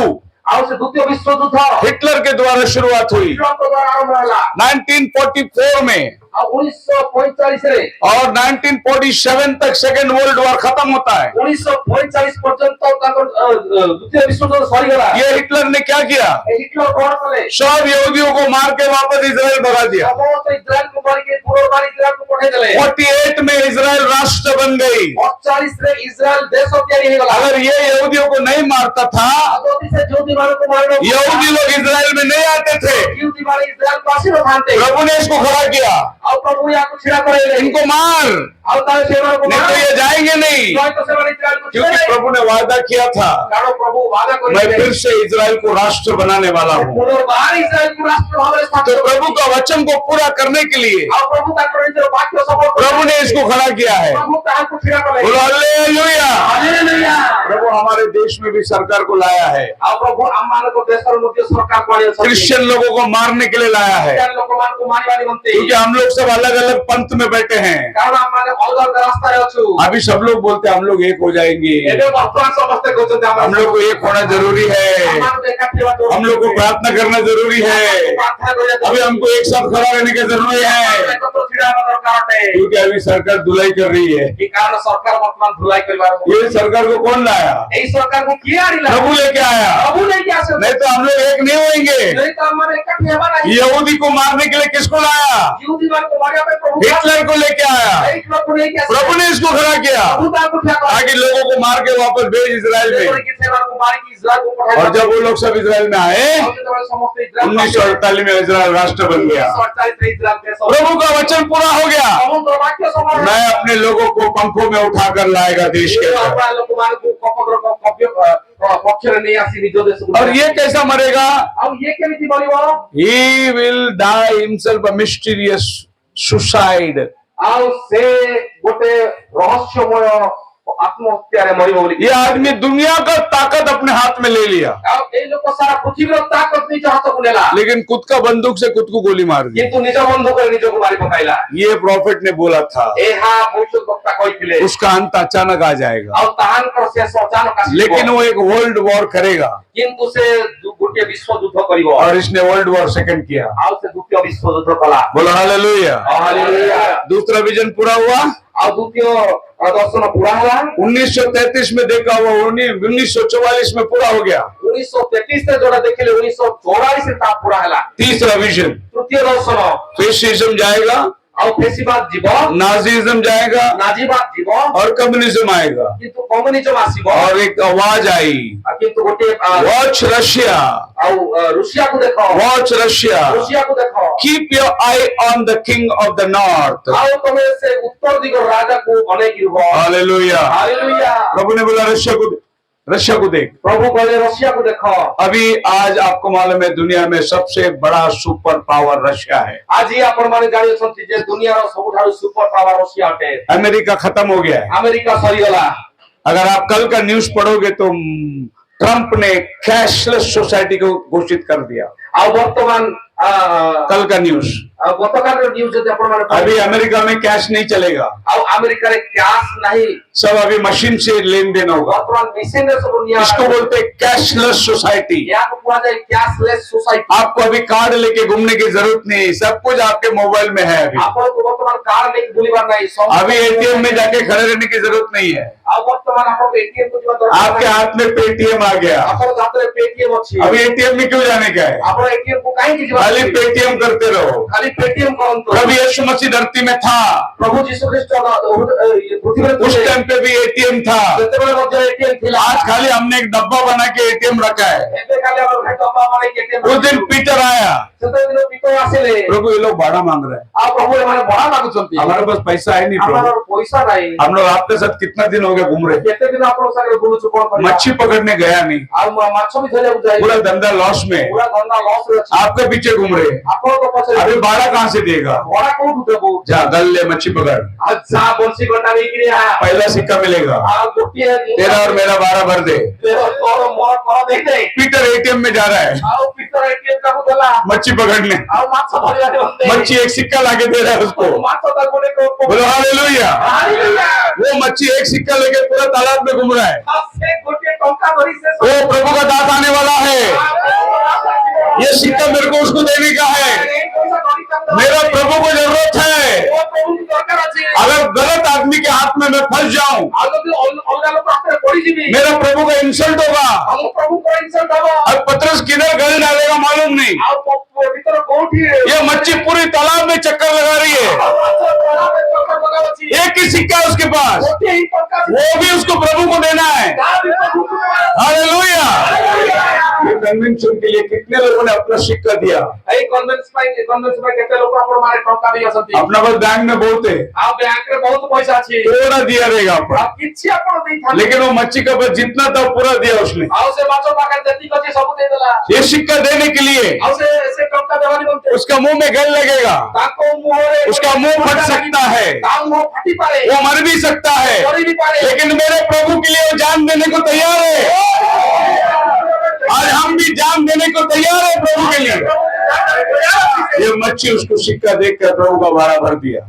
ଆଉ ସେ ଦ୍ୱିତୀୟ ବିଶ୍ୱଯୁଦ୍ଧ हिटलर के द्वारा शुरुआत हुई ହିଟଲରଙ୍କ ଦ୍ୱାରା ଆରମ୍ଭ ହେଲା 1944 में, ଆଉ 1945 ରେ और 1947 तक सेकेंड वर्ल्ड वॉर खत्म होता है। 1945 ପର୍ଯ୍ୟନ୍ତ ତାଙ୍କର ଦ୍ୱିତୀୟ ବିଶ୍ୱଯୁଦ୍ଧ ସରିଗଲା। ये हिटलर ने क्या किया? ଏ ହିଟଲର କଣ କଲେ? सब यहूदियों को मार के वापस इजराइल भगा दिया। ସମସ୍ତ ଇସ୍ରାଏଲକୁ ମାରିକି ପୁନର୍ବାର ଇସ୍ରାଏଲକୁ ପଠେଇଦେଲେ। 48 में इजराइल राष्ट्र बन गई। 48 ରେ ଇସ୍ରାଏଲ ଦେଶ ତିଆରି ହେଇଗଲା। अगर ये यहूदियों को नहीं मारता था, ଯଦି ସେ ଯହୁଦୀମାନଙ୍କୁ ମାରିବାକୁ यहूदी लोग इजराइल में नहीं आते थे। ଯହୁଦୀମାନେ ଇସ୍ରାଏଲକୁ ଆସିନଥାନ୍ତେ। प्रभु ने इसको खड़ा किया, ଆଉ ପ୍ରଭୁ ୟାକୁ ଛିଡ଼ା କରାଇଲେ। इनको मार, ଆଉ ତାହେଲେ ସେମାନଙ୍କୁ नहीं तो ये जाएंगे नहीं, ହୁଏତ ସେମାନେ ଇସ୍ରାଏଲକୁ क्योंकि ଛିଡ଼ାଇଲେ। प्रभु ने वादा किया था, କାରଣ ପ୍ରଭୁ वादा मैं କରିଥିଲେ फिर से इजराइल को राष्ट्र बनाने वाला हूँ। ପୁନର୍ବାର ଇସ୍ରାଏଲକୁ ରାଷ୍ଟ୍ର ଭାବରେ तो ସ୍ଥାପିତ प्रभु का वचन को पूरा करने के लिए ଆଉ ପ୍ରଭୁ ତାଙ୍କର ନିଜର ବାକ୍ୟ ସଫଳ प्रभु ने इसको खड़ा किया है। ପ୍ରଭୁ ତାହାକୁ ଛିଡ଼ା କଲେ। बोलो हालेलुया। ହାଲେଲୁୟା। प्रभु हमारे देश में भी सरकार को लाया है, ଆଉ ପ୍ରଭୁ ଆମମାନଙ୍କ ଦେଶର ମଧ୍ୟ ସରକାରକୁ ଆଣିଛନ୍ତି। क्रिश्चियन लोगों को मारने के लिए लाया है, ଖ୍ରୀଷ୍ଟିଆନ ଲୋକମାନଙ୍କୁ ମାରିବା ନିମନ୍ତେ। क्योंकि हम लोग सब अलग अलग पंथ में बैठे हैं। କାରଣ ଆମମାନେ ଅଲଗା ଅଲଗା ରାସ୍ତାରେ ଅଛୁ। अभी सब लोग बोलते हैं हम लोग एक हो जाएंगे, ଏବେ ବର୍ତ୍ତମାନ ସମସ୍ତେ କହୁଛନ୍ତି हम लोग को एक होना जरूरी है, ଆମମାନଙ୍କୁ ଏକାଠି ହେବା ଜରୁରୀ। हम लोग को प्रार्थना करना जरूरी है, ପ୍ରାର୍ଥନା କରିବା ଜରୁରୀ। अभी हमको एक साथ खड़ा रहने की जरूरत है, ଏକତ୍ର ଛିଡ଼ା ହେବା ଦରକାର ଅଟେ। क्योंकि अभी सरकार धुलाई कर रही है। କି କାରଣ ସରକାର ବର୍ତ୍ତମାନ ଧୁଲାଇ କରିବାର ये सरकार को कौन लाया? ଏଇ ସରକାରକୁ କିଏ ଆଣିଲା? प्रभु लेके आया, ପ୍ରଭୁ ନେଇକି ଆସନ୍ତି। नहीं तो हम लोग एक नहीं होंगे। नहीं तो हमने इकट्ठे हेबा नहीं। यहूदी को मारने के लिए किसको लाया? यहूदीମାନଙ୍କୁ मारिବା ପାଇଁ प्रभु हिटलर को लेके आया, हिटलरକୁ ନେଇକି ଆସିଲେ। प्रभु ने इसको खड़ा किया प्रभु ତାଙ୍କୁ ଠିଆ କଲେ। ताकि लोगों को मार के वापस भेज इजराइल में। ଯେପରିକି ସେମାନଙ୍କୁ ମାରିକି ଇସ୍ରାଏଲକୁ ପଠାଇଲେ। और जब वो लोग सब इजराइल में आए, ଆଉ ଯେତେବେଳେ ସମସ୍ତେ ଇସ୍ରାଏଲ 1948 में इजराइल राष्ट्र बन गया। 1948 ରେ ଇସ୍ରାଏଲ ଦେଶ। प्रभु का वचन पूरा हो गया। ପ୍ରଭୁଙ୍କ ବାକ୍ୟ ସଫଳ ହେଲା। मैं अपने लोगों को पंखों में उठाकर लाएगा देश के अंदर। ଆପଣ ଲୋକମାନଙ୍କୁ କପର ପକ୍ଷରେ ନେଇ ଆସି ନିଜ ଦେଶକୁ। और ये कैसा मरेगा? ଆଉ ଇଏ କେମିତି ମରିବ? He will die himself a mysterious suicide. ଆଉ ସେ ଗୋଟେ ରହସ୍ୟମୟ ଆତ୍ମହତ୍ୟାରେ ମରିବ ବୋଲି। ये आदमी दुनिया का ताकत अपने हाथ में ले लिया, ଆଉ ଏଇ ଲୋକ ସାରା ପୃଥିବୀର ତାକତ ନିଜ ହାତକୁ ନେଲା। लेकिन खुद का बंदूक से खुद को गोली मार दी। କିନ୍ତୁ ନିଜ ବନ୍ଧୁକରେ ନିଜକୁ ମାରି ପକାଇଲା। ये प्रॉफिट ने बोला था ଏହା ଭବିଷ୍ୟତବକ୍ତା କହିଥିଲେ। उसका अंत अचानक आ जाएगा, ଆଉ ତାହାଙ୍କର ଶେଷ ଅଚାନକ ଆସିବ। लेकिन वो एक वर्ल्ड वॉर करेगा। କିନ୍ତୁ ସେ ଗୋଟିଏ ବିଶ୍ୱଯୁଦ୍ଧ କରିବ। और इसने वर्ल्ड वॉर सेकंड किया। ଆଉ ସେ ଦ୍ୱିତୀୟ ବିଶ୍ୱଯୁଦ୍ଧ କଲା। बोलो हालेलुया। ହାଲେଲୁୟା। दूसरा विजन पूरा हुआ। ଆଉ ଦ୍ୱିତୀୟ ଦର୍ଶନ ପୁରା ହେଲା। 1933 में देखा हुआ, 1944 में पूरा हो गया। 1933 ରେ ଯୋଉଟା ଦେଖିଲେ 1944 ରେ ତା ପୁରା ହେଲା। तीसरा विजन, ତୃତୀୟ ଦର୍ଶନ। फेसिज्म जाएगा, ଆଉ ଫେସିବାଦ ଯିବ, नाजीज्म जाएगा, ନାଜିବାଦ ଯିବ, और कम्युनिज्म आएगा। କିନ୍ତୁ କମ୍ୟୁନିଜମ ଆସିବ। और एक आवाज आई, କିନ୍ତୁ ଗୋଟିଏ वॉच रशिया, ଆଉ ରୁଷିଆକୁ ଦେଖ, वॉच रशिया, ରୁଷିଆକୁ ଦେଖ। Keep your I on the king of the north. ଆଉ ତମେ ସେ ଉତ୍ତର ଦିଗର ରାଜାକୁ ଅନେଇକି ରୁହ। हालेलुया। ହାଲେଲୁୟା। प्रभु ने बोला रशिया को देख। ପ୍ରଭୁ କହିଲେ ରୁଷିଆକୁ ଦେଖ। अभी आज आपको मालूम है दुनिया में सबसे बड़ा सुपर पावर रशिया है। ଆଜି ଆପଣମାନେ ଜାଣିଛନ୍ତି ଯେ ଦୁନିଆର ସବୁଠାରୁ ସୁପର ପାୱାର ରୁଷିଆ ଅଟେ। अमेरिका खत्म हो गया है। ଆମେରିକା ସରିଗଲା। अगर आप कल का न्यूज पढ़ोगे तो ट्रंप ने कैशलेस सोसाइटी को घोषित कर दिया। ଆଉ ବର୍ତ୍ତମାନ कल का न्यूज, ଗତକାଲିର ନ୍ୟୁଜ ଯଦି ଆପଣମାନେ अभी अमेरिका में कैश नहीं चलेगा, ଆଉ ଆମେରିକାରେ କ୍ୟାଶ ନାହିଁ। सब अभी मशीन से लेन देन होगा। ବର୍ତ୍ତମାନ ମେସିନରେ ସବୁ ନିଆ। इसको बोलते हैं कैशलेस सोसाइटी। ଏହାକୁ କୁହାଯାଏ କ୍ୟାଶଲେସ୍ ସୋସାଇଟି। आपको अभी कार्ड लेके घूमने की जरूरत नहीं, सब कुछ आपके मोबाइल में है। अभी ଆପଣଙ୍କୁ ବର୍ତ୍ତମାନ କାର୍ଡ ନେଇକି ବୁଲିବାର ନାହିଁ। अभी एटीएम में जाके खड़े रहने की जरूरत नहीं है। ଆଉ ବର୍ତ୍ତମାନ ଆପଣଙ୍କୁ ଏଟିଏମ୍ କୁ ଯିବା ଦରକାର आपके ନାହିଁ। हाथ में पेटीएम आ गया। ଆପଣଙ୍କ ହାତରେ ପେଟିଏମ୍ ଅଛି। अभी एटीएम में क्यों जाने का है? ଆପଣ ଏଟିଏମ୍ କୁ କାହିଁକି ଯିବା? खाली पेटीएम करते रहो। ଖାଲି ପେଟିଏମ୍ କରନ୍ତୁ। प्रभु यीशु मसीह धरती में था, ପ୍ରଭୁ ଯୀଶୁ ଖ୍ରୀଷ୍ଟ ପୃଥିବୀରେ उस ଥିଲେ। टाइम पे भी एटीएम था। ସେତେବେଳେ ମଧ୍ୟ ଏଟିଏମ୍ ଥିଲା। आज खाली हमने एक डब्बा बना के एटीएम रखा है। ଏବେ ଖାଲି ଆମର ଭାଇ ଡବା ମାରିକି ଏଟିଏମ୍। उस दिन पीटर आया, ସେତେବେଳେ ପିତର ଆସିଲେ। प्रभु ये लोग भाड़ा मांग रहे हैं, ଆଉ ପ୍ରଭୁ ଏମାନେ ଭଡ଼ା ମାଗୁଛନ୍ତି। हमारे पास पैसा है नहीं। ଆମର प्रभु ପଇସା ନାହିଁ। हम लोग आपके साथ कितना दिन हो गया घूम रहे, କେତେ ଦିନ ଆପଣଙ୍କ ସାଙ୍ଗରେ ବୁଲୁଛୁ କଣ କରିବା? मच्छी पकड़ने गया नहीं, ଆଉ ମାଛ ବି ଧରିବାକୁ ଯାଇ पूरा धंधा लॉस में। ପୁରା ଧନ୍ଦା ଲସ୍ ବସରେ ଅଛି आपके पीछे घूम रहे हैं। ଆପଣଙ୍କ ପଛରେ अभी भाड़ा कहाँ से देगा? ଭଡା କୋଉଠୁ ଦେବୁ जा गले मच्छी पकड़, ଆଉ ଯା ବଂଶୀ କଣ୍ଟା ନେଇକିରି ଆ पहला सिक्का मिलेगा। ଆଉ ଗୋଟିଏ तेरा और मेरा 12 भर दे। ତୋର ମୋର କର ଦେଇଦେ पीटर एटीएम में जा रहा है ଆଉ ପିତର ଏଟିଏମ୍ ଟାକୁ ଦେଲା मच्छी पकड़ने। ଆଉ ମାଛ ଧରିବାକୁ ଗଲେ मच्छी एक सिक्का लाके दे रहा है उसको। ମାଛ ତାକୁ ଗୋଟେ बोलो हालेलुया। वो मच्छी एक सिक्का लेके पूरा तालाब में घूम रहा है। ସେ ଗୋଟିଏ ଟଙ୍କା ଧରି ସେ वो प्रभु का दास आने वाला है। ये सिक्का मेरे को उसको देने का है। मेरा प्रभु को जरूरत है। अगर गलत आदमी के हाथ में मैं फंस जाऊं, मेरा प्रभु का इंसल्ट होगा। अब पतरस किधर गले डालेगा मालूम नहीं। ये मच्छी पूरी तालाब में चक्कर लगा रही है। एक ही सिक्का है उसके पास, वो भी उसको प्रभु को देना है। हालेलुया। ये कन्वेंशन के लिए कितने लोगों ने अपना सिक्का दिया? अपना बस बैंक में बहुत है, थोड़ा दिया रहेगा आपको। लेकिन वो मच्छी का बस जितना था पूरा दिया उसने। ये सिक्का देने के लिए उसका मुंह में गल लगेगा, उसका मुंह फट सकता है, वो मर भी सकता है, लेकिन मेरे प्रभु के लिए वो जान देने को तैयार है। आज हम भी जान देने को तैयार है प्रभु के लिए। ये मच्छी उसको सिक्का देखकर प्रभु का भाड़ा भर दिया।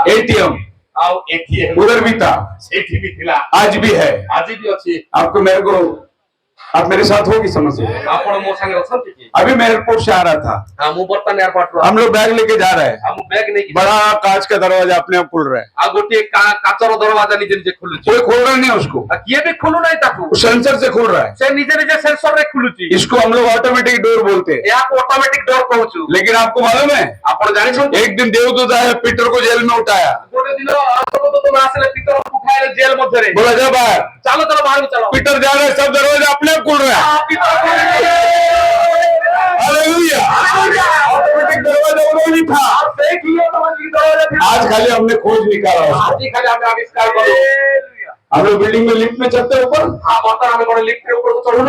एटीएम उधर भी था, आज भी है। आपको मेरे को, आप मेरे साथ होगी समस्या। अभी मैं एयरपोर्ट से आ रहा था, हम लोग बैग लेके जा रहे हैं, बड़ा कांच का दरवाजा अपने आप खुल रहा है, कोई खोल रहा नहीं है उसको, वो सेंसर से खुल रहा है। इसको हम लोग ऑटोमेटिक डोर बोलते हैं। लेकिन आपको मालूम है, एक दिन देवदूत आया, पीटर को जेल में उठाया, बोला जा बाहर, पीटर जा रहा है, सब दरवाजा अपने आप खुल रहा है। हालेलुया। ऑटोमेटिक दरवाजा वो नहीं था, आज खाली हमने खोज निकाला उसको। हम लोग बिल्डिंग में लिफ्ट में चढ़ते हैं ऊपर,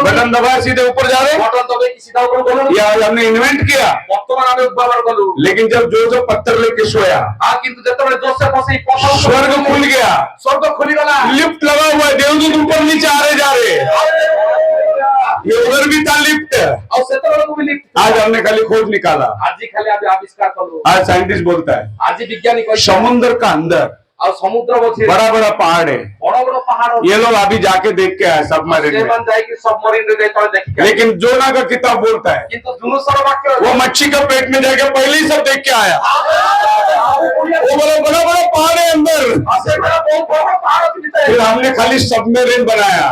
बटन दबाया सीधे ऊपर जा रहे हैं। ये आज हमने इन्वेंट किया, लेकिन जब जो पत्थर लेके सोया, स्वर्ग खुल गया, लिफ्ट लगा हुआ है, देवदूत ऊपर नीचे आ रहे जा रहे। ये उधर भी था लिफ्ट, आज हमने खाली खोज निकाला। आज साइंटिस्ट बोलता है समुद्र का अंदर बड़ा बड़ा पहाड़ है, ये लोग अभी जाके देख के आए सबमरीन में। लेकिन जोना का किताब बोलता है वो मच्छी का पेट में जाके पहले ही सब देख के आया। वो बड़ा बड़ा बड़ा पहाड़ है अंदर, फिर हमने खाली सबमरीन बनाया,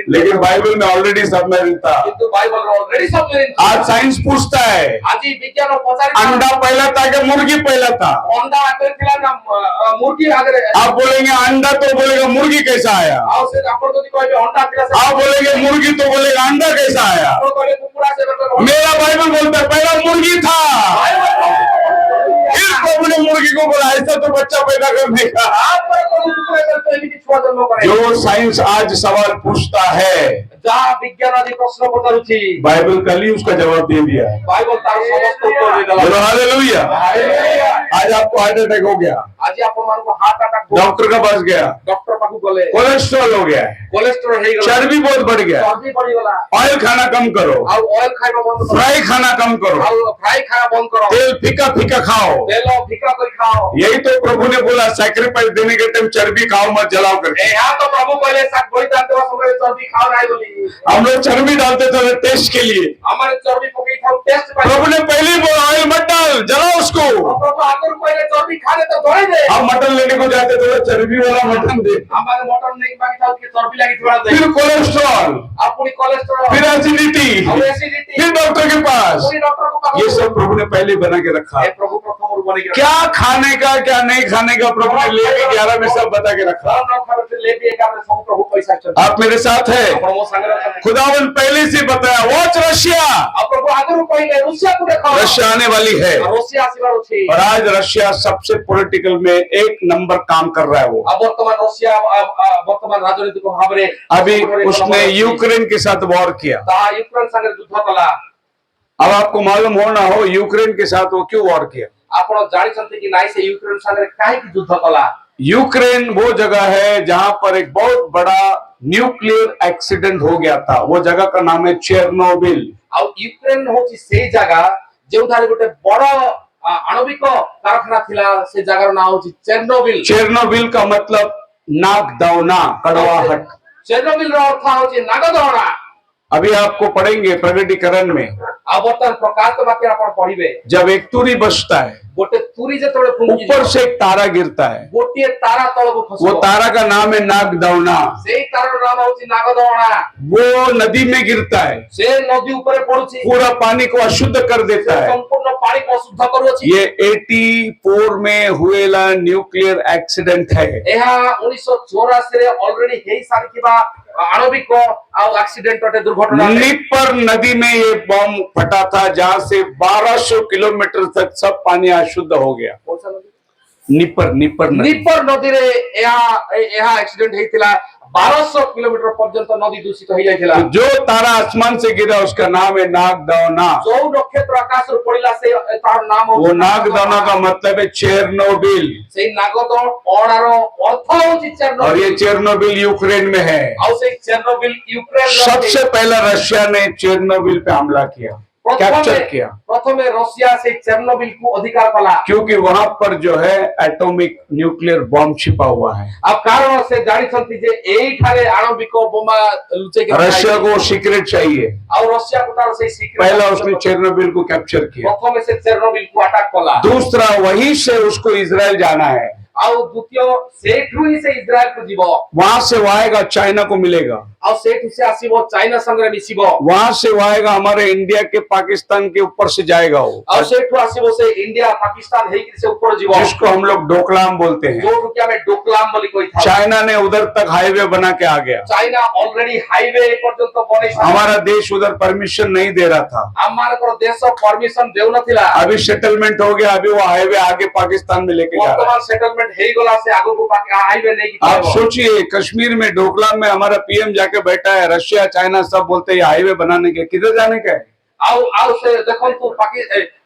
लेकिन बाइबल में ऑलरेडी सबमरीन था। आज साइंस पूछता है अंडा पहला था कि मुर्गी पहला था? आप बोलेंगे अंडा तो बोलेगा मुर्गी कैसा आया, आप बोलेंगे मुर्गी तो बोलेगा अंडा कैसा आया। मेरा बाइबल बोलता है पहला मुर्गी था, फिर प्रभु ने मुर्गी को बोला ऐसा तो बच्चा पैदा करने का। जो साइंस आज सवाल पूछता है, बाइबल कल ही उसका जवाब दे दिया। बोलो हालेलुया। आज आपको हार्ट अटैक हो गया, डॉक्टर का पास गया, कोलेस्ट्रॉल हो गया, चर्बी बहुत बढ़ गया, ऑयल खाना कम करो, फ्राई खाना कम करो, तेल फीका फीका खाओ। यही तो प्रभु ने बोला सैक्रिफाइस देने के टाइम चर्बी खाओ मत जलाओ करके। हम लोग चर्बी डालते थे टेस्ट के लिए, प्रभु ने पहले ही बोला ऑयल मत डाल, जलाओ उसको। हम मटन लेने को जाते थे चर्बी वाला मटन दे, फिर कोलेस्ट्रॉल, फिर एसिडिटी, फिर डॉक्टर के पास। ये सब प्रभु ने पहले बना के रखा। क्या खाने का क्या नहीं खाने का प्रभु ने लेके 11 में सब बता के रखा। आप मेरे साथ है, खुदावन पहले से बताया वॉच रशिया, प्रभु आगुरु कहिले रुसिया को देखो रशिया आने वाली है रुसिया आसीबार अछि और आज रशिया सबसे पॉलिटिकल में एक नंबर काम कर रहा है वो वर्तमान रशिया वर्तमान राजनीतिक भावरे अभी उसने यूक्रेन के साथ वॉर किया ता यूक्रेन संगे युद्ध कला अब आपको मालूम हो ना हो यूक्रेन के साथ वो क्यों वॉर किया आपण जानिसंते कि नाइ से यूक्रेन संगे काहे कि युद्ध कला यूक्रेन वो जगह है जहां पर एक बहुत बड़ा न्यूक्लियर एक्सीडेंट हो गया था वो जगह का नाम है चेरनोबिल आ यूक्रेन होची से जगह जेउठारे गोटे बड़ आणविक कारखाना थिला से जगह नाम होची चेरनोबिल चेरनोबिल का मतलब नाक दौना कड़वाहट चेरनोबिल रो अर्थ होची नागदौना अभी आपको पढ़ेंगे प्रगटीकरण में आ वर्तमान प्रकाश वाक्य आपण पढिबे जब एक तुरी बजता है गोटे तुरी जेतोळे फुंकी ऊपर से एक तारा गिरता है गोटे तारा तळको खसो वो तारा का नाम है नाग दौना सेई तारा नाम होची नागदौना वो नदी में गिरता है से नदी ऊपर पडुची पूरा पानी को अशुद्ध कर देता है संपूर्ण पानी को शुद्ध करूची ये 84 में हुएला न्यूक्लियर एक्सीडेंट है एहा 1984 रे ऑलरेडी हेई सारिकिबा आणविक आ एक्सीडेंट अटे दुर्घटना निपर नदी में ये बम फटा था जहां से 1200 किलोमीटर तक सब पानी अशुद्ध हो गया निपर निपर नदी निपर नदी रे एहा एक्सीडेंट हेतिला 1200 किलोमीटर पर्यंत नदी दूषित हो जाइथिला तो जो तारा आसमान से गिरा उसका नाम है नागदौना जो नक्षत्र आकाश रे पड़िला से तार नाम वो नागदौना का मतलब है चेरनोबिल से नागदौन ओडारो अर्थ होची और चेरनोबिल ये चेरनोबिल यूक्रेन में है आउ से चेरनोबिल यूक्रेन सबसे पहला रशिया ने चेरनोबिल पे हमला किया कैप्चर किया प्रथमे रशिया से चेरनोबिल को अधिकार कला क्योंकि वहां पर जो है एटॉमिक न्यूक्लियर बॉम्ब छिपा हुआ है अब कारण से जानी छंती जे एई ठारे आणविक बोमा लुचे के रशिया को सीक्रेट चाहिए और रशिया को तार से सीक्रेट पहला उसने चेरनोबिल को कैप्चर किया प्रथमे से चेरनोबिल को अटैक कला दूसरा वहीं से उसको इजराइल जाना है और द्वितीय सेठु ही से इजराइल को जीवो वहां से वो आएगा चाइना को मिलेगा और सेठु से आसीबो चाइना संगे मिसिबो वहां से वो आएगा हमारे इंडिया के पाकिस्तान के ऊपर से जाएगा वो और सेठु आसीबो से इंडिया पाकिस्तान हेई से ऊपर जीवो जिसको हम लोग डोकलाम बोलते हैं जो रुकिया में डोकलाम बोली कोई था चाइना ने उधर तक हाईवे बना के आ गया चाइना ऑलरेडी हाईवे पर्यंत बने हमारा देश उधर परमिशन नहीं दे रहा था हमारे को देश परमिशन देउ नथिला अभी सेटलमेंट हो गया अभी वो हाईवे आगे पाकिस्तान में लेके जा रहा है वर्तमान सेटलमेंट हेई गला से आगो को हाईवे नहीं की आप सोचिए कश्मीर में डोकलाम में हमारा पीएम जाके बैठा है रशिया चाइना सब बोलते हैं हाईवे बनाने के किधर जाने का है आउ से देखंतु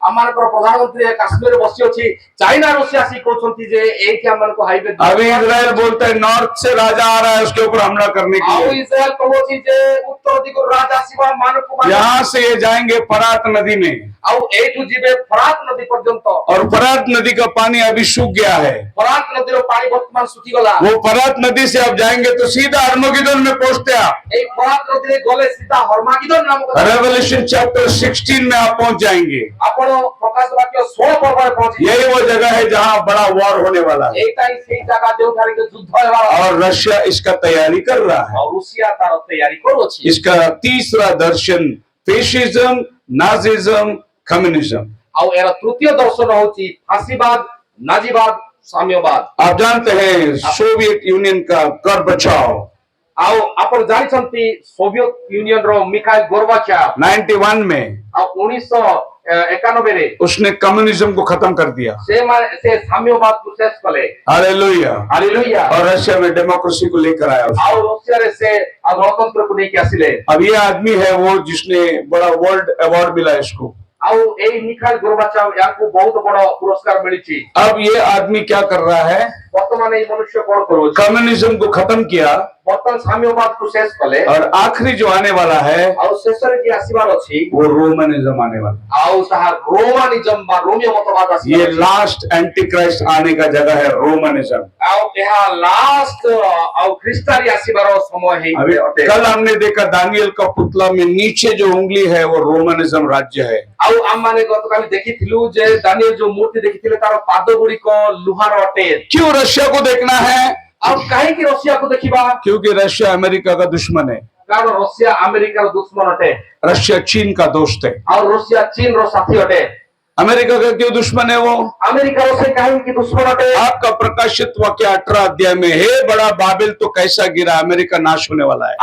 हमारे प्रधानमंत्री काश्मीर बसी अछि चाइना रशिया सी कोचंती जे एठी हमन को हाईवे अभी इजराइल बोलता है नॉर्थ से राजा आ रहा है उसके ऊपर हमला करने के आउ लिए इजराइल कहछि जे उत्तर दिगो राजा शिवा मानव को यहाँ से ये जाएंगे फरात नदी में आउ एठु जीवे फरात नदी पर्यंत और फरात नदी का पानी अभी सूख गया है फरात नदी रो पानी वर्तमान सुखी गला वो फरात नदी से आप जाएंगे तो सीधा हरमोगिदोन में पहुंचते आप ए फरात नदी रे गले सीधा हरमागिदोन नामक रेवल्यूशन चैप्टर 16 में आप पहुंच जाएंगे आपण प्रकाश वाक्य 16 पर्व पहुंची यही वो जगह है जहाँ बड़ा वॉर होने वाला है एटाई सेई जगह जो थारे के युद्ध होय वाला और रशिया इसका तैयारी कर रहा है और रूसिया तार तैयारी करू अछि इसका तीसरा दर्शन फेशिज्म नाजिज्म कम्युनिज्म और एरा तृतीय दर्शन होची फांसीवाद नाजीवाद साम्यवाद आप जानते हैं सोवियत यूनियन का कर बचाओ आओ आपण जानि छंती सोवियत यूनियन रो मिखाइल गोर्बाचेव 91 में आ 1991 रे उसने कम्युनिज्म को खत्म कर दिया से साम्यवाद को शेष कले हालेलुया हालेलुया और रशिया में डेमोक्रेसी को लेकर आया उसने। और रशिया रे से गणतंत्र को लेके आसिले अब ये आदमी है वो जिसने बड़ा वर्ल्ड अवार्ड मिला इसको आउ ए मिखाइल गोर्बाचेव याको बहुत बड़ा पुरस्कार मिली अब ये आदमी क्या कर रहा है वर्तमान ये मनुष्य कोन करो कम्युनिज्म को खत्म किया वर्तमान साम्यवाद को शेष कले और आखिरी जो आने वाला है और शेषर की आसीबार अछि वो रोमनिज्म आने वाला आउ ताहा रोमानिज्म बा रोमियो मतवाद आसीबार ये लास्ट एंटी क्राइस्ट आने का जगह है रोमनिज्म आउ एहा लास्ट आउ ख्रिस्टानी आसीबार समय है अभी कल हमने देखा दानियल का पुतला में नीचे जो उंगली है वो रोमनिज्म राज्य है आउ हम माने गतकाली देखिथिलु जे दानियल जो मूर्ति देखिथिले तार पाद गुडी को लुहार अटे क्यों रशिया को देखना है अब काहे कि रशिया को देखिबा क्योंकि रशिया अमेरिका का दुश्मन है कारण रशिया अमेरिका रो दुश्मन अटे रशिया चीन का दोस्त है और रशिया चीन रो साथी अटे अमेरिका का क्यों दुश्मन है वो? अमेरिका से कहें कि दुश्मन अटे। आपका प्रकाशित वाक्य 18 अध्याय में, हे बड़ा बाबिल तो कैसा गिरा, अमेरिका नाश होने वाला है।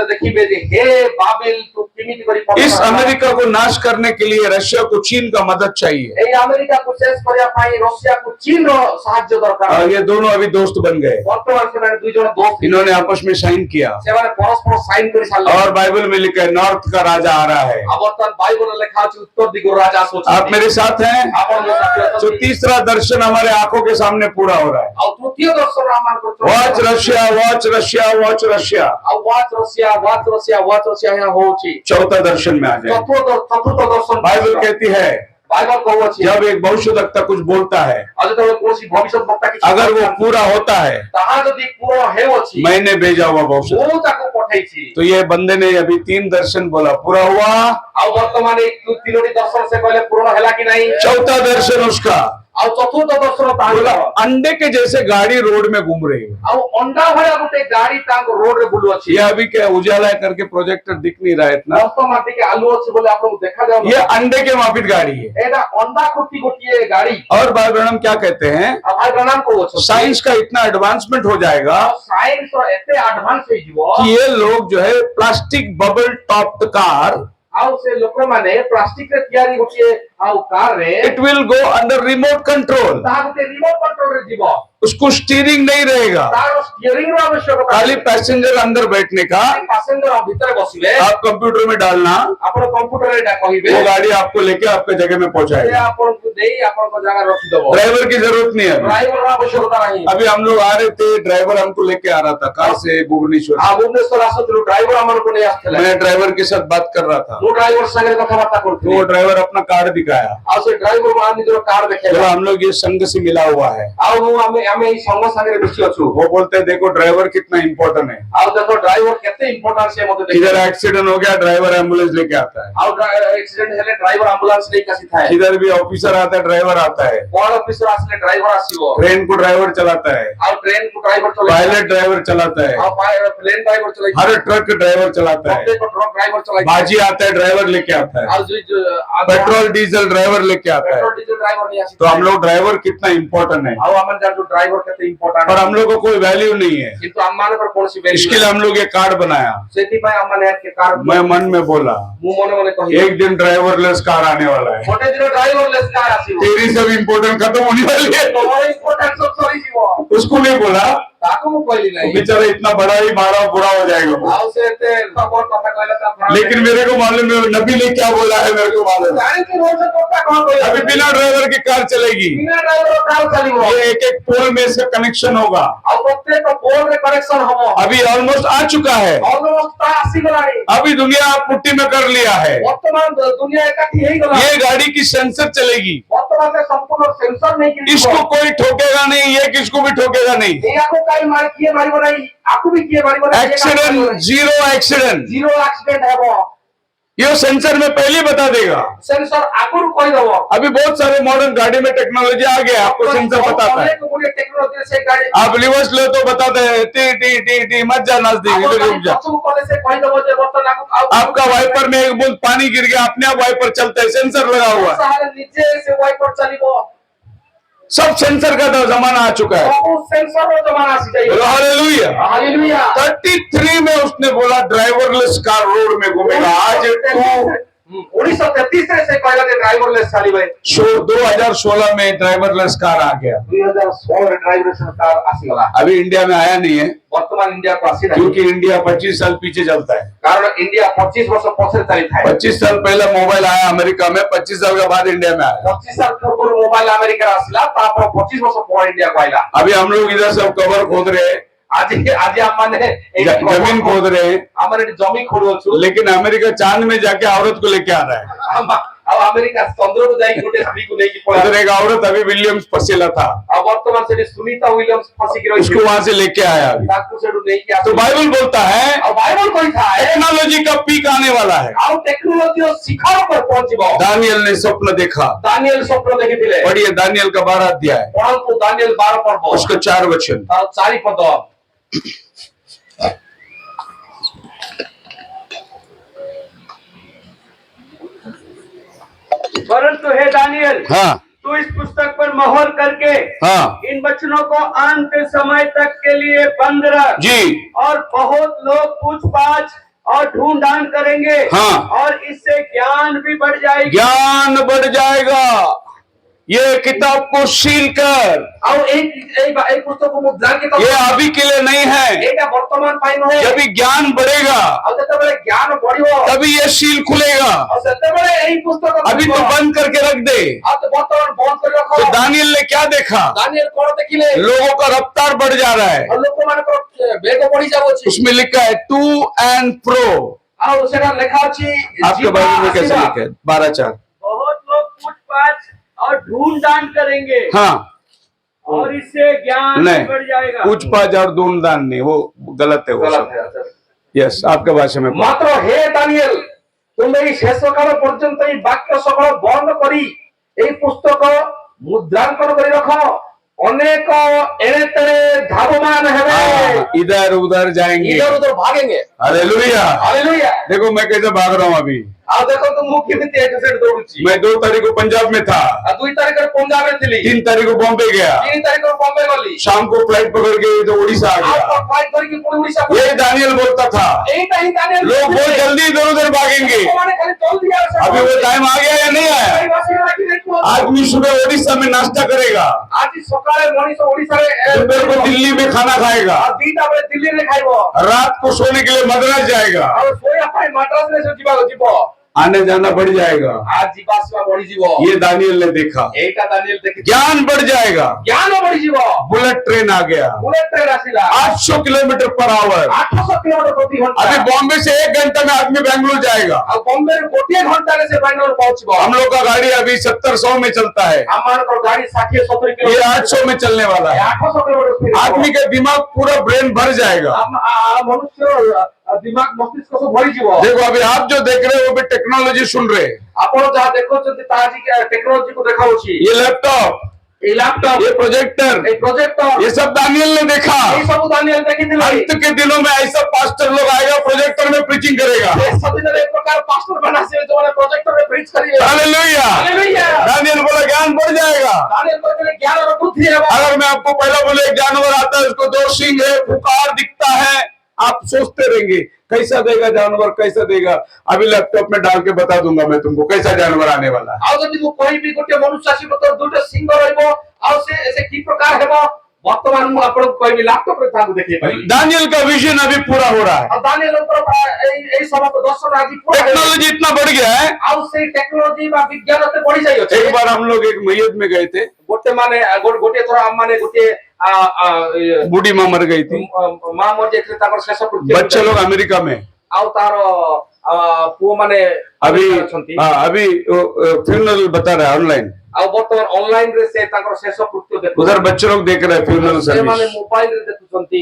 देखिए हे बाबिल तो केमिति करी पड़े। इस अमेरिका को नाश करने के लिए रशिया को चीन का मदद चाहिए। ए अमेरिका को शेष करिया पाई रशिया को चीन रो साहाय्य दरकार। और ये दोनों अभी दोस्त बन गए। वर्तमान से दुई जन दोस्त इन्होंने आपस में साइन किया सेवाने परस्पर साइन करी साले। और बाइबल में लिखा है नॉर्थ का राजा आ रहा है। अब वर्तमान बाइबल में लिखा है उत्तर दिगो राजा सोच। आप मेरे साथ हैं? तो तीसरा दर्शन हमारे आंखों के सामने पूरा हो रहा है। और तृतीय दर्शन हमारे को watch Russia, watch Russia, watch Russia. अब watch Russia, watch Russia, watch Russia यहाँ होची। चौथा दर्शन में आ जाए। चतुर्थ दर्शन बाइबल कहती है बाइबल को जब एक भविष्यवक्ता कुछ बोलता है, अगर वो पूरा होता है, मैंने भेजा हुआ भविष्य। तो ये बंदे ने अभी 3 दर्शन बोला, पूरा हुआ। वर्तमान 3 दर्शन से पहले पूर्ण है कि नहीं? चौथा दर्शन उसका और चतुर्थ दर्शन बोला अंडे के जैसे गाड़ी रोड में घूम रही है। और अंडा भरा गोटे गाड़ी तांको रोड रे बुलु अछि। ये अभी क्या उजाला करके प्रोजेक्टर दिख नहीं रहा है इतना। दोस्तों माटी के आलू अछि बोले आप लोग देखा जाओ। ये अंडे के मापित गाड़ी है। एदा अंडा खुटी गोटी गाड़ी। और भाई ब्रह्म क्या कहते हैं? भाई ब्रह्म को साइंस का इतना एडवांसमेंट हो जाएगा, साइंस तो एते एडवांस हो जीवो कि ये लोग जो है प्लास्टिक बबल टॉप्ड कार आउ से लोक माने प्लास्टिक रे तयारी गोटी आउ कार रे it will go under remote control. तागते रिमोट कंट्रोल रे जीवो। उसको स्टीयरिंग नहीं रहेगा, स्टीयरिंग रो आवश्यकता खाली पैसेंजर अंदर बैठने का। पैसेंजर भीतर बसिबे, आप कंप्यूटर में डालना, अपन कंप्यूटर रे कहिबे, वो गाड़ी आपको लेके आपके जगह में पहुंचाएगा। आपन को देई आपन को जगह रखी देबो। ड्राइवर की जरूरत नहीं है। ड्राइवर रो आवश्यकता नहीं। अभी हम लोग आ रहे थे, ड्राइवर हमको लेके आ रहा था कार से भुवनेश्वर। भुवनेश्वर आसत ड्राइवर हमन को नहीं आस्ते। मैं ड्राइवर के साथ बात कर रहा था। वो ड्राइवर संगे कथा बात करते। वो ड्राइवर अपना कार्ड दिखाया और से ड्राइवर मान जो कार देखे, हम लोग ये संघ से मिला हुआ है। और वो हमें इस संघ संगे बेसी अछु। वो बोलते हैं देखो ड्राइवर कितना इंपॉर्टेंट है। और देखो ड्राइवर कितने इंपॉर्टेंट है मते। इधर एक्सीडेंट हो गया, ड्राइवर एम्बुलेंस लेके आता है। और एक्सीडेंट हेले ड्राइवर एम्बुलेंस लेके आसीता है। इधर भी ऑफिसर आता है, ड्राइवर आता है। कौन ऑफिसर आसले ड्राइवर आसीबो। ट्रेन को ड्राइवर चलाता है, और ट्रेन को ड्राइवर चलाता है। पायलट ड्राइवर चलाता है, और प्लेन ड्राइवर चलाता है। हर ट्रक ड्राइवर चलाता है, ट्रक ड्राइवर चलाता है। बाजी आता है, ड्राइवर लेके आता है। और जो पेट्रोल डीजल ड्राइवर लेके आता है। पेट्रोल डीजल ड्राइवर नहीं आसीता। तो हम लोग ड्राइवर कितना इंपॉर्टेंट है, और हमन जान जो ड्राइवर कितने इंपॉर्टेंट और हम लोग को कोई वैल्यू नहीं है। किंतु अम्मान पर कौन सी वैल्यू? इसके लिए हम लोग ये कार्ड बनाया। सेती भाई अम्मान यार के कार्ड मैं मन में बोला, मुंह मने मने कही एक दिन ड्राइवरलेस कार आने वाला है। छोटे दिन ड्राइवरलेस कार आसी। तेरी सब इंपॉर्टेंट खत्म होने वाली है। तुम्हारा इंपॉर्टेंट सब सॉरी जीवो। उसको नहीं बोला, ताको को कहली नहीं। बेचारा इतना बड़ा ही मारा बुरा हो जाएगा। आओ से ते खबर पता कहला था। लेकिन मेरे को मालूम है नबी ने क्या बोला है, मेरे को मालूम है। गाड़ी की रोड से टोटा कहां गया? अभी बिना ड्राइवर की कार चलेगी। बिना ड्राइवर कार चलेगी। ये एक पोल में इसका कनेक्शन होगा। और प्रत्येक पोल में कनेक्शन होगा। अभी ऑलमोस्ट आ चुका है। ऑलमोस्ट आसी गलानी। अभी दुनिया पुट्टी में कर लिया है। वर्तमान दुनिया इकट्ठी है गला। ये गाड़ी की सेंसर चलेगी। वर्तमान में संपूर्ण सेंसर नहीं की। इसको कोई ठोकेगा नहीं, ये किसको भी ठोकेगा नहीं। ये आपको कई मार किए मारी बनाई, आपको भी किए मारी बनाई। Accident zero accident. Zero accident है वो। ये सेंसर में पहले ही बता देगा। सेंसर आगुर कोई दो। अभी बहुत सारे मॉडर्न गाड़ी में टेक्नोलॉजी आ गया, आपको सेंसर बताता है। टेक्नोलॉजी से गाड़ी आप रिवर्स लो तो बताते हैं टी टी टी टी मत जा नजदीक, इधर रुक जा। आपका वाइपर में एक बूंद पानी गिर गया, अपने आप वाइपर चलता है, सेंसर लगा हुआ है। नीचे से वाइपर चली वो। सब सेंसर का तो जमाना आ चुका है। सेंसर का जमाना हालेलुया। हालेलुया। 33 में उसने बोला ड्राइवरलेस कार रोड में घूमेगा। आज 1933 से पहले ड्राइवरलेस साली भाई। 2016 में ड्राइवरलेस कार आ गया। 2016 ड्राइवरलेस कार आसी गला। अभी इंडिया में आया नहीं है, वर्तमान इंडिया को आसी नहीं, क्योंकि इंडिया 25 साल पीछे चलता है। कारण इंडिया 25 वर्ष पछे चलित है। 25 साल पहले मोबाइल आया अमेरिका में, 25 साल के बाद इंडिया में आया। 25 साल पूर्व मोबाइल अमेरिका आसिला, तापर 25 वर्ष पर इंडिया को आइला। अभी हम लोग इधर सब कवर खोद रहे हैं, आज हमने जमीन खोद रहे हैं, हमारे जमीन खोदो। लेकिन अमेरिका चांद में जाके औरत को लेके आ रहा है। अब अमेरिका चंद्र को जाई गोटे स्त्री को लेके पड़ा। उधर एक औरत अभी विलियम्स फंसेला था, अब वर्तमान से सुनीता विलियम्स फंसी गिरो, उसको वहां से लेके आया अभी। ताकू से नहीं किया। तो बाइबल बोलता है, अब बाइबल कोई था टेक्नोलॉजी का पीक आने वाला है। अब टेक्नोलॉजी और शिखर पर पहुंचबो। दानियल ने स्वप्न देखा। दानियल स्वप्न देखिथिले। पढ़िए दानियल का 12 अध्याय, परंतु दानियल 12 पढ़बो, उसका 4 वचन। 4 पद। परंतु हे दानियल, हाँ तू इस पुस्तक पर मोहर करके हाँ इन वचनों को अंत समय तक के लिए बंद रख। जी और बहुत लोग पूछताछ और ढूंढान करेंगे। हाँ। और इससे ज्ञान भी बढ़ जाएगी। ज्ञान बढ़ जाएगा। ये किताब को सील कर, ଆଉ ଏଇ ପୁସ୍ତକ ମୁଦ୍ରା କି ये अभी के लिए नहीं है। ଏଇଟା ବର୍ତ୍ତମାନ ପାଇଁ ନୁହେଁ। जब भी ज्ञान बढ़ेगा ଆଉ ଯେତେବେଳେ ଜ୍ଞାନ ବଢିବ तभी ये सील खुलेगा। ଆଉ ସେତେବେଳେ ଏଇ ପୁସ୍ତକ अभी तो बंद करके रख दे। ଆଉ ତ ବର୍ତ୍ତମାନ ବନ୍ଦ କରି ରଖ। तो दानियल ने क्या देखा? ଦାନିଏଲ କଣ ଦେଖିଲେ? लोगों का रफ्तार बढ़ जा रहा है। ଆଉ ଲୋକମାନଙ୍କର ବେଗ ବଢି ଯାଉଅଛି। उसमें लिखा है टू एंड फ्रो। ଆଉ ସେଟା ଲେଖା ଅଛି आपके बाइबल में कैसे लिखा है? 12:4। बहुत लोग पूछताछ और ढूंढान करेंगे। हाँ और इससे ज्ञान भी नहीं, बढ़ जाएगा। पूछ पाछ और ढूंढदान नहीं, वो गलत है। वो ଗଲା सब यस आपके भाषा में। ମାତ୍ର ହେ ଦାନିଏଲ, ତୁମେ ଏଇ ଶେଷ କାଳ ପର୍ଯ୍ୟନ୍ତ ଏଇ ବାକ୍ୟ ସକଳ ବନ୍ଦ କରି ଏଇ ପୁସ୍ତକ ମୁଦ୍ରାଙ୍କନ କରି ରଖ। ଅନେକ ଏଣେ ତେଣେ ଧାବମାନ ହେବେ, इधर उधर जाएंगे। ଇଧର ଉଧର ଭାଗेंगे। हालेलुया। ହାଲେଲୁୟା। देखो मैं कैसे भाग रहा हूँ अभी। ଆଉ ଦେଖନ୍ତୁ ମୁଁ କେମିତି ଏଠୁ ସେଠୁ ଦୌଡୁଛି। मैं 2 तारीख को पंजाब में था, ଆଉ 2 ତାରିଖରେ ପଞ୍ଜାବରେ ଥିଲି, 3 तारीख को बॉम्बे गया, 3 ତାରିଖରେ ବମ୍ବେ ଗଲି, शाम को फ्लाइट पकड़ के तो उड़ीसा आ ଆଉ गया। ଫ୍ଲାଇଟ୍ ଧରିକି ପୁଣି ଓଡ଼ିଶା ये दानियल बोलता था ଏଇଟା ହିଁ ଦାନିଏଲ लोग बहुत जल्दी इधर उधर भागेंगे। ଲୋକମାନେ ଖାଲି ଜଲ୍ଦି ଆସ। अभी वो टाइम आ गया या नहीं आया? आदमी सुबह उड़ीसा में नाश्ता करेगा, ଆଜି ସକାଳେ ମଣିଷ ଓଡ଼ିଶାରେ दोपहर को दिल्ली में खाना खाएगा, ଆଉ 2ଟା ବେଳେ ଦିଲ୍ଲୀରେ ଖାଇବ, रात को सोने के लिए मद्रास जाएगा। ଆଉ ଶୋଇବା ପାଇଁ ମାଡ୍ରାସରେ ଯିବ। आने जाना बढ़ जाएगा। ଆଉ ଯିବା ଆସିବା ବଢିଯିବ। ये दानियल ने देखा। ଏଇଟା ଦାନିଏଲ ଦେଖିଛି। ज्ञान बढ़ जाएगा। ଜ୍ଞାନ ବଢିଯିବ। बुलेट ट्रेन आ गया, ବୁଲେଟ ଟ୍ରେନ ଆସିଲା, 800 किलोमीटर पर आवर। 800 କିଲୋମିଟର ପ୍ରତି ଘଣ୍ଟା। अभी बॉम्बे से 1 घंटा में आदमी बेंगलुरु जाएगा। ଆଉ ବମ୍ବେରେ ଗୋଟିଏ ଘଣ୍ଟାରେ ସେ ବାଙ୍ଗାଲୋର ପହଞ୍ଚିବ। हम लोग का गाड़ी अभी 70-100 में चलता है, ଆମମାନଙ୍କର ଗାଡି 60-70 ये କିଲୋମିଟର, 800 में चलने वाला है। 800 କିଲୋମିଟର ସ୍ପିଡ୍। आदमी का दिमाग पूरा ब्रेन भर जाएगा। ମନୁଷ୍ୟ ଦିମାଗ ମସ୍ତିଷ୍କ ସବୁ ଭରିଯିବ। देखो अभी आप जो देख रहे हो वो भी टेक्नोलॉजी सुन रहे हैं। ଆପଣ ଯାହା ଦେଖୁଛନ୍ତି ତାହା ଆଜି ଟେକ୍ନୋଲୋଜି କୁ ଦେଖାଉଛି। ये लैपटॉप, ଏଇ ଲାପଟପ, ये प्रोजेक्टर, ଏଇ ପ୍ରୋଜେକ୍ଟର, ये सब दानियल ने देखा। ଏଇ ସବୁ ଦାନିଏଲ ଦେଖିଥିଲେ। अंत के दिनों में ऐसा पास्टर लोग आएगा, प्रोजेक्टर में प्रीचिंग करेगा। ଶେଷ ଦିନରେ ଏ ପ୍ରକାର ପାଷ୍ଟର ମାନେ ଆସିବେ ଯୋଉମାନେ ପ୍ରୋଜେକ୍ଟରରେ ପ୍ରିଚ୍ କରିବେ। हालेलुया। ହାଲେଲୁୟା। दानियल बोला ज्ञान बढ़ जाएगा। ଦାନିଏଲ କହିଥିଲେ ଜ୍ଞାନର ବୃଦ୍ଧି ହେବ। अगर मैं आपको पहला बोले एक जानवर आता है, उसको 2 सींग है, फुकार दिखता है, आप सोचते रहेंगे कैसा देगा जानवर, कैसा देगा। अभी लैपटॉप में डाल के बता दूंगा मैं तुमको कैसा जानवर आने वाला है। ଆଉ ଯଦି ମୁଁ କହିବି ଗୋଟେ ମନୁଷ୍ୟ ଆସିବ ତ 2ଟା ସିଂହ ରହିବ, ଆଉ ସେ କି ପ୍ରକାର ହେବ ବର୍ତ୍ତମାନ ମୁଁ ଆପଣଙ୍କୁ କହିବି, ଲାପଟପରେ ତାକୁ ଦେଖେଇ ପାରିବି। दानियल का विजन अभी पूरा हो रहा है। ଆଉ ଦାନିଏଲଙ୍କର ଏଇ ସମସ୍ତ ଦର୍ଶନ ଆଜି ପୁରା टेक्नोलॉजी इतना बढ़ गया है। ଆଉ ସେଇ ଟେକ୍ନୋଲୋଜି ବା ବିଜ୍ଞାନ ଏତେ ବଢି ଯାଇଅଛି। एक बार हम लोग एक मैयत में गए थे, ଗୋଟେ ମାନେ ଗୋଟିଏ ଥର ଆମ ମାନେ ଗୋଟିଏ बूढ़ी माँ मर गई थी, ମା ମରିଯାଇଥିଲେ, ତାଙ୍କର ଶେଷ କୃତ୍ୟ बच्चे लोग अमेरिका में। ଆଉ ତାର ପୁଅ ମାନେ अभी ଅଛନ୍ତି। अभी फ्यूनरल बता रहा है ऑनलाइन, ଆଉ ବର୍ତ୍ତମାନ ଅନଲାଇନ ରେ ସେ ତାଙ୍କର ଶେଷ କୃତ୍ୟ उधर ଦେଖୁଛନ୍ତି। बच्चे लोग देख रहे हैं फ्यूनरल ସେମାନେ सर्विस। ମୋବାଇଲ ରେ ଦେଖୁଛନ୍ତି।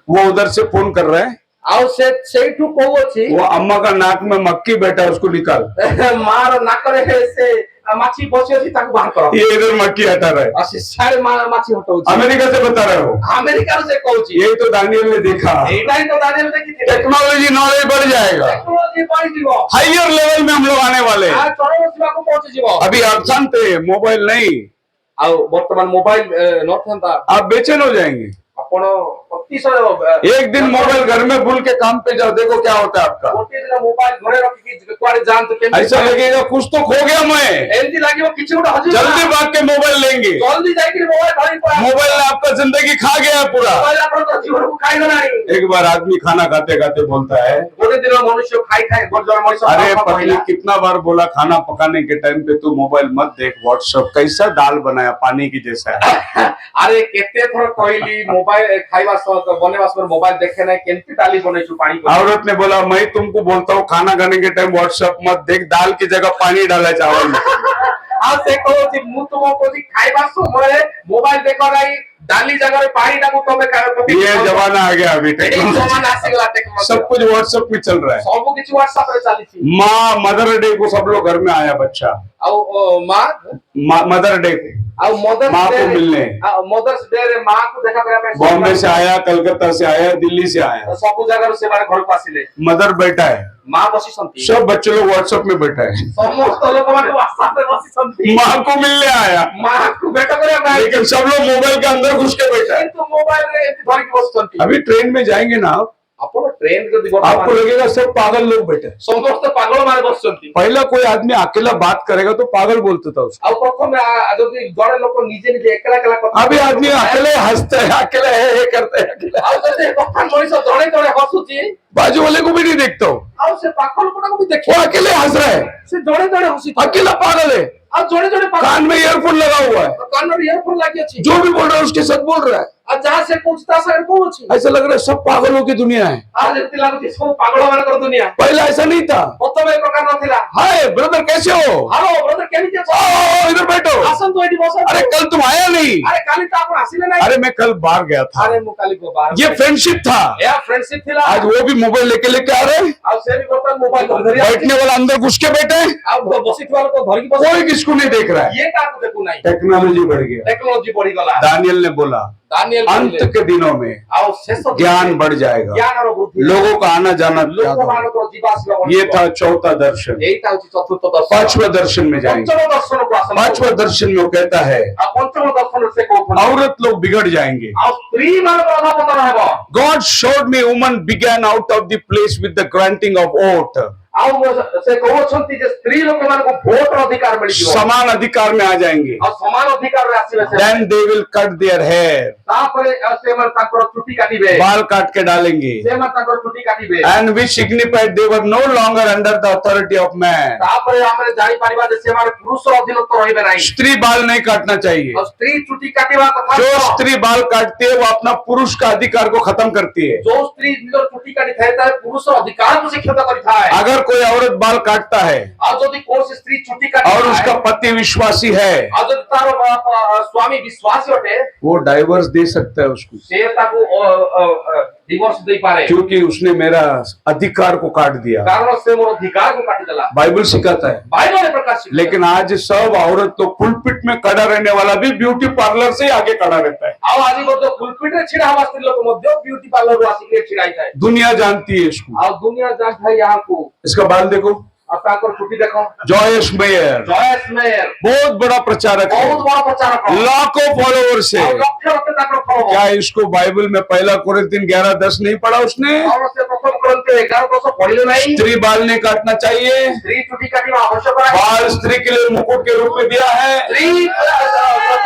वो उधर से फोन कर रहे हैं, ଆଉ ସେଇଠୁ କହୁଅଛି वो अम्मा का नाक में मक्खी बैठा है, उसको निकाल। ମାର ନାକରେ ସେ ମାଛି ବସି ଅଛି, ତାକୁ ବାହାର କର। ये इधर मक्खी हटा रहा है। ଆଉ ସେ ସିଆଡେ ମାଛି ହଟଉଛି। अमेरिका से बता रहे हो। ଆମେରିକାରୁ ସେ କହୁଛି। यही तो दानियल ने देखा। ଏଇଟା ହିଁ ତ ଦାନିଏଲ ଦେଖିଥିଲେ। टेक्नोलॉजी नॉलेज बढ़ जाएगा, ଟେକ୍ନୋଲୋଜି ବଢିଯିବ, हायर लेवल में हम लोग आने वाले हैं। ଆଉ ଚରମ ସୀମାକୁ ପହଞ୍ଚିଯିବ। अभी आप जानते हैं मोबाइल नहीं, ଆଉ ବର୍ତ୍ତମାନ ମୋବାଇଲ ନଥାନ୍ତା आप बेचैन हो जाएंगे। ଆପଣ ଅତିଶୟ एक दिन मोबाइल घर में भूल के काम पे जाओ, देखो क्या होता है आपका। ଗୋଟିଏ ଦିନ ମୋବାଇଲ ଘରେ ରଖିକି କୁଆଡେ ଯାଆନ୍ତୁ, ऐसा लगेगा कुछ तो खो गया मैं, ଏମିତି ଲାଗିବ କିଛି ଗୋଟେ ହଜିଗଲା। जल्दी भाग के मोबाइल लेंगे। ଜଲ୍ଦି ଯାଇକି ମୋବାଇଲ ଧରି ପଳା। मोबाइल ने आपका जिंदगी खा गया है पूरा। ମୋବାଇଲ ଆପଣଙ୍କ ଜୀବନକୁ ଖାଇଗଲାଣି। एक बार आदमी खाना खाते खाते बोलता है, ଗୋଟେ ଦିନ ମନୁଷ୍ୟ ଖାଇ ଖାଇ ଜଣେ ମଣିଷ अरे ଖାଉ ଖାଉ पत्नी କହିଲା, कितना बार बोला खाना पकाने के टाइम पे तू मोबाइल मत देख, व्हाट्सएप कैसा दाल बनाया पानी की जैसा है। ଆରେ କେତେ ଥର କହିଲି ମୋବାଇଲ ଖାଇବା ବନେଇବା ସମୟରେ ମୋବାଇଲ ଦେଖେ ନାହିଁ, କେମିତି ଡାଲି ବନେଇଛୁ ପାଣି କରି। औरत ने बोला मैं तुमको बोलता हूँ खाना खाने के टाइम व्हाट्सएप मत देख, दाल की जगह पानी डाला चावल में। ଆଉ ସେ କହୁଛି ମୁଁ ତୁମକୁ କହୁଛି ଖାଇବା ସମୟରେ ମୋବାଇଲ ଦେଖ ନାହିଁ, डाली जगह पानी डाको तो मैं ये जमाना आ गया अभी जमाना आसीगला टेक्नोलॉजी सब कुछ व्हाट्सएप में चल रहा है। सब कुछ व्हाट्सएप रे चली थी। माँ मदर डे को सब लोग घर में आया बच्चा माँ मदर डे को ଆଉ ମଦର୍ସ ଡେ ରେ ମାଁ କୁ ଦେଖା କରିବା ପାଇଁ बॉम्बे से आया, कलकत्ता से आया, दिल्ली से आया, ସବୁ ଜାଗାରୁ ସେମାନେ ଘରକୁ ଆସିଲେ। मदर बैठा है, ମାଁ ବସିଛନ୍ତି, सब बच्चे लोग व्हाट्सएप में बैठा है, ସମସ୍ତ ଲୋକମାନେ WhatsApp ରେ ବସିଛନ୍ତି। माँ को मिलने आया, ମାଁ କୁ ଭେଟ କରିବା ପାଇଁ, लेकिन सब लोग मोबाइल के अंदर घुस के बैठा है। କିନ୍ତୁ ମୋବାଇଲ ରେ ଏମିତି ଧରିକି ବସିଛନ୍ତି। अभी ट्रेन में जाएंगे ना आप, ଆପଣ ଟ୍ରେନ ଯଦି आपको लगेगा सब पागल लोग बैठे हैं। ସମସ୍ତ ପାଗଳ ମାନେ ବସିଛନ୍ତି। पहला कोई आदमी अकेला बात करेगा तो पागल बोलता था उसको, ଆଉ ପ୍ରଥମେ ଯଦି ଜଣେ ଲୋକ ନିଜେ ନିଜେ ଏକଲା ଏକଲା କଥା अभी आदमी अकेले हंसते हैं, अकेले है करते हैं, अकेले। ଆଉ ଯଦି କଥା ମଣିଷ ଜଣେ ଜଣେ ହସୁଛି, बाजू वाले को भी नहीं देखता हूँ, ଆଉ ସେ ପାଖ ଲୋକଟାକୁ ବି वो ଦେଖେ, अकेले हंस रहा है, ସେ ଜଣେ ଜଣେ ହସୁଛି, अकेला पागल है, ଆଉ ଜଣେ ଜଣେ ପାଗଳ, कान में ईयरफोन लगा हुआ है, କାନରେ ଇୟରଫୋନ ଲାଗି ଅଛି, जो भी बोल रहा है उसके साथ बोल रहा है। ଆଉ ଯାହା ସେ କହୁଛି ତା ସାଙ୍ଗରେ କହୁଛି। ऐसा लग रहा है सब पागलों की दुनिया है। ଆଉ ଯେମିତି ଲାଗୁଛି ସବୁ ପାଗଳ ମାନଙ୍କର ଦୁନିଆ। पहला ऐसा नहीं था। ପ୍ରଥମେ ଏ ପ୍ରକାର ନଥିଲା। हाय ब्रदर कैसे हो? ହାଲୋ ବ୍ରଦର କେମିତି ଅଛ? आओ इधर बैठो। ଆସନ୍ତୁ ଏଠି ବସନ୍ତୁ। अरे कल तुम आया नहीं? ଆରେ କାଲି ତ ଆପଣ ଆସିଲେ ନାହିଁ। अरे मैं कल बाहर गया था। ଆରେ ମୁଁ କାଲି ବାହାର ये फ्रेंडशिप था। ଏହା फ्रेंडशिप ଥିଲା। आज वो भी मोबाइल लेके आ रहे हैं। ଆଉ ସେ ବି ବର୍ତ୍ତମାନ ମୋବାଇଲ ଧରି बैठने वाला अंदर घुस के बैठे हैं। ଆଉ ବସିଥିବା ଲୋକ ଧରିକି ବସ। कोई किसको नहीं देख रहा है। ଇଏ କାହାକୁ ଦେଖୁ ନାହିଁ। टेक्नोलॉजी बढ़ गया। टेक्नोलॉजी बढ़ीगला। दानियल ने बोला दानियल अंत के दिनों में ଆଉ ଶେଷ ज्ञान बढ़ जाएगा, ଜ୍ଞାନର ବୃଦ୍ଧि, लोगों का आना जाना ज्यादा होगा। ଲୋକମାନଙ୍କର ଯିବା ଆସିବା ବଢିବ। ये था चौथा दर्शन। ଏଇଟା ହଉଛି ଚତୁର୍ଥ ଦର୍ଶନ। पांचवा दर्शन में जाएंगे। ପଞ୍ଚମ ଦର୍ଶନକୁ ଆସନ୍ତୁ। पांचवा दर्शन में वो कहता है ଆଉ ପଞ୍ଚମ ଦର୍ଶନରେ ସେ କହୁଛନ୍ତି औरत लोग बिगड़ जाएंगे। ଆଉ ସ୍ତ୍ରୀ ମାନଙ୍କର ଅଧପତନ ହେବ। God showed me woman began out of the place with the granting of oath. ଆଉ ସେ କହୁଛନ୍ତି ଯେ ସ୍ତ୍ରୀ ଲୋକମାନଙ୍କୁ ଭୋଟର ଅଧିକାର ମିଳିଯିବ। समान अधिकार में आ जाएंगे। ଆଉ ସମାନ ଅଧିକାରରେ ଆସିବେ ସେ। Then they will cut their hair. ତାପରେ ସେମାନେ ତାଙ୍କର ଚୁଟି କାଟିବେ। बाल काट के डालेंगे। ସେମାନେ ତାଙ୍କର ଚୁଟି କାଟିବେ। And which signified they were no longer under the authority of man. ତାପରେ ଆମେ ଜାଣିପାରିବା ଯେ ସେମାନେ ପୁରୁଷ ଅଧୀନସ୍ଥ ରହିବେ ନାହିଁ। स्त्री बाल नहीं काटना चाहिए। ଆଉ ସ୍ତ୍ରୀ ଚୁଟି କାଟିବା କଥା जो ନୁହଁ। स्त्री बाल काटती है वो अपना पुरुष का अधिकार को खत्म करती है। ଯୋଉ ସ୍ତ୍ରୀ ନିଜର ଚୁଟି କାଟିଥାଏ ତାର ପୁରୁଷ ଅଧିକାରକୁ ଶିକ୍ଷିତ କରିଥାଏ। अगर कोई औरत बाल काटता है ଆଉ ଯଦି କୌଣସି ସ୍ତ୍ରୀ ଚୁଟି और କାଟିଥାଏ उसका पति विश्वासी है, ଆଉ ଯଦି ତାର ସ୍ୱାମୀ ବିଶ୍ୱାସୀ ଅଟେ वो डाइवर्स दे सकता है उसको, ସେ ତାକୁ डिवोर्स ଦେଇପାରେ। क्योंकि उसने मेरा अधिकार को काट दिया। କାରଣ ସେ ମୋର ଅଧିକାରକୁ କାଟିଦେଲା। बाइबल सिखाता है। ବାଇବଲରେ ପ୍ରକାଶ ଶିଖାଏ। लेकिन आज सब औरत तो पुलपिट में खड़ा रहने वाला भी ब्यूटी पार्लर से आगे खड़ा रहता है। ଆଉ ଆଜି ମଧ୍ୟ ପୁଲପିଟରେ ଛିଡା ହବା ସ୍ତ୍ରୀ ଲୋକ ମଧ୍ୟ ବ୍ୟୁଟି ପାର୍ଲରରୁ ଆସିକି ଛିଡା ହେଇଥାଏ। दुनिया जानती है इसको। ଆଉ ଦୁନିଆ ଜାଣିଥାଏ ଏହାକୁ। इसका बाल देखो, ଆଉ ତାଙ୍କର ଚୁଟି ଦେଖ। जॉयस मेयर ଜୟେଶ ମେୟର बहुत बड़ा प्रचारक है, ବହୁତ ବଡ ପ୍ରଚାରକ। लाखों फॉलोअर्स है। ଆଉ ଲକ୍ଷ ଲକ୍ଷ ତାଙ୍କର ଫଲୋ। क्या इसको बाइबल में पहला कोरिन्थियन 11:10 नहीं पढ़ा उसने? ଆଉ ସେ ପ୍ରଥମ କରନ୍ତେ 11 ପଢିଲେ ନାହିଁ। स्त्री बाल नहीं काटना चाहिए, ସ୍ତ୍ରୀ ଚୁଟି କାଟିବା ଆବଶ୍ୟକ ନାହିଁ। बाल स्त्री के लिए मुकुट के रूप में दिया है। ସ୍ତ୍ରୀ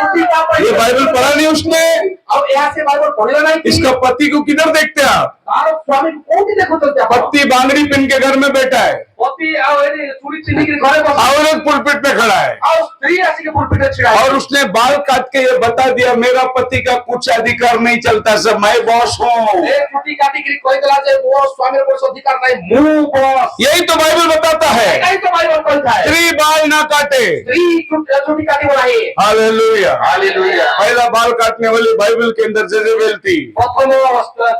ଚୁଟି ତା ପାଇଁ ये बाइबल पढ़ा नहीं उसने? ଆଉ ଏହା ସେ ବାଇବଲ ପଢିଲେ ନାହିଁ। इसका पति को किधर देखते हैं आप? ତାର ସ୍ୱାମୀକୁ କୋଉଠି ଦେଖୁଛନ୍ତି ଆପଣ? पति बांगड़ी पिन के घर में बैठा है, ପତି ଆଉ ଏଠି ଚୁଡ଼ି ଚିହ୍ନିକିରି ଘରେ ବସ। औरत पुलपिट में खड़ा है ଆଉ ସ୍ତ୍ରୀ ଆସିକି ପୁଲପିଟରେ ଛିଡା और ହେଇଛି। उसने बाल काट के ये बता दिया मेरा पति का कुछ अधिकार नहीं चलता, सब मैं बॉस हूँ। ଏ ଚୁଟି କାଟିକିରି କହିଦେଲା ଯେ ମୋ ସ୍ୱାମୀର କୌଣସି ଅଧିକାର ନାହିଁ, ମୁଁ ବସ୍। यही तो बाइबल बताता है। ଏଇଟା ତ ବାଇବଲ କହିଥାଏ। स्त्री बाल ना काटे। ସ୍ତ୍ରୀ ଚୁଟି କାଟିବ ନାହିଁ। हालेलुया। ହାଲେଲୁୟା। पहला बाल काटने वाली बाइबल के अंदर जेजेबेल थी। ପ୍ରଥମ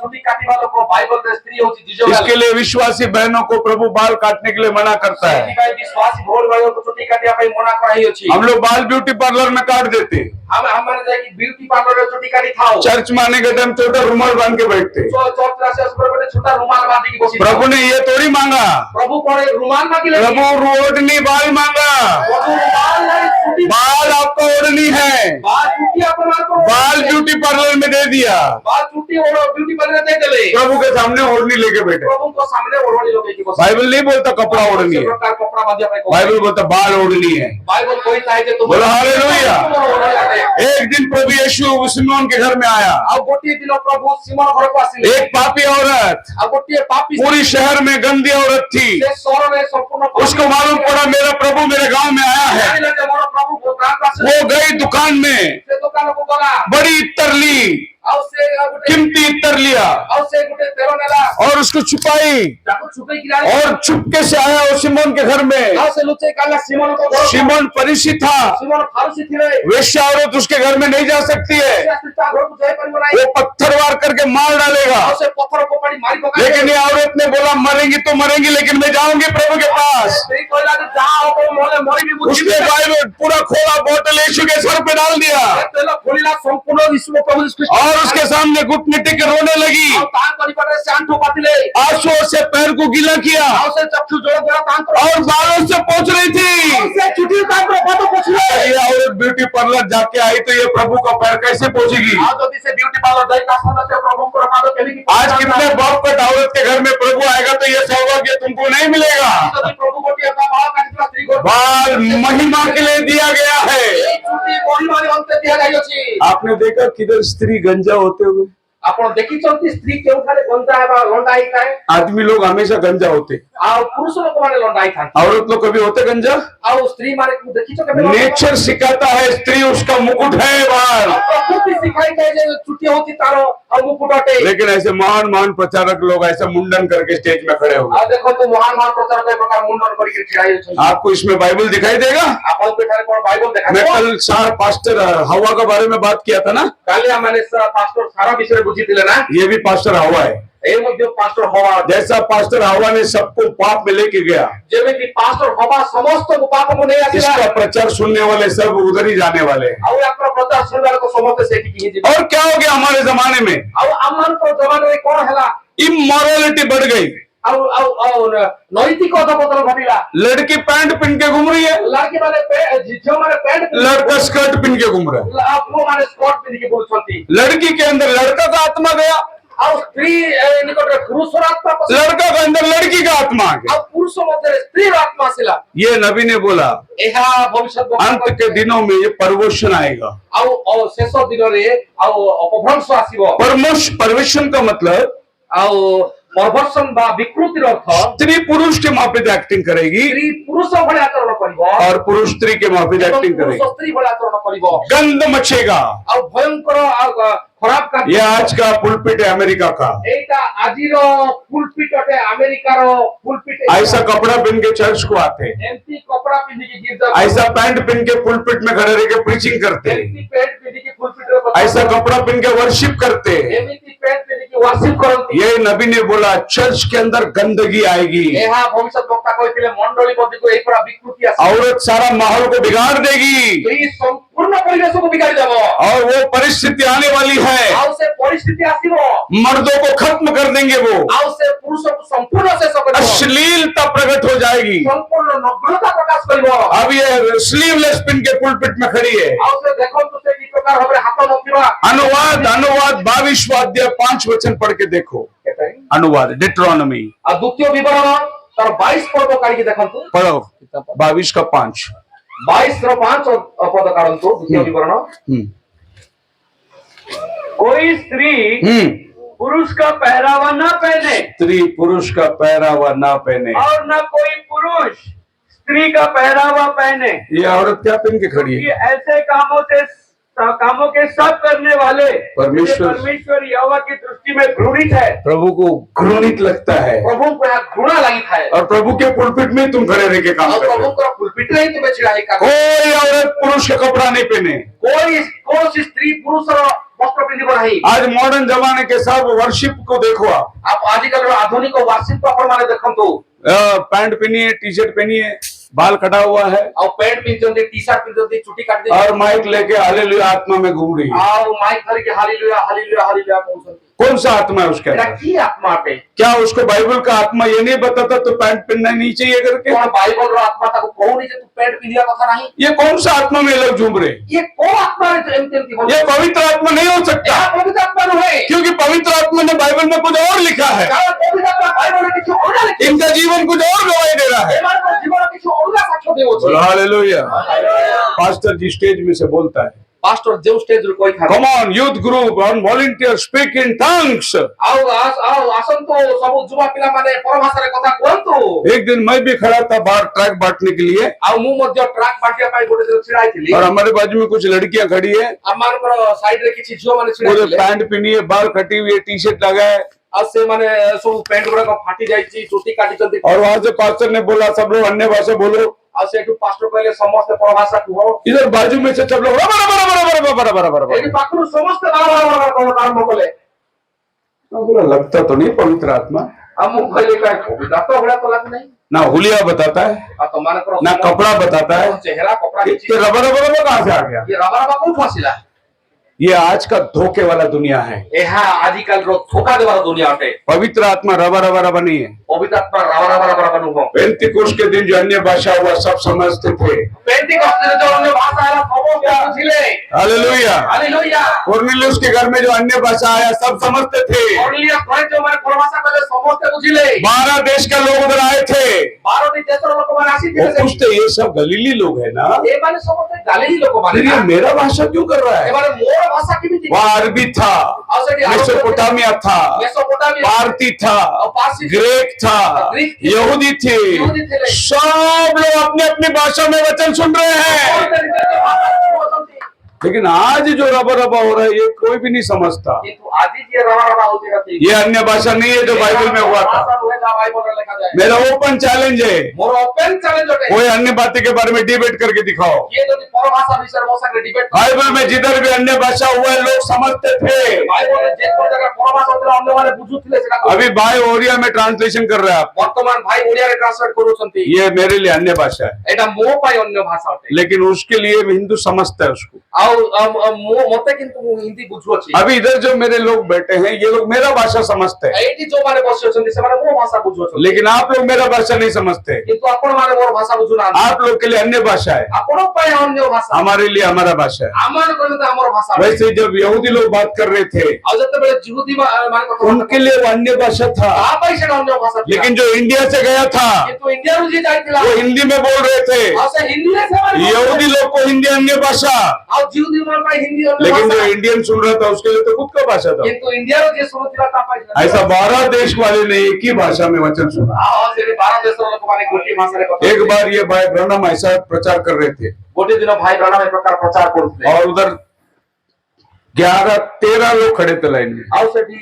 ଚୁଟି କାଟିବା ଲୋକ ବାଇବଲରେ ସ୍ତ୍ରୀ ହଉଛି ଜିଜୋବେଲ। इसके लिए विश्वासी बहनों को प्रभु बाल काटने के लिए मना करता है। ସେଥିପାଇଁ ବିଶ୍ୱାସୀ ଭଉଣୀ ମାନଙ୍କୁ ଚୁଟି କାଟିବା ପାଇଁ ମନା କରାହେଇଅଛି। हम लोग बाल ब्यूटी पार्लर में काट देते, ଆମମାନେ ଯାଇକି ବିୟୁଟି ପାର୍ଲରରେ ଚୁଟି କାଟିଥାଉ। चर्च में आने के टाइम छोटा रुमाल बांध के बैठते। ଚର୍ଚ୍ଚରେ ଆସିବା ସମୟରେ ଗୋଟେ ଛୋଟା ରୁମାଲ ବାନ୍ଧିକି ବସିଥାଉ। प्रभु ने ये थोड़ी मांगा, ପ୍ରଭୁ କଣ ଏ ରୁମାଲ ମାଗିଲେ? प्रभु ओढ़नी बाल मांगा। ପ୍ରଭୁ ରୁମାଲ ନାହିଁ, ଚୁଟି बाल आपका ओढ़नी है, ବା ଚୁଟି ଆପଣମାନଙ୍କୁ बाल ब्यूटी पार्लर में दे दिया। ବା ଚୁଟି ବିୟୁଟି ପାର୍ଲରରେ ଦେଇଦେଲେ। प्रभु के सामने ओढ़नी लेके बैठे। ପ୍ରଭୁଙ୍କ ସାମ୍ନାରେ ଓଢ଼ଣୀ ଲଗେଇକି ବସିଲେ। बाइबल नहीं बोलता कपड़ा ओढ़नी ସେ है, ପ୍ରକାର କପଡ଼ା ବାନ୍ଧିବା ପାଇଁ କହୁଛି। बाइबल बोलता बाल ओढ़नी है। ବାଇବଲ କହିଥାଏ ଯେ ତୁମ बोलो हालेलुया। ଓଢ଼ଣୀ ଅଟେ। एक दिन प्रभु यीशु सिमोन के घर में आया। ଆଉ ଗୋଟିଏ ଦିନ ପ୍ରଭୁ ସିମୋନ ଘରକୁ ଆସିଲେ। एक पापी औरत, ଆଉ ଗୋଟିଏ ପାପୀ पूरी शहर में गंदी औरत थी। ସେ ସହରରେ ସମ୍ପୂର୍ଣ୍ଣ उसको मालूम पड़ा मेरा प्रभु मेरे गांव में आया है। ଜାଣିଲେ ଯେ ମୋର ପ୍ରଭୁ ଗାଁକୁ ଆସିଲେ। वो गई दुकान में, ସେ ଦୋକାନକୁ ଗଲା। बड़ी इत्तर ली, ଆଉ ସେ ଗୋଟେ कीमती इत्तर लिया ଆଉ ସେ ଗୋଟେ ତେଲ ନେଲା। और उसको छुपाई ତାକୁ ଛୁପେଇକି ଆଣିଲା। और चुपके से आया वो सिमोन के घर में। ଆଉ ସେ ଲୁଚେଇ କାଢିଲା ସିମୋନଙ୍କ ଘରକୁ। सिमोन फरीसी था, ସିମୋନ ଫାରୁସୀ ଥିଲେ। वेश्या औरत उसके घर में नहीं जा सकती है, ସେ ଆସିକି ତା ଘରକୁ ଯାଇପାରିବ ନାହିଁ। वो पत्थर वार करके मार डालेगा। ଆଉ ସେ ପଥର ଫୋପାଡ଼ି ମାରି ପକାଇଲେ। लेकिन ये औरत ने बोला मरेंगी तो मरेंगी, लेकिन मैं जाऊंगी प्रभु के पास। ସେଇ କହିଲା ଯେ ଯାହା ହବ ମଲେ ନହେଲେ ମରିବି ମୁଁ उसने ଜୀବିତ। बाइबल पूरा खोला, बोतल यीशु के सर पे डाल दिया ତେଲ ଖୋଲିଲା ସମ୍ପୂର୍ଣ୍ଣ ଯୀଶୁ ପ୍ରଭୁ ଯୀଶୁ ଖ୍ରୀଷ୍ଟ और उसके सामने घुटने टेक के रोने लगी। ଆଉ ତା ପରିବାରରେ ସେ ଆଣ୍ଠୁ ପାତିଲେ आंसुओं से पैर को गीला किया ଆଉ ସେ ଚକ୍ଷୁ ଜଳ ଦ୍ୱାରା ତାଙ୍କର और बालों से पोंछ रही ଆଉ थी। ସେ ଚୁଟି ତାଙ୍କର ପାଦ ପୋଛିଲେ। ये औरत ब्यूटी पार्लर जाके आई तो ये प्रभु का पैर कैसे पहुंचेगी? ଆଉ ଯଦି ସେ ବିୟୁଟି ପାର୍ଲର ଯାଇ ଆସନ୍ତା ସେ ପ୍ରଭୁଙ୍କର ପାଦ କେମିତି आज कितने बाप का औरत के घर में प्रभु आएगा तो ये सौभाग्य तुमको नहीं मिलेगा। ଯଦି ପ୍ରଭୁ ଗୋଟିଏ ତା ବାଳ କାଟିଥିବା ସ୍ତ୍ରୀ ଘରକୁ बाल महिमा के लिए दिया गया है। ଏଇ ଚୁଟି ପରିମାଣ ଅନ୍ତେ ଦିଆଯାଇଅଛି। आपने देखा किधर स्त्री गंजा होते हुए? ଆପଣ ଦେଖିଛନ୍ତି ସ୍ତ୍ରୀ କେଉଁଠାରେ ଗଞ୍ଜା ହେବା ଲଣ୍ଡା ହେଇଥାଏ आदमी लोग हमेशा गंजा होते, ଆଉ ପୁରୁଷ ଲୋକମାନେ ଲଣ୍ଡା ହେଇଥାନ୍ତି औरत लोग कभी होते गंजा? ଆଉ ସ୍ତ୍ରୀ ମାନେ ଦେଖିଛ କେବେ ଲଣ୍ଡା? नेचर सिखाता है स्त्री उसका मुकुट है बाल। ଆଉ ପ୍ରକୃତି ଶିଖାଇଥାଏ ଯେ ଚୁଟି ହଉଛି ତାର ଆଉ ମୁକୁଟ ଅଟେ। लेकिन ऐसे महान महान प्रचारक लोग ऐसे मुंडन करके स्टेज में खड़े हुए। ଆଉ ଦେଖନ୍ତୁ ମହାନ ମହାନ ପ୍ରଚାରକ ଏ ପ୍ରକାର ମୁଣ୍ଡନ କରିକି ଛିଡା ହେଇଛନ୍ତି। आपको इसमें बाइबल दिखाई देगा? ଆପଣଙ୍କ ଏଠାରେ କଣ ବାଇବଲ मैं ଦେଖାଯିବ? कल सार पास्टर हवा के बारे में बात किया था ना, କାଲି ଆମେ ପାଷ୍ଟର ସାରା ବିଷୟରେ ବୁଝିଥିଲେ ନା? ये भी पास्टर हवा है। ଏଇ ମଧ୍ୟ ପାଷ୍ଟର ହବା जैसा पास्टर हवा ने सबको पाप में लेके गया, ଯେମିତି ପାଷ୍ଟର ହବା ସମସ୍ତଙ୍କୁ ପାପକୁ ନେଇ ଆସିଲା इसका प्रचार सुनने वाले सब उधर ही जाने वाले हैं। ଆଉ ୟାଙ୍କର ପ୍ରଚାର ଶୁଣିବା ଲୋକ ସମସ୍ତେ ସେଠିକି ହିଁ ଯିବେ। और क्या हो गया हमारे जमाने में? ଆଉ ଆମମାନଙ୍କ ଜମାନାରେ କଣ ହେଲା? इमोरालिटी बढ़ गई। ଆଉ ଆଉ ଆଉ ନୈତିକ ଅଧପତନ ଘଟିଲା। लड़की पैंट पहन के घूम रही है, ଲड़की ମାନେ ଝିଅ ମାନେ ପ୍ୟାଣ୍ଟ लड़का स्कर्ट पहन के घूम रहा है। ପୁଅ ମାନେ ସ୍କର୍ଟ ପିନ୍ଧିକି ବୁଲୁଛନ୍ତି। लड़की के अंदर लड़का का आत्मा गया, ଆଉ ସ୍ତ୍ରୀ ନିକଟରେ ପୁରୁଷର ଆତ୍ମା ପଶିଲା। लड़का के अंदर लड़की का आत्मा आ गया। ଆଉ ପୁରୁଷ ମଧ୍ୟରେ ସ୍ତ୍ରୀର ଆତ୍ମା ଆସିଲା। ये नबी ने बोला ଏହା ଭବିଷ୍ୟତ अंत के दिनों में ये परवोशन आएगा। ଆଉ ଶେଷ ଦିନରେ ଆଉ ଅପଭ୍ରଂଶ ଆସିବ। परवेशन का मतलब ଆଉ ପରଭର୍ସନ ବା ବିକୃତିର ଅର୍ଥ स्त्री पुरुष के माफिक एक्टिंग करेगी ସ୍ତ୍ରୀ ପୁରୁଷ ଭଳି ଆଚରଣ କରିବ और पुरुष स्त्री के माफिक ଏବଂ एक्टिंग ପୁରୁଷ करेगी। ସ୍ତ୍ରୀ ଭଳି ଆଚରଣ କରିବ। गंध मचेगा। ଆଉ ଭୟଙ୍କର ଆଉ ଖରାପ ये କାର୍ଯ୍ୟ। आज का पुलपिट है अमेरिका का। ଏଇଟା ଆଜିର ପୁଲପିଟ ଅଟେ ଆମେରିକାର ପୁଲପିଟ। ऐसा कपड़ा पहन के चर्च को आते, ଏମିତି କପଡା ପିନ୍ଧିକି ଗୀର୍ଜା ऐसा पैंट पहन के पुलपिट में खड़े रह के प्रीचिंग करते, ଏମିତି ପ୍ୟାଣ୍ଟ ପିନ୍ଧିକି ପୁଲପିଟରେ ऐसा कपड़ा पहन के वर्शिप करते। ଏମିତି ପ୍ୟାଣ୍ଟ ପିନ୍ଧିକି ୱାର୍ସିପ କରନ୍ତି। ये नबी ने बोला चर्च के अंदर गंदगी आएगी, ଏହା ଭବିଷ୍ୟତ ବକ୍ତା କହିଥିଲେ ମଣ୍ଡଳୀ ମଧ୍ୟକୁ ଏଇ ପୁରା ବିକୃତି ଆସିବ। औरत सारा माहौल को बिगाड़ देगी ସ୍ତ୍ରୀ ସମ୍ପୂର୍ଣ୍ଣ ପରିବେଶକୁ ବିଗାଡ଼ି ଦେବ। और वो परिस्थिति आने वाली है। ଆଉ ସେ ପରିସ୍ଥିତି ଆସିବ। मर्दों को खत्म कर देंगे वो, ଆଉ ସେ ପୁରୁଷକୁ ସମ୍ପୂର୍ଣ୍ଣ ଶେଷ କରିବ। अश्लीलता प्रकट हो जाएगी। ସମ୍ପୂର୍ଣ୍ଣ ନଗ୍ନତା ପ୍ରକାଶ କରିବ। अब ये स्लीवलेस पिन के पुलपिट में खड़ी है। ଆଉ ସେ ଦେଖନ୍ତୁ ସେ କି ପ୍ରକାର ଭାବରେ ହାତ ନଥିବା अनुवाद अनुवाद 22वां अध्याय 5 वचन पढ़ के देखो। अनुवाद डिट्रोनमी ଆଉ ଦ୍ୱିତୀୟ ବିବରଣ ତାର 22 ପଦ କାଢିକି ଦେଖନ୍ତୁ। पढ़ो 22 का 5। 22 ର 5 ପଦ କାଢନ୍ତୁ ଦ୍ୱିତୀୟ ବିବରଣ। कोई स्त्री पुरुष का पहरावा न पहने स्त्री पुरुष का पहरावा ना पहने। और न कोई पुरुष स्त्री का पहरावा पहने, ये औरत क्या पहन के खड़ी कि है? ऐसे कामों के सब करने वाले परमेश्वर यहोवा की दृष्टि में घृणित है। प्रभु को घृणित लगता है ପ୍ରଭୁଙ୍କୁ ଏହା ଘୃଣା ଲାଗିଥାଏ। और प्रभु के पुलपिट में तुम खड़े रह के काम ଆଉ कर रहे हो। ପ୍ରଭୁଙ୍କର ପୁଲପିଟରେ ହିଁ ତୁମେ ଛିଡା ହେଇ କାମ। कोई औरत पुरुष का कपड़ा नहीं पहने। କୌଣସି ସ୍ତ୍ରୀ ପୁରୁଷର ବସ୍ତ୍ର ପିନ୍ଧିବ ନାହିଁ। आज मॉडर्न जमाने के सब वर्शिप को देखो आप, ଆଜିକାଲିର ଆଧୁନିକ ୱାର୍ସିପ ଆପଣ ମାନେ ଦେଖନ୍ତୁ। पैंट पहनिए, टी शर्ट पहनिए, बाल कटा हुआ है ଆଉ ପ୍ୟାଣ୍ଟ ପିନ୍ଧୁଛନ୍ତି, ଟି ସାର୍ଟ ପିନ୍ଧୁଛନ୍ତି, ଚୁଟି କାଟି और माइक लेके हालेलुया आत्मा में घूम रही है। ଆଉ ମାଇକ୍ ଧରିକି ହାଲେଲୁୟା ହାଲେଲୁୟା ହାଲେଲୁୟା କହୁଛନ୍ତି। कौन सा आत्मा है उसके ଏଟା अंदर? କି ଆତ୍ମା ଅଟେ? क्या उसको बाइबल का आत्मा ये नहीं बताता तो पैंट पहनना नहीं चाहिए करके? କଣ ବାଇବଲର ଆତ୍ମା ତାକୁ କହୁନି ଯେ ତୁ ପ୍ୟାଣ୍ଟ ପିନ୍ଧିବା କଥା ନାହିଁ? ये कौन सा आत्मा में लोग झूम रहे? ଇଏ କୋଉ ଆତ୍ମାରେ ଏମିତି ଏମିତି ହଉଛି? ये पवित्र आत्मा नहीं हो सकता, ଏହା ପବିତ୍ର ଆତ୍ମା ନୁହେଁ। क्योंकि पवित्र आत्मा ने बाइबल में कुछ और लिखा है। କାରଣ ପବିତ୍ର ଆତ୍ମା ବାଇବଲରେ କିଛି ଅଲଗା ଲେଖିଛି। इनका जीवन कुछ और गवाही दे रहा है। ଏମାନଙ୍କର ଜୀବନ କିଛି ଅଲଗା ସାକ୍ଷ୍ୟ ଦେଉଅଛି। बोलो हालेलुया। पास्टर जी स्टेज में से बोलता है, ପାଷ୍ଟର ଯେଉଁ ଷ୍ଟେଜରୁ କହିଥାନ୍ତି come on youth group on volunteer speak in tongues. ଆଉ ଆସନ୍ତୁ ସବୁ ଯୁବା ପିଲାମାନେ ପରଭାଷାରେ କଥା କୁହନ୍ତୁ। एक दिन मैं भी खड़ा था बाहर ट्रैक बांटने के लिए ଆଉ ମୁଁ ମଧ୍ୟ ଟ୍ରାକ୍ ବାଣ୍ଟିବା ପାଇଁ ଗୋଟେ ଦିନ ଛିଡା ହେଇଥିଲି। और हमारे बाजू में कुछ लड़कियां खड़ी है, ଆମମାନଙ୍କର ସାଇଡରେ କିଛି ଝିଅ ମାନେ ଛିଡା पूरे ହେଇଥିଲେ। पैंट पहनी है, बाल कटी हुई है, टी शर्ट लगा है ଆଉ ସେମାନେ ସବୁ ପ୍ୟାଣ୍ଟ ଗୁଡାକ ଫାଟି ଯାଇଛି, ଚୁଟି କାଟିଛନ୍ତି। और वहां से पास्टर ने बोला सब लोग अन्य भाषा बोलो। ଆଉ ସେଠୁ ପାଷ୍ଟର କହିଲେ ସମସ୍ତେ ପରଭାଷା କୁହ। इधर बाजू में से सब लोग ଏଠି ପାଖରୁ ସମସ୍ତେ ବାରବାର ଆରମ୍ଭ କଲେ। बोला लगता तो नहीं पवित्र आत्मा। ଆଉ ମୁଁ କହିଲି କାଇଁ ପବିତ୍ର ଆତ୍ମା ଭଳିଆ ତ ଲାଗୁନାହିଁ। ना हुलिया बताता है, तो मान करो ना कपड़ा बताता है। चेहरा कपड़ा ये रबर रबर रबर कहाँ से आ गया? ये रबा रबा कौन फासिला ये आज का धोखे वाला दुनिया है। ଏହା ଆଜିକାଲି ର ଧୋକା ଦେବାର ଦୁନିଆ ଅଟେ। पवित्र आत्मा रबर रबर रबर नहीं है। ପବିତ୍ର ଆତ୍ମା ରବा ରବा ରବा ନୁହଁ। पेंतिकोस्त के दिन जो अन्य भाषा हुआ सब समझते थे। ପେଣ୍ଟିକସ୍ତରେ ଯୋଉ ଅନ୍ୟ ଭାଷା ହେଲା ସମସ୍ତେ ବୁଝିଲେ। हालेलुया। ହାଲେଲୁୟା। कोर्नेलियुस के घर में जो अन्य भाषा आया सब समझते थे। କର୍ଣ୍ଣିଲିୟସ ଘରେ ଯୋଉମାନେ ପରଭାଷା କହିଲେ ସମସ୍ତେ ବୁଝିଲେ। 12 देश के लोग उधर आए थे। 12ଟି ଦେଶର ଲୋକମାନେ वो ଆସିଥିଲେ। पूछते ये सब गलीली लोग है ना, ଏମାନେ ସମସ୍ତେ ଗାଲିଲି ଲୋକମାନେ। फिर ये मेरा भाषा क्यों कर रहा है? ଏମାନେ ମୋର ଭାଷା କେମିତି? वहाँ अरबी था, ଆଉ ସେଠି मेसोपोटामिया था, मेसोपोटामिया पारती था, और पारसी ग्रीक था, ग्रीक थे, यहूदी थे। यहूदी थे। सब लोग अपनी अपनी भाषा में वचन सुन रहे हैं। लेकिन आज जो रबा रबा हो रहा है ये कोई भी नहीं समझता। କିନ୍ତୁ ଆଜି ଯିଏ ରବା ରବା ହଉଛି ନା ये अन्य भाषा नहीं है जो बाइबल में हुआ था। ବାଇବଲରେ ଲେଖାଯାଏ। मेरा ओपन चैलेंज है, ମୋର ଓପେନ ଚ୍ୟାଲେଞ୍ଜ ଅଟେ। कोई अन्य बातें के बारे में डिबेट करके दिखाओ। କିଏ ଯଦି ପରଭାଷା ବିଷୟରେ ମୋ ସାଙ୍ଗରେ ଡିବେଟ बाइबल में जिधर भी अन्य भाषा हुआ है लोग समझते थे। ବାଇବଲରେ ଯେକୌଣସି ଜାଗାରେ ପରଭାଷା ହଉଥିଲା ଅନ୍ୟମାନେ ବୁଝୁଥିଲେ ସେଟା। अभी भाई ओरिया में ट्रांसलेशन कर रहा है आप, ବର୍ତ୍ତମାନ ଭାଇ ଓଡିଆରେ ଟ୍ରାନ୍ସଲେଟ କରୁଛନ୍ତି। ये मेरे लिए अन्य भाषा है, ଏଇଟା ମୋ ପାଇଁ ଅନ୍ୟ ଭାଷା ଅଟେ। लेकिन उसके लिए भी हिंदू समझता है उसको। ମତେ କିନ୍ତୁ ମୁଁ ହିନ୍ଦୀ ବୁଝୁଅଛି। अभी इधर जो मेरे लोग बैठे हैं ये लोग मेरा भाषा समझते हैं, ଏଇଠି ଯୋଉମାନେ ବସି ଅଛନ୍ତି ସେମାନେ ମୋ ଭାଷା ବୁଝୁଅଛନ୍ତି। लेकिन आप लोग मेरा भाषा नहीं समझते। କିନ୍ତୁ ଆପଣମାନେ ମୋର ଭାଷା ବୁଝୁନାହାନ୍ତି। आप लोग के लिए अन्य भाषा है, ଆପଣଙ୍କ ପାଇଁ ଅନ୍ୟ ଭାଷା। हमारे लिए हमारा भाषा है। ଆମର କହିଲେ ତ ଆମର ଭାଷା। वैसे जब यहूदी लोग बात कर रहे थे ଆଉ ଯେତେବେଳେ ଜିହୁଦୀ ମାନେ କଥା उनके लिए वो अन्य भाषा था, ତା ପାଇଁ ସେଟା ଅନ୍ୟ ଭାଷା ଥିଲା। लेकिन जो इंडिया से गया था କିନ୍ତୁ ଇଣ୍ଡିଆରୁ ଯିଏ ଯାଇଥିଲା वो हिंदी में बोल रहे थे। ଆଉ ସେ ହିନ୍ଦୀରେ ସେମାନେ यहूदी लोग को हिंदी अन्य भाषा, ଆଉ ଜିହୁଦୀ ମାନଙ୍କ ପାଇଁ ହିନ୍ଦୀ ଅନ୍ୟ लेकिन जो ଭାଷା। इंडियन सुन रहा था उसके लिए तो खुद का भाषा था। କିନ୍ତୁ ଇଣ୍ଡିଆରୁ ଯିଏ ଶୁଣୁଥିଲା ତା ପାଇଁ ସେଟା। ऐसा 12 देश वाले ने एक ही भाषा में वचन सुना। ଆଉ ସେ 12 ଦେଶର ଲୋକମାନେ ଗୋଟିଏ ଭାଷାରେ କଥା एक बार ये भाई ब्रनम ऐसा प्रचार कर रहे थे ଗୋଟିଏ ଦିନ ଭାଇ ବ୍ରାହ୍ମଣ ଏ ପ୍ରକାର ପ୍ରଚାର କରୁଥିଲେ। और उधर 11-13 लोग खड़े थे लाइन में ଆଉ ସେଠି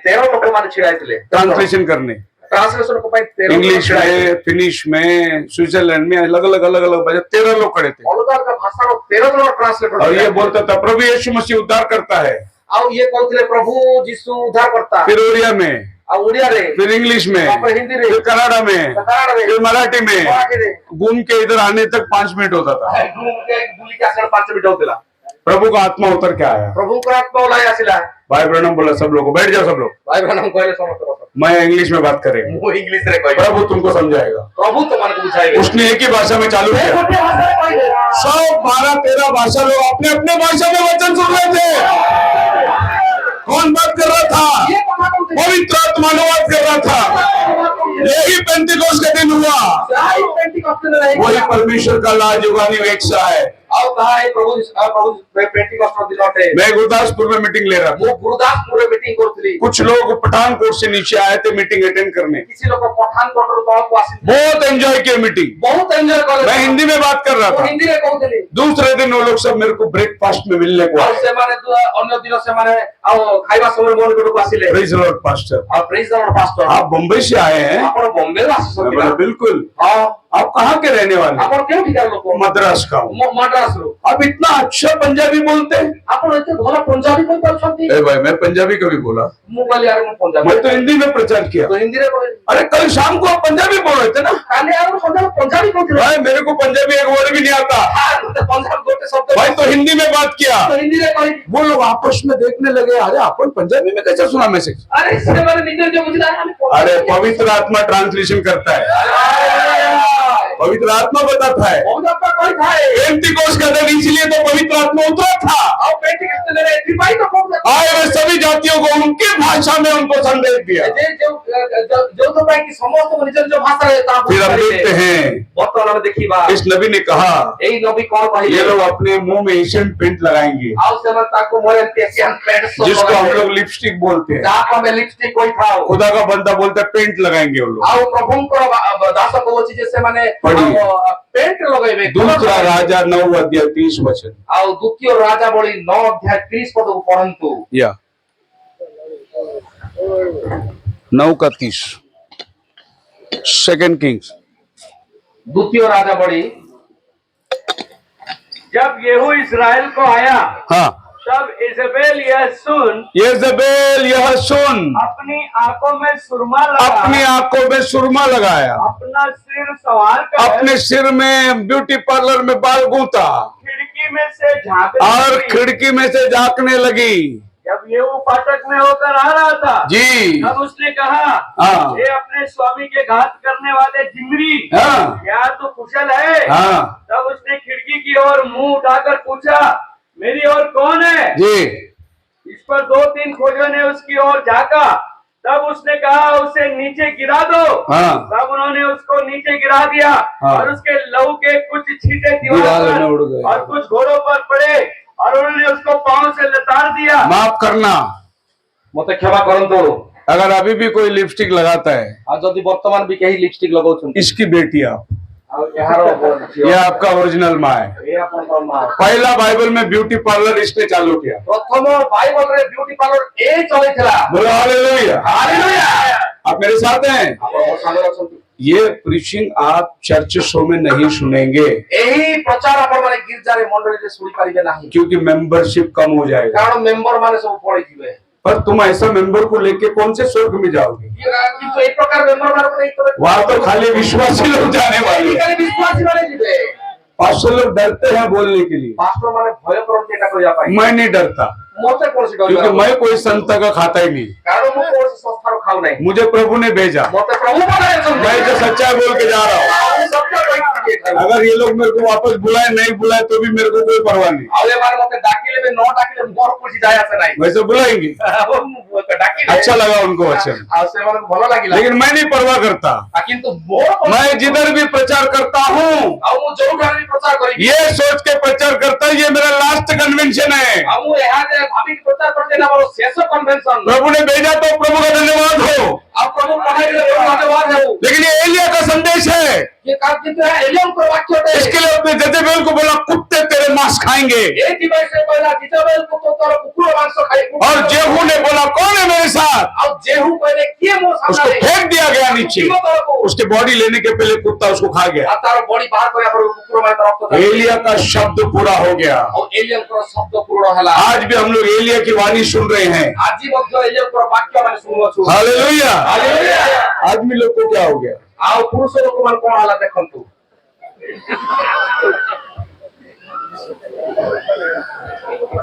13 ଲୋକମାନେ ଛିଡା ହେଇଥିଲେ ट्रांसलेशन करने, ଟ୍ରାନ୍ସଲେସନ ପାଇଁ 13 इंग्लिश में, फिनिश में, स्विट्जरलैंड में, अलग अलग 13 लोग खड़े थे। ଅଲଗା ଅଲଗା ଭାଷାର 13 ଜଣ ଟ୍ରାନ୍ସଲେଟର और ये बोलता था प्रभु यीशु मसीह उद्धार करता है, ଆଉ ଇଏ କହୁଥିଲେ ପ୍ରଭୁ ଯୀଶୁ ଉଦ୍ଧାର କର୍ତ୍ତା। फिर ओडिया में, ଆଉ ଓଡିଆରେ फिर इंग्लिश में, ତାପରେ ହିନ୍ଦୀରେ फिर कन्नड़ा में, କନ୍ନଡରେ फिर मराठी में, ମରାଠୀରେ घूम के इधर आने तक 5 मिनट होता था। ବୁଲିକି ଆସିଲା 5 ମିନିଟ ହଉଥିଲା। प्रभु का आत्मा उतर के आया। ପ୍ରଭୁଙ୍କର ଆତ୍ମା ଓହ୍ଲାଇ ଆସିଲା। भाई ब्रनम बोला सब लोग बैठ जाओ, सब लोग, ଭାଇ ବ୍ରାହ୍ମଣ କହିଲେ ସମସ୍ତେ ବସ। मैं इंग्लिश में बात करेंगे, ମୁଁ ଇଂଲିଶରେ କହିବି। प्रभु तुमको समझाएगा। ପ୍ରଭୁ ତମମାନଙ୍କୁ ବୁଝାଇବେ। उसने एक ही भाषा में चालू ସେ किया। ଗୋଟିଏ ଭାଷାରେ କହିଲେ। सब 12-13 भाषा लोग अपने अपने भाषा में वचन सुन रहे थे। कौन बात कर रहा था? ଇଏ କଥା କହୁଥିଲେ। पवित्र आत्मा अनुवाद कर रहा था। यही पेंतिकोस्त का दिन हुआ। ଯାଇ ପେଣ୍ଟିକସ୍ତରେ वही ହେଇଥିଲା। परमेश्वर का लाजवानी वेक्षा है। ଆଉ ତାହା ଏଇ ପ୍ରଭୁ ପେଣ୍ଟିକସ୍ତର ଦିନ ଅଟେ। मैं गुरदासपुर में मीटिंग ले रहा था, ମୁଁ ଗୁରୁଦାସପୁରରେ ମିଟିଂ କରୁଥିଲି। कुछ लोग पठानकोट से नीचे आए थे मीटिंग अटेंड करने। କିଛି ଲୋକ ପଠାନକୋଟରୁ ତଳକୁ ଆସିଥିଲେ। बहुत एंजॉय किया मीटिंग। ବହୁତ ଏନ୍ଜୟ କଲେ। मैं हिंदी में बात कर रहा ମୁଁ था। ହିନ୍ଦୀରେ କହୁଥିଲି। दूसरे दिन वो लोग सब मेरे को ब्रेकफास्ट में मिलने को ଆଉ आए। ସେମାନେ ଅନ୍ୟ ଦିନ ସେମାନେ ଆଉ ଖାଇବା ସମୟରେ ମୋ ନିକଟକୁ ଆସିଲେ। प्रेज द लॉर्ड पास्टर, ଆଉ ପ୍ରେଜ ଦ ଲର୍ଡ ପାଷ୍ଟର आप बम्बई से आए हैं? ଆପଣ ବମ୍ବେରୁ मैं ଆସିଛନ୍ତି बोला ନା? बिल्कुल। ହଁ आप कहाँ के रहने वाले? ଆପଣ କେଉଁଠିକାର ଲୋକ? मद्रास का हूँ। ମାଡ୍ରାସରୁ। आप इतना अच्छा पंजाबी बोलते हैं। ଆପଣ ଏତେ ଭଲ ପଞ୍ଜାବୀ କହିପାରୁଛନ୍ତି? ए भाई मैं पंजाबी कभी बोला? ମୁଁ କହିଲି ଆରେ ମୁଁ ପଞ୍ଜାବୀ। मैं तो हिंदी में प्रचार किया। ତ ହିନ୍ଦୀରେ କହିଲି। अरे कल शाम को आप पंजाबी बोल रहे थे ना? କାଲି ଆଉ ସନ୍ଧ୍ୟାରେ ପଞ୍ଜାବୀ କହୁଥିଲେ। भाई मेरे को पंजाबी एक वर्ड भी नहीं आता। ମତେ ପଞ୍ଜାବୀ ଗୋଟେ ଶବ୍ଦ। भाई तो हिंदी में बात किया। ତ ହିନ୍ଦୀରେ କହିଲି। वो लोग आपस में देखने लगे, अरे अपन पंजाबी में कैसे सुना मैसेज? ଆରେ ସେମାନେ ନିଜେ ନିଜେ ବୁଝିଲେ ଆମେ अरे पवित्र आत्मा ट्रांसलेशन करता है, पवित्र आत्मा बताता है। ପଞ୍ଜାବୀ କହିଥାଏ। पेंतिकोस्त का दिन इसलिए तो पवित्र आत्मा उतरा था। ଆଉ ପେଣ୍ଟିକସ୍ତରେ ଏଥିପାଇଁ ତ କହୁଥିଲେ। आए वे सभी जातियों को उनकी भाषा में उनको संदेश दिया। ଯୋଉଥିପାଇଁ କି ସମସ୍ତଙ୍କୁ ନିଜ ନିଜ ଭାଷାରେ ତାହା फिर हम देखते हैं ବର୍ତ୍ତମାନ ଆମେ ଦେଖିବା इस नबी ने कहा ଏଇ ନବୀ କଣ ये କହିଲେ। लोग अपने मुंह में एशियन पेंट लगाएंगे, ଆଉ ସେମାନେ ତାକୁ ମୁହଁରେ ଏସିଆନ ପେଣ୍ଟ जिसको हम लोग लिपस्टिक बोलते हैं। ଯାହାକୁ ଆମେ ଲିପଷ୍ଟିକ କହିଥାଉ। खुदा का बंदा बोलता है पेंट लगाएंगे वो लोग। ଆଉ ପ୍ରଭୁଙ୍କର ଦାସ କହୁଛି ଯେ ସେମାନେ ପଢିବେ। ପେଣ୍ଟ ଲଗାଇବେ। दूसरा राजा 9:30 ଆଉ ଦ୍ୱିତୀୟ ରାଜା ବଳି 9:30 ପଦକୁ ପଢନ୍ତୁ। या 9:30 सेकंड किंग्स। द्वितीय राजा बड़ी जब येहू इस्राएल को आया हाँ तब इजेबेल यह सुन येजबेल यह सुन अपनी आंखों में सुरमा लगा, अपनी आंखों में सुरमा लगाया, अपना सिर संवार कर अपने सिर में ब्यूटी पार्लर में बाल गूंथा खिड़की में से झांकने और लगी। खिड़की में से झांकने लगी। जब ये फाटक में होकर आ रहा था जी तब उसने कहा, हाँ। ये अपने स्वामी के घात करने वाले जिमरी, हाँ क्या तू कुशल है? हाँ तब उसने खिड़की की ओर मुंह उठाकर पूछा, मेरी ओर कौन है? जी इस पर 2-3 खोजों ने उसकी ओर झांका। तब उसने कहा, उसे नीचे गिरा दो। हाँ। तब उन्होंने उसको नीचे गिरा दिया हाँ। और उसके लहू के कुछ छींटे दीवार दीवार में उड़ गए। पर और कुछ घोड़ों पर पड़े और उन्होंने उसको पांव से लताड़ दिया। माफ करना, मते क्षमा करंतु। अगर अभी भी कोई लिपस्टिक लगाता है, आ जदि वर्तमान भी कहीं लिपस्टिक लगाउछन इसकी बेटी आप, आ यार ये आपका ओरिजिनल माँ है। ये अपन मां पहला बाइबल में ब्यूटी पार्लर इसने चालू किया। प्रथम बाइबल रे ब्यूटी पार्लर ए चलेथिला। बोलो हालेलुया। हालेलुया। आप मेरे साथ हैं? आपण सागर अछंतु। ये प्रीचिंग आप चर्च शो में नहीं सुनेंगे, एही प्रचार आपण माने गिरजारे मंडली रे सुनी पारिबे नाही, क्योंकि मेंबरशिप कम हो जाएगा। कारण मेंबर माने सब पळी जिवे। पर तुम ऐसा मेंबर को लेके कौन से स्वर्ग में जाओगे? किंतु एक प्रकार मेंबर माने नहीं तो वहां तो खाली विश्वासी लोग जाने वाले हैं। खाली विश्वासी माने जिवे। पास्टर लोग डरते हैं बोलने के लिए, पास्टर माने भय करते एटा करिया पाई। मैं नहीं डरता, मोते कोनसी डर क्योंकि मैं कोई संत का खाता ही नहीं। कारण मु कोनसी संस्थार खाऊ नहीं। मुझे प्रभु ने भेजा, मोते प्रभु बनाए मैं जो सच्चाई बोल के जा रहा हूँ। अगर ये लोग मेरे को वापस बुलाए नहीं बुलाए तो भी मेरे को कोई परवाह नहीं, आवे मारे मते डाकिले में नो डाकिले मोर कुछ जाया से नहीं। वैसे बुलाएंगे। अच्छा लगा उनको वचन, आ से माने भलो लागिला। लेकिन मैं नहीं परवाह करता। किंतु मोर मैं जिधर भी प्रचार करता हूँ आ मु जो गाड़ी प्रचार करी ये सोच के प्रचार करता हूँ ये मेरा लास्ट कन्वेंशन है। आ मु यहां जे भाभी प्रचार करते ना मोर शेष कन्वेंशन। प्रभु ने भेजा तो प्रभु का धन्यवाद हो, आप प्रभु पढ़ाई ले धन्यवाद है। लेकिन ये एलिया का संदेश है। ये काम किंतु है एलियम को वाक्य है। इसके लिए अपने जजेबेल को बोला, कुत्ते तेरे मांस खाएंगे। एक दिवस से पहला जितेबेल को तो तोर कुकुर मांस खाए। और जेहू ने बोला, कौन है मेरे साथ? अब जेहू पहले किए मो उसको सामने फेंक दिया गया नीचे। उसके बॉडी लेने के पहले कुत्ता उसको खा गया। तार बॉडी बाहर करे पर कुकुर मांस रक्त। एलिया का शब्द पूरा हो गया। और एलियम को शब्द पूर्ण हला। आज भी हम लोग एलिया की वाणी सुन रहे हैं। आज ही मध्य एलियम को वाक्य माने सुनो छु। हालेलुया। हालेलुया। आदमी लोग को क्या हो गया? आओ पुरुष लोग मन कोन हला देखंतु।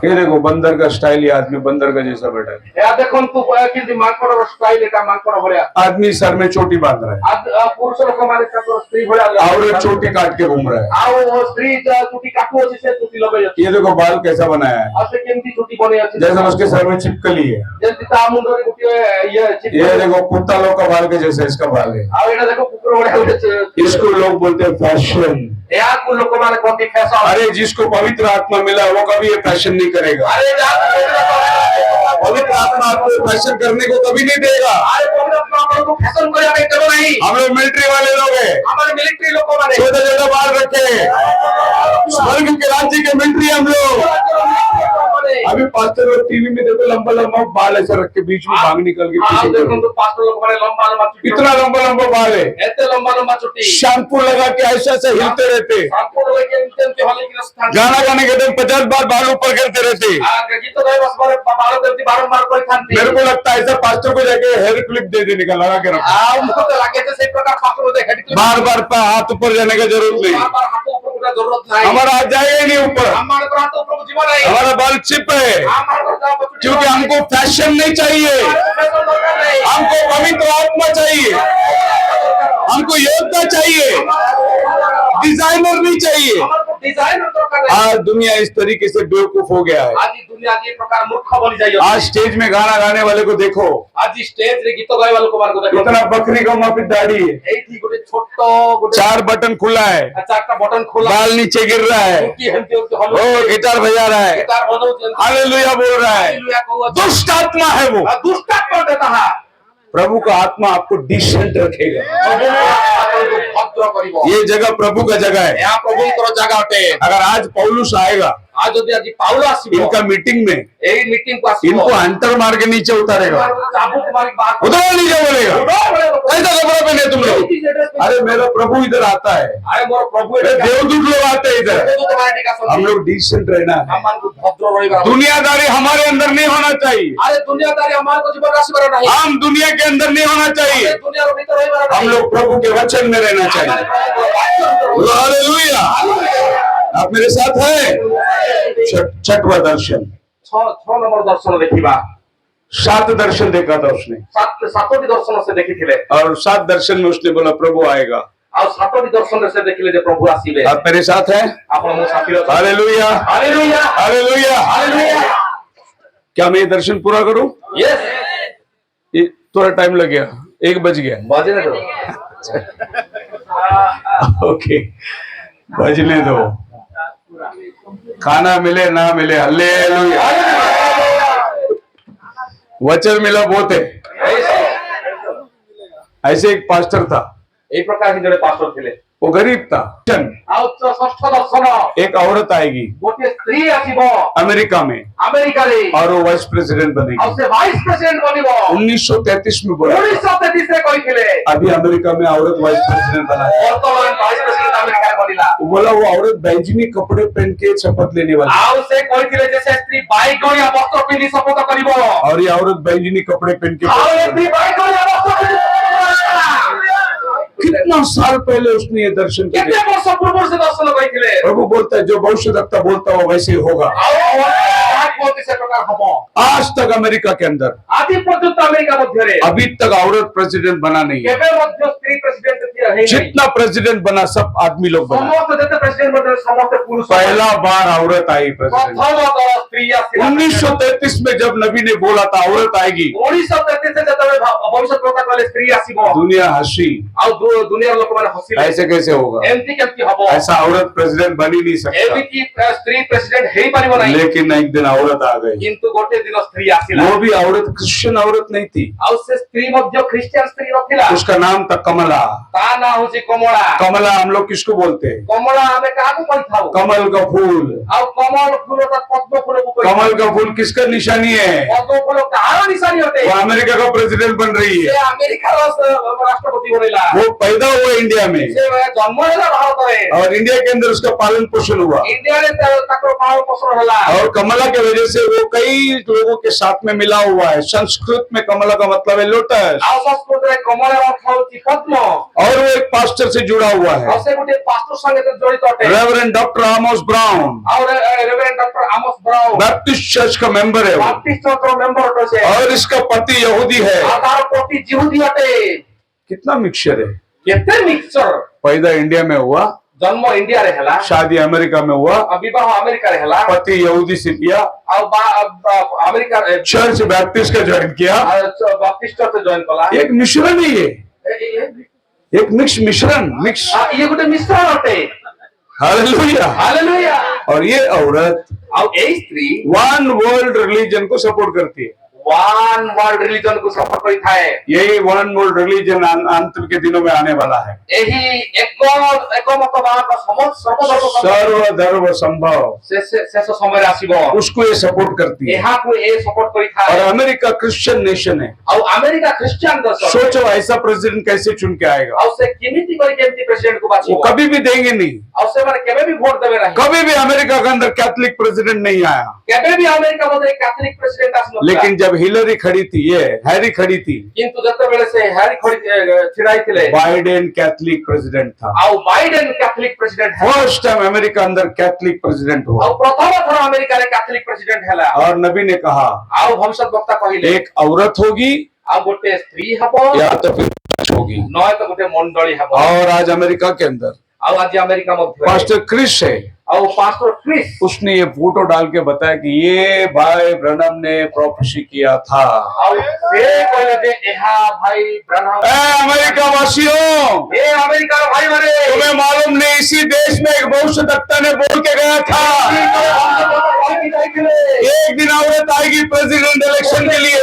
ये देखो बंदर का स्टाइल, ये आदमी बंदर का जैसा बैठा है। या देखंतु कि मांकोर स्टाइल एटा मांकोर भरिया। आदमी सर में चोटी बांध रहा है आज पुरुष लोग माने तो स्त्री भरिया और एक चोटी काट के घूम रहा है। आओ वो स्त्री चुटी काटू अछि से चुटी लगे अछि। ये देखो बाल कैसा बनाया है, आसे केमती चुटी बने अछि जैसे उसके सर में छिपकली है। जल्दी ता मुंडो रे गुटी ये देखो कुत्ता लोग का बाल के जैसा इसका बाल है। आओ एटा देखो कुकुर बड़े होते इसको लोग बोलते हैं फैशन। या को लोग माने कोती फैशन। अरे जिसको पवित्र आत्मा मिला वो कभी ये फैशन नहीं करेगा। अरे पवित्र आत्मा आपको फैशन करने को कभी नहीं देगा। अरे पवित्र आत्मा को फैशन करे नहीं करो नहीं। हम लोग मिलिट्री वाले लोग हैं, हमारे मिलिट्री लोग को माने छोटे छोटे बाल रखे हैं। स्वर्ग के राज्य के मिलिट्री हम लोग। अभी पास्टर लोग टीवी में देखो लंबा लंबा बाल ऐसा रख के बीच में भाग निकल के हां पीछे देखो तो पास्टर लोग माने लंबा लंबा चुटी। इतना लंबा लंबा बाल है, एते लंबा लंबा चुटी। शैम्पू लगा के ऐसे ऐसे हिलते रहते। आपको लोग के इंटेंट हॉली की स्थान गाना गाने के टाइम 50 बार बाल ऊपर करते रहते। गीत गाए बस बारे बाल करती बारंबार कोई थानती। मेरे को लगता है ऐसा पास्टर को जाके हेयर क्लिप दे देने का लगा के रखो। मुझको तो लगे थे सही प्रकार पास्टर को हेड क्लिप बार बार हाथ ऊपर जाने का जरूरत नहीं। बार हाथ ऊपर को जरूरत नहीं। हमारा हाथ जाएगा ही नहीं ऊपर, हमारे को हाथ ऊपर को जीवन नहीं। हमारा बाल चिप है, हमारे को क्योंकि हमको फैशन नहीं चाहिए, हमको पवित्र आत्मा चाहिए, हमको योद्धा चाहिए, डिजाइनर नहीं चाहिए। आज दुनिया इस तरीके से बेवकूफ हो गया है। आज दुनिया के प्रकार मूर्ख बनी जाइए। आज स्टेज में गाना गाने वाले को देखो, आज स्टेज रे गीत गाए वाले को मार को देखो। इतना बकरी का माफी दाढ़ी है, एठी गोटे छोटो गोटे 4 बटन खुला है, चारटा बटन खोला, बाल नीचे गिर रहा है, की हंते होते हलो वो गिटार बजा रहा है, गिटार बजाओ, हालेलुया बोल रहा है। हालेलुया को दुष्ट आत्मा है वो। दुष्ट आत्मा देता है। प्रभु का आत्मा आपको डिसेंट रखेगा। भद्र करिवो। ये जगह प्रभु का जगह है। यहाँ प्रभु को जगह होते। अगर आज पौलुस आएगा आज যদি আজি পাউল আসিব इनका मीटिंग में এই মিটিং কো আসিব इनको अंतर मार के नीचे उतारेगा, চাবুক মারি বাত उधर नीचे बोलेगा, कैसा कपड़ा पहने तुम लोग? अरे मेरा प्रभु इधर आता है, আরে মোর প্রভু अरे देवदूत लोग आते हैं इधर। हम लोग डिसेंट रहना है, আমানকু ভদ্র রইবা दुनियादारी हमारे अंदर नहीं होना चाहिए, আরে দুনিয়াদারি আমারকো জীবন আসিবার নাই हम दुनिया के अंदर नहीं होना चाहिए, দুনিয়ার ভিতর রইবার নাই हम लोग प्रभु के वचन में रहना चाहिए। हालेलुया, आप मेरे साथ हैं? छठवां दर्शन, 6 নম্বর দর্শন দেখিবা 7 दर्शन देखा था उसने, 7টি দর্শন সে দেখিଥିଲେ और 7 दर्शन में उसने बोला प्रभु आएगा। আর 7টি দর্শন সে দেখিলে যে প্রভু আসিবে आप मेरे साथ हैं? আপন মো সাথী অছ हालेलुया, হালেলুয়া हालेलुया। হালেলুয়া क्या मैं ये दर्शन पूरा करूं? यस ये थोड़ा टाइम लग गया, 1 बज गया। বাজে না তো ओके, बजने दो, खाना मिले ना मिले, हालेलुया। वचन मिला बहुत है। ऐसे एक पास्टर था, এই প্রকার হিজড়ে পাস্টর ଥିଲେ वो गरीब था। ଆଉ ଷষ্ଠ ଦର୍ଶନ एक औरत आएगी ଗୋଟିଏ ସ୍ତ୍ରୀ ଆସିବ अमेरिका में ଆମେରିକାରେ और वो वाइस प्रेसिडेंट ଆଉ बनेगी। ସେ ଭାଇସ୍ ପ୍ରେସିଡେଣ୍ଟ ବନିବ 1933 में बोला, 1933 ରେ କହିଥିଲେ अभी अमेरिका में औरत वाइस प्रेसिडेंट बना है। ବର୍ତ୍ତମାନ ଭାଇସ୍ ପ୍ରେସିଡେଣ୍ଟ ଆମେରିକାରେ ବନିଲା वो बोला वो औरत बैंगनी कपड़े पहन के शपथ लेने वाली है। ଆଉ ସେ କହିଥିଲେ ଯେ ସେ ସ୍ତ୍ରୀ ବାଇଗଣିଆ ବସ୍ତ୍ର ପିନ୍ଧି ଶପଥ କରିବ और ये औरत बैंगनी कपड़े पहन के ଆଉ ଏ ସ୍ତ୍ରୀ ବାଇଗଣିଆ ବସ୍ତ୍ର ପିନ୍ଧି कितना साल पहले उसने ये दर्शन किया। କେତେ ବର୍ଷ ପୂର୍ବରୁ ସେ ଦର୍ଶନ କହିଥିଲେ प्रभु बोलता है जो भविष्यवक्ता बोलता हो वैसे ही होगा। ଆଉ ଯାହା କୁହନ୍ତି ସେ ପ୍ରକାର ହବ आज तक अमेरिका के अंदर ଆଜି ପର୍ଯ୍ୟନ୍ତ ଆମେରିକା ମଧ୍ୟରେ अभी तक औरत प्रेसिडेंट बना नहीं है। କେବେ ମଧ୍ୟ ସ୍ତ୍ରୀ ପ୍ରେସିଡେଣ୍ଟ ହେଇନାହିଁ जितना प्रेसिडेंट बना सब आदमी लोग बना। ସମସ୍ତ ଯେତେ ପ୍ରେସିଡେଣ୍ଟ ମଧ୍ୟରେ ସମସ୍ତେ पुरुष पहला बार औरत आई प्रेसिडेंट। ପ୍ରଥମତଃ ସ୍ତ୍ରୀ ଆସିଲା 1933 में जब नबी ने बोला था औरत आएगी, 1933 ଯେତେବେଳେ ଭବିଷ୍ୟତବକ୍ତା କହିଲେ ସ୍ତ୍ରୀ ଆସିବ दुनिया हंसी, ଆଉ ଦୁନିଆର ଲୋକମାନେ ହସିଲେ ऐसे कैसे होगा? ଏମିତି କେମିତି ହବ ऐसा औरत प्रेसिडेंट बन ही नहीं सकता। ଏମିତି ସ୍ତ୍ରୀ ପ୍ରେସିଡେଣ୍ଟ ହେଇପାରିବ ନାହିଁ लेकिन एक दिन औरत आ गई, କିନ୍ତୁ ଗୋଟେ ଦିନ ସ୍ତ୍ରୀ ଆସିଲା वो भी औरत क्रिश्चियन औरत नहीं थी, ଆଉ ସେ ସ୍ତ୍ରୀ ମଧ୍ୟ ଖ୍ରୀଷ୍ଟିଆନ ସ୍ତ୍ରୀ ନଥିଲା उसका नाम था कमला। ତା ନାଁ ହଉଛି କମଳା कमला हम लोग किसको बोलते हैं? କମଳା ଆମେ କାହାକୁ କହିଥାଉ कमल का फूल। ଆଉ କମଳ ଫୁଲ ତା ପଦ୍ମ ଫୁଲକୁ କହିଥାଉ कमल का फूल किसका निशानी है? ପଦ୍ମ ଫୁଲ କାହାର ନିଶାନି ଅଟେ वो अमेरिका का प्रेसिडेंट बन रही ସେ है। ଆମେରିକାର ରାଷ୍ଟ୍ରପତି ବନିଲା वो पैदा हुआ इंडिया में ସେ ଜନ୍ମ ହେଲା ଭାରତରେ और इंडिया के अंदर उसका पालन पोषण हुआ, ଇଣ୍ଡିଆରେ ତାଙ୍କର ପାଳନ ପୋଷଣ ହେଲା और कमला की वजह से वो कई लोगों के साथ में मिला हुआ है। संस्कृत में कमला का मतलब है लोटस, ଆଉ ସଂସ୍କୃତରେ କମଳାର ଅର୍ଥ ହେଉଛି ପଦ୍ମ और वो एक पास्टर से जुड़ा हुआ है, ଆଉ ସେ ଗୋଟେ ପାଷ୍ଟର ସଙ୍ଗେ ଜଡିତ ଅଟେ रेवरेंड डॉक्टर आमोस ब्राउन। ଆଉ reverend doctor Amos Brown Baptist church का मेंबर है वो, ବାପ୍ଟିଷ୍ଟ ଚର୍ଚ୍ଚର ମେମ୍ବର ଅଟେ ସେ और इसका पति यहूदी है। ଆଉ ତାର ପତି ଜିହୁଦୀ ଅଟେ कितना मिक्सचर है। କେତେ ମିକ୍ସଚର पैदा इंडिया में हुआ, ଜନ୍ମ ଇଣ୍ଡିଆରେ ହେଲା शादी अमेरिका में हुआ, ଆଉ ବିବାହ ଆମେରିକାରେ ହେଲା पति यहूदी से किया, ଆଉ ଆମେରିକା चर्च बैप्टिस्ट का ज्वाइन किया। ବାପ୍ଟିଷ୍ଟ ଚର୍ଚ୍ଚ ଜଏନ କଲା एक मिश्रण ही है, एक मिक्स मिश्रण मिक्स। ଇଏ ଗୋଟେ ମିଶ୍ରଣ ଅଟେ हालेलुया। ହାଲେଲୁୟା और ये औरत ଆଉ ଏଇ ସ୍ତ୍ରୀ वन वर्ल्ड रिलीजन को सपोर्ट करती है। ୱାନ୍ ୱାର୍ଲଡ ରିଲିଜନ କୁ ସପୋର୍ଟ କରିଥାଏ यही वन वर्ल्ड रिलीजन अंत के दिनों में आने वाला है। ଏହି ଏକମତବାଦ ସର୍ବଧର୍ମ सर्वधर्म संभव ଶେଷ ସମୟରେ ଆସିବ उसको ये सपोर्ट करती है। ଏହାକୁ ଏ ସପୋର୍ଟ और କରିଥାଏ अमेरिका क्रिश्चियन नेशन है। ଆଉ ଆମେରିକା ଖ୍ରୀଷ୍ଟିଆନ ଦେଶ सोचो ऐसा प्रेसिडेंट कैसे चुन के आएगा? ଆଉ ସେ କେମିତି କରି କେମିତି ପ୍ରେସିଡେଣ୍ଟ କୁ वो ବାଛିବ कभी भी देंगे नहीं, ଆଉ ସେମାନେ କେବେ ବି ଭୋଟ ଦେବେ ନାହିଁ कभी भी अमेरिका के अंदर कैथोलिक प्रेसिडेंट नहीं आया। କେବେ ବି ଆମେରିକା ମଧ୍ୟରେ କ୍ୟାଥୋଲିକ ପ୍ରେସିଡେଣ୍ଟ ଆସିନଥିଲା लेकिन जब हिलरी खड़ी थी, ये हैरी खड़ी थी, କିନ୍ତୁ ଯେତେବେଳେ ସେ ହ୍ୟାରି ଛିଡା ହେଇଥିଲେ बाइडेन कैथोलिक प्रेसिडेंट था। ଆଉ ବାଇଡେନ କ୍ୟାଥୋଲିକ ପ୍ରେସିଡେଣ୍ଟ ହେଲା फर्स्ट टाइम अमेरिका अंदर कैथोलिक प्रेसिडेंट हुआ। ଆଉ ପ୍ରଥମ ଥର ଆମେରିକାରେ କ୍ୟାଥୋଲିକ ପ୍ରେସିଡେଣ୍ଟ ହେଲା और नबी ने कहा ଆଉ ଭବିଷ୍ୟତ ବକ୍ତା କହିଲେ एक औरत होगी ଆଉ ଗୋଟେ ସ୍ତ୍ରୀ ହବ या तो फिर चर्च होगी। ନହେତ ଗୋଟେ ମଣ୍ଡଳୀ ହବ और आज अमेरिका के अंदर ଆଉ ଆଜି ଆମେରିକା ମଧ୍ୟରେ पास्टर क्रिस है, ଆଉ ପାଷ୍ଟର କ୍ରିସ୍ उसने ये फोटो डाल के बताया कि ये भाई ब्रनम ने प्रोफेसी किया था। ଆଉ ସେ କହିଲେ ଯେ ଏହା ଭାଇ ବ୍ରାହ୍ମଣ ए अमेरिका वासियों, ଏ ଆମେରିକାର ଭାଇମାନେ तुम्हें मालूम नहीं इसी देश में एक भविष्यवक्ता ने बोल के गया था एक दिन औरत आएगी प्रेसिडेंट इलेक्शन के लिए।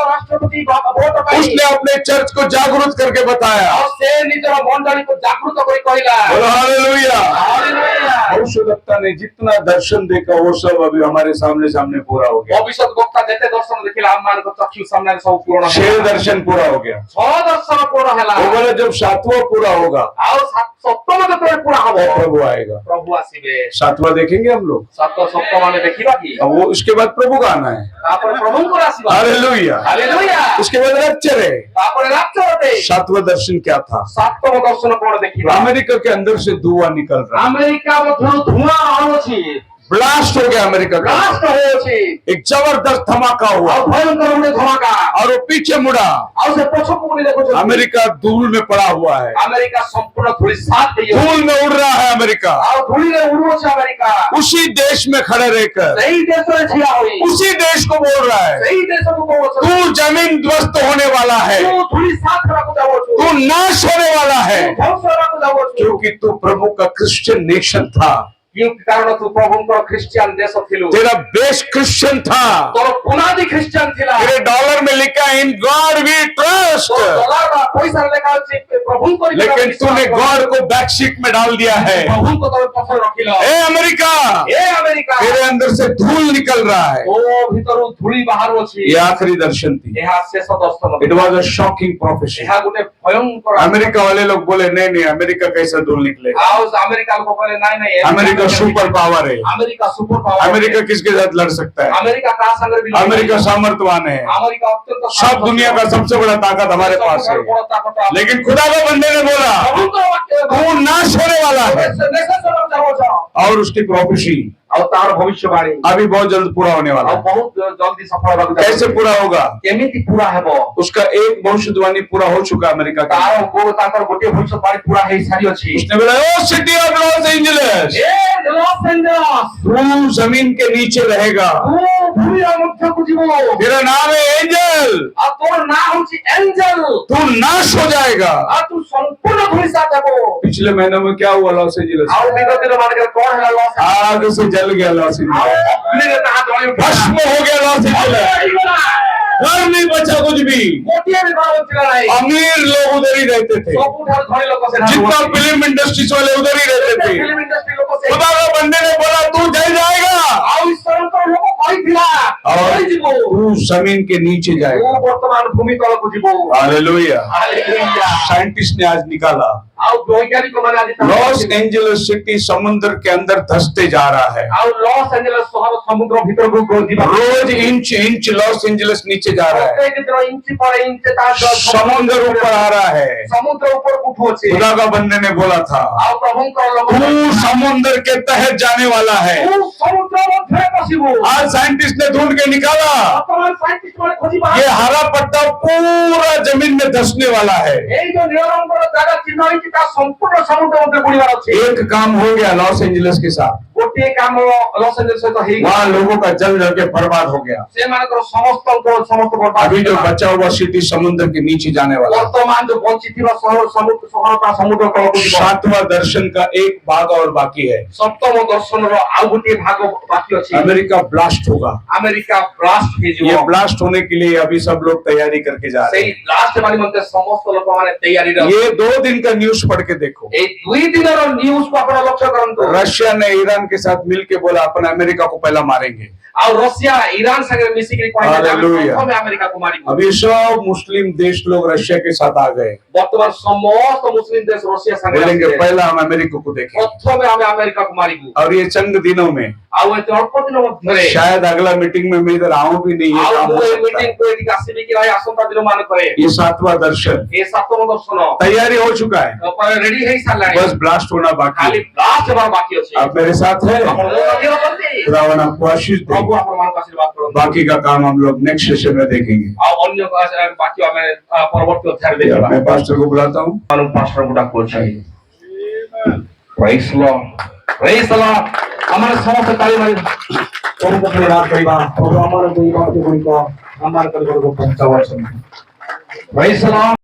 ରାଷ୍ଟ୍ରପତି ଭୋଟ ପାଇଁ उसने अपने चर्च को जागरूक करके बताया। ଆଉ ସେ ନିଜର ମଣ୍ଡଳୀକୁ ଜାଗୃତ କରି କହିଲା बोलो हालेलुया। ହାଲେଲୁୟା भविष्यवक्ता ने जितना दर्शन देखा वो सब अभी हमारे सामने सामने पूरा हो गया। ভবিষ্যৎ বক্তা যেতে দর্শন দেখিলা আমମାନଙ୍କ চক্ষু সামনে সব পূরণ छह दर्शन पूरा हो गया। ছয় দর্শন পূরণ ହେଲା वो बोले जब सातवां पूरा होगा ଆଉ ସପ୍ତମ ଯେତେବେଳେ ପୂରା ହବ तो प्रभु आएगा। ପ୍ରଭୁ ଆସିବେ। सातवां देखेंगे हम लोग, ସପ୍ତମ ଆମେ ଦେଖିବା କି? अब वो उसके बाद प्रभु का आना है। ତାପରେ ପ୍ରଭୁଙ୍କର ଆସିବା। हालेलुया। ହାଲେଲୁୟା। उसके बाद रैप्चर है। ତାପରେ ରାତ୍ର ଅଟେ। सातवां दर्शन क्या था? ସପ୍ତମ ଦର୍ଶନ କଣ ଦେଖିବା? अमेरिका के अंदर से धुआं निकल रहा है। ଆମେରିକା ମଧ୍ୟରୁ ଧୂଆଁ ବାହାରୁଛି। ब्लास्ट हो गया अमेरिका का। ବ୍ଲାଷ୍ଟ ହେଉଛି। एक जबरदस्त धमाका हुआ ଆଉ ଭୟଙ୍କର ଗୋଟେ ଧମାକା। और वो पीछे मुड़ा। ଆଉ ସେ ପଛକୁ ବୁଲି ଦେଖୁଛନ୍ତି। अमेरिका धूल में पड़ा हुआ है। ଆମେରିକା ସମ୍ପୂର୍ଣ୍ଣ ଧୂଳି ସାତ ହେଇଯାଉଛି। धूल में उड़ रहा है अमेरिका। ଆଉ ଧୂଳିରେ ଉଡୁଅଛି ଆମେରିକା। उसी देश में खड़े रहकर ସେଇ ଦେଶରେ ଠିଆ ହୋଇ उसी देश को बोल रहा है, ସେଇ ଦେଶକୁ କହୁଅଛନ୍ତି तू जमीन ध्वस्त होने वाला है, ତୁ ଧୂଳି ସାତ ହେବାକୁ ଯାଉଅଛୁ। तू नाश होने वाला है, ତୁ ଧ୍ୱଂସ ହେବାକୁ ଯାଉଅଛୁ। क्योंकि तू प्रभु का क्रिश्चियन नेशन था। କାରଣ ତୁ ପ୍ରଭୁଙ୍କର ଖ୍ରୀଷ୍ଟିଆନ ଦେଶ ଥିଲୁ। तेरा बेस क्रिश्चियन था। ତୋର ପୁନାଦି ଖ୍ରୀଷ୍ଟିଆନ ଥିଲା। तेरे डॉलर में लिखा इन गॉड वी ट्रस्ट, ତୋର ଡଲାର ପଇସାରେ ଲେଖା ଅଛି ପ୍ରଭୁଙ୍କ ଉପରେ लेकिन ବିଶ୍ୱାସ तूने କର। गॉड को बैकसीट में डाल दिया है। ପ୍ରଭୁଙ୍କ ତଳେ ପଛରେ ରଖିଲ। ए अमेरिका, ଏ ଆମେରିକା तेरे अंदर से धूल निकल रहा है। ତୋ ଭିତରୁ ଧୂଳି ବାହାରୁଅଛି। ये आखिरी दर्शन थी। ଏହା ଶେଷ ଦର୍ଶନ। It was a shocking prophecy. ଏହା ଗୋଟେ ଭୟଙ୍କର। अमेरिका वाले लोग बोले नहीं नहीं, अमेरिका कैसा धूल निकलेगा? ଆଉ ଆମେରିକା ଲୋକ କହିଲେ ନାଇଁ ନାଇଁ अमेरिका सुपर पावर है। America super power. अमेरिका किसके साथ लड़ सकता है? ଆମେରିକା କାହା ସାଙ୍ଗରେ ବି अमेरिका सामर्थ्यवान है। ଆମେରିକା ଅତ୍ୟନ୍ତ सब दुनिया का सबसे बड़ा ताकत हमारे पास है। लेकिन खुदा के बंदे ने बोला तू नाश होने वाला है। और उसकी प्रोफेसी ଆଉ ତାର ଭବିଷ୍ୟବାଣୀ अभी बहुत जल्द पूरा होने वाला ଆଉ है। ବହୁତ ଜଲ୍ଦି ସଫଳ ହେବାକୁ ଯାଉଛି। कैसे पूरा होगा? କେମିତି ପୁରା ହେବ? उसका एक भविष्यवाणी पूरा हो चुका अमेरिका का। ତାଙ୍କର ଗୋଟିଏ ଭବିଷ୍ୟବାଣୀ ପୁରା ହେଇ ସାରିଅଛି। उसने बोला O city of Los Angeles, ଏ ଲସ୍ एंजलस तू जमीन के नीचे रहेगा, ତୁ ଭୂମିର ମଧ୍ୟକୁ ଯିବୁ। तेरा नाम है एंजल, ଆଉ ତୋର ନାଁ ହେଉଛି ଏଞ୍ଜେଲ। तू नाश हो जाएगा। ଆଉ ତୁ ସମ୍ପୂର୍ଣ୍ଣ ଧୂଳିସାତ ହେବ। पिछले महीनों में क्या हुआ लॉस एंजलिस? ଆଉ ବିଗତ ଦିନ ମାନଙ୍କରେ କଣ ହେଲା? ଲସ୍ आग से जल गया लॉस ଆଉ एंजलिस, ଅଗ୍ନିରେ ତାହା ଜଳି ଉଠିଲା। भस्म हो गया लॉस एंजलिस, घर नहीं बचा कुछ भी। ଗୋଟିଏ ବି ଘର ବଞ୍ଚିଲା ନାହିଁ। अमीर लोग उधर ही रहते थे, ସବୁଠାରୁ ଧନୀ ଲୋକ ସେଠାରେ जितना ରୁହନ୍ତି। फिल्म इंडस्ट्रीज वाले उधर ही रहते थे। ଫିଲ୍ମ ଇଣ୍ଡଷ୍ଟ୍ରି ଲୋକ ସେ खुदा के बंदे ने बोला तू जल जाएगा ଆଉ ଈଶ୍ୱରଙ୍କର ଲୋକ କହିଥିଲା और ଯିବୁ। तू जमीन के नीचे ତୁ जाएगा। ବର୍ତ୍ତମାନ ଭୂମି ତଳକୁ ଯିବୁ। हालेलुया। ହାଲେଲୁୟା। साइंटिस्ट ने आज निकाला ଆଉ ବୈଜ୍ଞାନିକ ମାନେ ଆଜି लॉस एंजलिस सिटी समुद्र के अंदर धंसते जा रहा है। ଆଉ ଲସ୍ ଏଞ୍ଜେଲସ୍ ସହର ସମୁଦ୍ର ଭିତରକୁ ଯିବା। रोज इंच इंच लॉस एंजलिस नीचे जा रहा है। ପ୍ରତ୍ୟେକ ଦିନ ଇଞ୍ଚ ପରେ ଇଞ୍ଚ ତା समुद्र ऊपर आ रहा है। ସମୁଦ୍ର ଉପରକୁ ଉଠୁଅଛି। खुदा का बंदे ने बोला था ଆଉ ପ୍ରଭୁଙ୍କର ଲୋକ तू समुद्र के तहत जाने वाला है। ତୁ ସମୁଦ୍ର ମଧ୍ୟରେ ପଶିବୁ। आज साइंटिस्ट ने ढूंढ के निकाला ବର୍ତ୍ତମାନ ସାଇଣ୍ଟିଷ୍ଟ ମାନେ ଖୋଜି ବାହାର ये हरा पट्टा पूरा जमीन में धंसने वाला है। ଏଇ ଯୋଉ ନୀଳ ରଙ୍ଗର ଜାଗା ଚିହ୍ନ ହେଇଛି ତା ସମ୍ପୂର୍ଣ୍ଣ ସମୁଦ୍ର ମଧ୍ୟରେ ବୁଡ଼ିବାର ଅଛି। एक काम हो गया लॉस एंजलिस के साथ, ଗୋଟିଏ କାମ ଲସ୍ ଏଞ୍ଜେଲସ୍ ସହିତ ହେଇଗଲା। वहाँ लोगों का जल जल के बर्बाद हो गया। ସେମାନଙ୍କର ସମସ୍ତ ବର୍ବାଦ अभी जो ହେଇଗଲା। बचा हुआ सिटी समुद्र के नीचे जाने वाला है। ବର୍ତ୍ତମାନ ଯୋଉ ବଞ୍ଚିଥିବା ସହର ତା ସମୁଦ୍ର ତଳକୁ ଯିବ। सातवां दर्शन का एक भाग और बाकी है। ସପ୍ତମ ଦର୍ଶନର ଆଉ ଗୋଟିଏ ଭାଗ ବାକି ଅଛି। अमेरिका ब्लास्ट होगा। ଆମେରିକା ବ୍ଲାଷ୍ଟ ହେଇଯିବ। ये ब्लास्ट होने के लिए अभी सब लोग तैयारी करके जा रहे ସେଇ ବ୍ଲାଷ୍ଟ ମାନେ ମଧ୍ୟ ସମସ୍ତ ଲୋକମାନେ ତૈयारीରେ हैं। ये 2 दिन का न्यूज पढ़ के देखो। ଏଇ 2 ଦିନର ନ୍ୟୁଜକୁ ଆପଣ ଲକ୍ଷ୍ୟ କରନ୍ତୁ। रशिया ने ईरान के साथ मिलके बोला अपन अमेरिका को पहला मारेंगे। ଆଉ ଋଷିଆ ଇରାନ ସାଙ୍ଗରେ ମିଶିକି କହିଲେ ଯେ ଆମେ हालेलुया। ପ୍ରଥମେ ଆମେରିକାକୁ ମାରିବୁ। अभी सब मुस्लिम देश लोग रशिया के साथ आ गए, ବର୍ତ୍ତମାନ ସମସ୍ତ ମୁସଲିମ ଦେଶ ଋଷିଆ ସାଙ୍ଗରେ बोलेंगे ଆସିଲେ। पहला हम अमेरिका को देखेंगे। ପ୍ରଥମେ ଆମେ ଆମେରିକାକୁ ମାରିବୁ। और ये चंद दिनों में ଆଉ ଏତେ ଅଳ୍ପ ଦିନ ମଧ୍ୟରେ शायद अगला मीटिंग में मैं इधर आऊं भी नहीं, ये ଆଉ काम ମୁଁ हो ଏ सकता है। ମିଟିଂକୁ ଏଠିକି ଆସିବି କି ନାହିଁ ଆସନ୍ତା ଦିନ ମାନଙ୍କରେ। ये 7वां दर्शन ଏ ସପ୍ତମ ଦର୍ଶନ तैयारी हो चुका है, ରେଡି ହେଇ ସାରିଲାଣି। बस ब्लास्ट होना बाकी ଖାଲି है। ବ୍ଲାଷ୍ଟ ହେବାର ବାକି ଅଛି। आप मेरे साथ हैं? ଆପଣ ମୋ ସାଙ୍ଗରେ ଅଛନ୍ତି? खुदावन आपको आशीष दे। ପ୍ରଭୁ ଆପଣମାନଙ୍କୁ ଆଶୀର୍ବାଦ କରନ୍ତୁ। बाकी का काम हम लोग नेक्स्ट सेशन में देखेंगे। ଆଉ ଅନ୍ୟ ବାକି ଆମେ ପରବର୍ତ୍ତୀ ଅଧ୍ୟାୟରେ ଦେଖିବା। मैं पास्टर को बुलाता हूँ। ପାଷ୍ଟରଙ୍କୁ ଡାକୁଅଛି। ପ୍ରେଜ୍ ଲର୍ଡ, ପ୍ରେଜ୍ ଲର୍ଡ। ଆମର ସମସ୍ତେ ତାଳି ମାରି ପ୍ରଭୁଙ୍କୁ ଧନ୍ୟବାଦ କରିବା। ପ୍ରଭୁ ଆମର ଦୁଇ ବାକ୍ୟ ଗୁଡ଼ିକ ଆମର କରିବାକୁ ପହଞ୍ଚାଉଛନ୍ତି। ପ୍ରେଜ୍ ଲର୍ଡ।